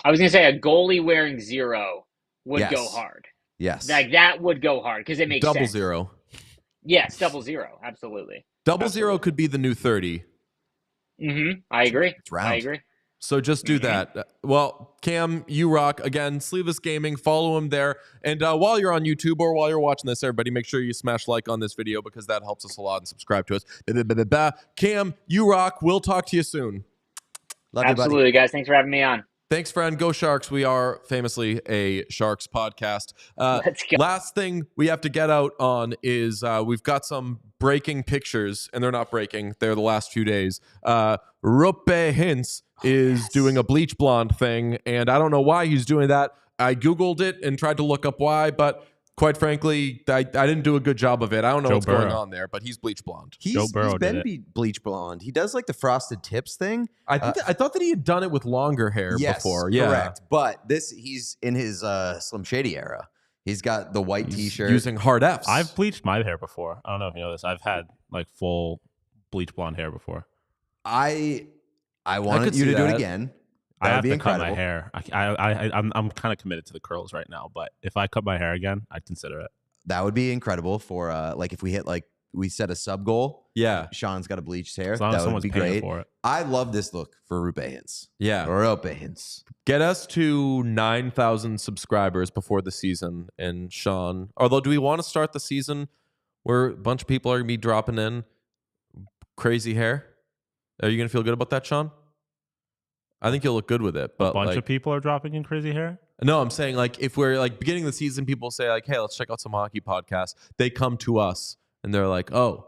I was going to say a goalie wearing 0 would go hard. Yes. Like that would go hard because it makes double sense. 0. Yes, 0. Absolutely. Double 0 could be the new 30. Mm-hmm. I agree. It's round. I agree. So just do that. Well, Cam, you rock. Again, Sleeveless Gaming. Follow him there. And while you're on YouTube or while you're watching this, everybody, make sure you smash like on this video because that helps us a lot, and subscribe to us. Cam, you rock. We'll talk to you soon. Love you, buddy. Absolutely, guys. Thanks for having me on. Thanks, friend. Go Sharks. We are famously a Sharks podcast. Let's go. Last thing we have to get out on is we've got some breaking pictures, and they're not breaking. They're the last few days. Ruppe Hintz is doing a bleach blonde thing, and I don't know why he's doing that. I Googled it and tried to look up why, but quite frankly, I didn't do a good job of it. I don't know what's going on there, but he's bleach blonde. He's been bleach blonde. He does like the frosted tips thing. I thought that he had done it with longer hair before. Yeah, correct. But he's in his Slim Shady era. He's got the white T-shirt. Using hard Fs. I've bleached my hair before. I don't know if you know this. I've had like full bleach blonde hair before. I wanted you to do it again. I have to cut my hair. I'm kind of committed to the curls right now, but if I cut my hair again, I'd consider it. That would be incredible for like if we hit like we set a sub goal. Yeah. Sean's got to bleach his hair. As long as That would someone's be paying great. for it. I love this look for Rupe Hintz. Yeah. Rupe Hintz. Get us to 9,000 subscribers before the season. And Sean, although do we want to start the season where a bunch of people are going to be dropping in crazy hair? Are you going to feel good about that, Sean? I think you'll look good with it. But A bunch of people are dropping in crazy hair? No, I'm saying like if we're like beginning of the season, people say like, hey, let's check out some hockey podcasts. They come to us and they're like, oh,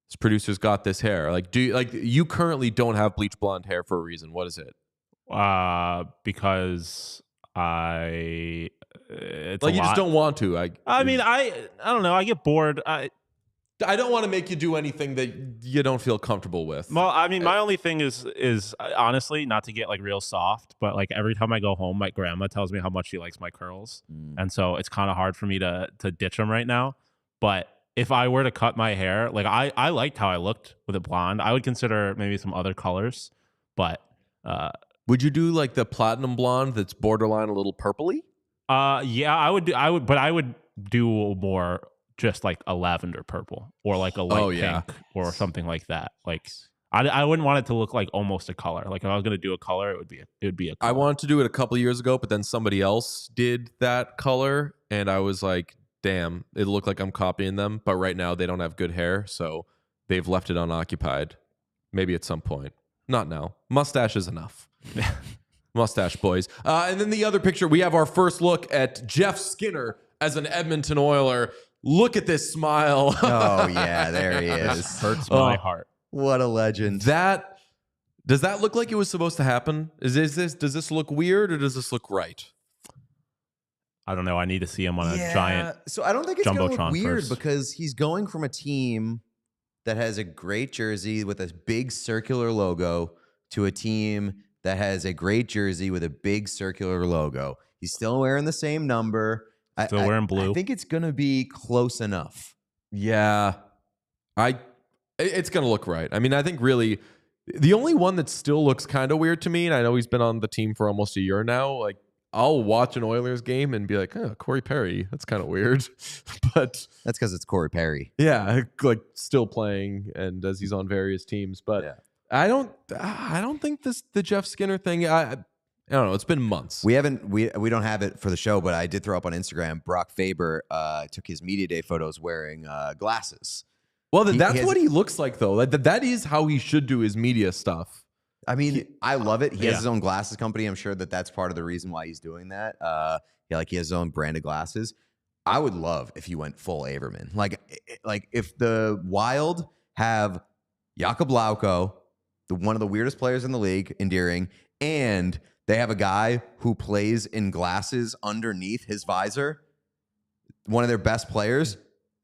this producer's got this hair. Like, you currently don't have bleach blonde hair for a reason. What is it? Because it's Like a you just lot. don't want to. I mean, I don't know. I get bored. I don't want to make you do anything that you don't feel comfortable with. Well, I mean, my only thing is honestly not to get like real soft, but like every time I go home, my grandma tells me how much she likes my curls, and so it's kind of hard for me to ditch them right now. But if I were to cut my hair, like I liked how I looked with it blonde. I would consider maybe some other colors, but would you do like the platinum blonde that's borderline a little purpley? yeah, I would do more. Just like a lavender purple or like a light pink or something like that. Like I wouldn't want it to look like almost a color. Like if I was going to do a color, it would be a color. I wanted to do it a couple years ago, but then somebody else did that color. And I was like, damn, it looked like I'm copying them. But right now they don't have good hair. So they've left it unoccupied. Maybe at some point. Not now. Mustache is enough. Mustache boys. And then the other picture, we have our first look at Jeff Skinner as an Edmonton Oiler. Look at this smile. Oh, yeah, there he is. Hurts my heart. What a legend. Does that look like it was supposed to happen? Does this look weird or does this look right? I don't know. I need to see him on a giant. So I don't think it's going to look Jumbotron weird first. because he's going from a team that has a great jersey with a big circular logo to a team that has a great jersey with a big circular logo. He's still wearing the same number. Still wearing blue. I think it's going to be close enough. Yeah. It's going to look right. I mean, I think really the only one that still looks kind of weird to me, and I know he's been on the team for almost a year now, like I'll watch an Oilers game and be like, oh, Corey Perry, that's kind of weird. But that's because it's Corey Perry. Yeah, like still playing and as he's on various teams. But yeah. I don't think the Jeff Skinner thing, I don't know. It's been months. We don't have it for the show, but I did throw up on Instagram. Brock Faber took his media day photos wearing glasses. Well, that's what he looks like, though. That is how he should do his media stuff. I mean, I love it. He has his own glasses company. I'm sure that's part of the reason why he's doing that. He has his own brand of glasses. I would love if he went full Averman. Like if the Wild have Jakub Lauko, one of the weirdest players in the league, endearing, and they have a guy who plays in glasses underneath his visor. One of their best players,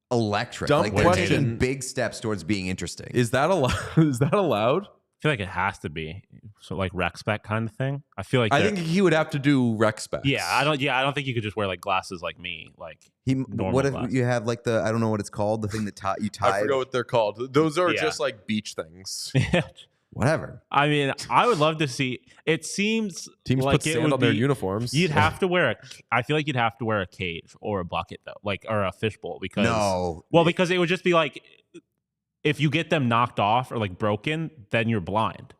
electric. Dumb they're question. taking big steps towards being interesting. Is that allowed? Is that allowed? I feel like it has to be. So like rec spec kind of thing. I feel like I think he would have to do rec specs. Yeah, I don't think you could just wear like glasses like me. Like what if glasses. you have like I don't know what it's called, the thing that you tie. I forget what they're called. Those are just like beach things. Whatever. I mean, I would love to see. It seems teams like put sand on their uniforms. You'd have to wear I feel like you'd have to wear a cage or a bucket though, or a fishbowl because because it would just be like if you get them knocked off or like broken, then you're blind.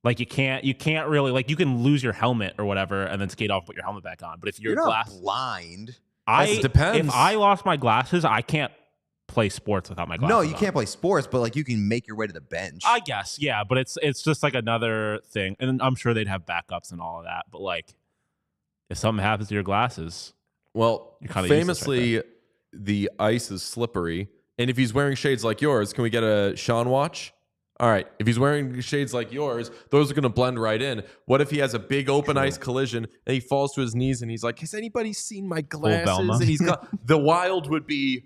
Like you can't really like you can lose your helmet or whatever and then skate off and put your helmet back on. But if you're not blind, depends. If I lost my glasses, I can't play sports without my glasses. No, you can't play sports, but like you can make your way to the bench. I guess, yeah, but it's just like another thing, and I'm sure they'd have backups and all of that. But like, if something happens to your glasses, well, you're famously, right the ice is slippery, and if he's wearing shades like yours, can we get a Sean watch? All right, if he's wearing shades like yours, those are going to blend right in. What if he has a big open ice collision and he falls to his knees and he's like, "Has anybody seen my glasses?" And he's got the Wild would be.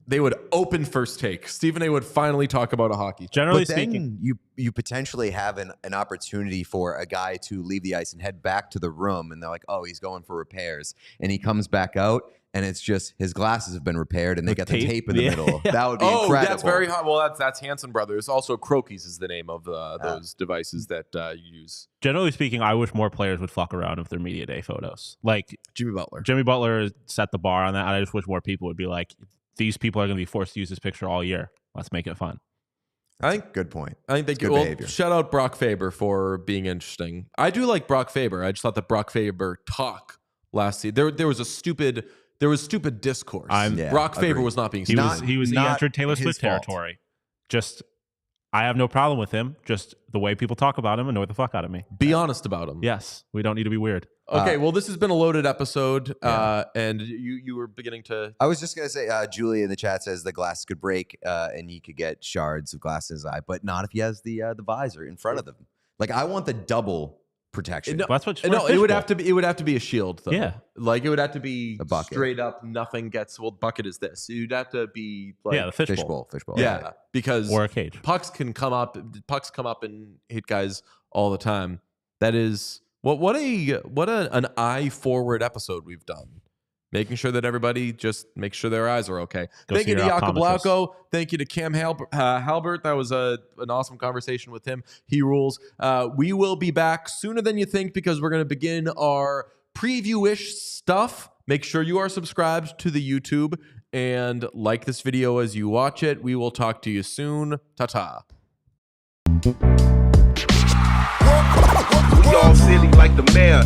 They would open first take. Stephen A would finally talk about a hockey. Generally but speaking, then you potentially have an opportunity for a guy to leave the ice and head back to the room, and they're like, "Oh, he's going for repairs," and he comes back out, and it's just his glasses have been repaired, and they got the tape in the middle. That would be incredible. That's very hot. Well, that's Hanson Brothers. Also, Crokies is the name of those devices that you use. Generally speaking, I wish more players would fuck around with their media day photos. Like Jimmy Butler. Jimmy Butler set the bar on that. I just wish more people would be like, these people are going to be forced to use this picture all year. Let's make it fun. I think Good point. I think they Good well, behavior. shout out Brock Faber for being interesting. I do like Brock Faber. I just thought that Brock Faber talk last season. There was stupid discourse. Yeah, Brock Faber agreed. was not being He stupid. was he not entered Taylor his Swift fault. territory. Just I have no problem with him. Just the way people talk about him annoy the fuck out of me. Be honest about him. Yes, we don't need to be weird. Okay, well, this has been a loaded episode, Yeah. and you were beginning to. I was just gonna say, Julie in the chat says the glass could break, and he could get shards of glass in his eye, but not if he has the visor in front of them. Like I want the double protection. No, That's what. No, it would have to be. It would have to be a shield, though. Yeah. like it would have to be A bucket. straight up. Nothing gets. Well, bucket is this. You'd have to be like, the fishbowl. Fishbowl. yeah, because or a cage. pucks come up and hit guys all the time. That is what an eye forward episode we've done. Making sure that everybody just makes sure their eyes are okay. Go Thank see you to your Jakub optometrist. Lauko. Thank you to Cam Halbert. That was an awesome conversation with him. He rules. We will be back sooner than you think because we're going to begin our preview-ish stuff. Make sure you are subscribed to the YouTube and like this video as you watch it. We will talk to you soon. Ta-ta. We all silly like the mayor.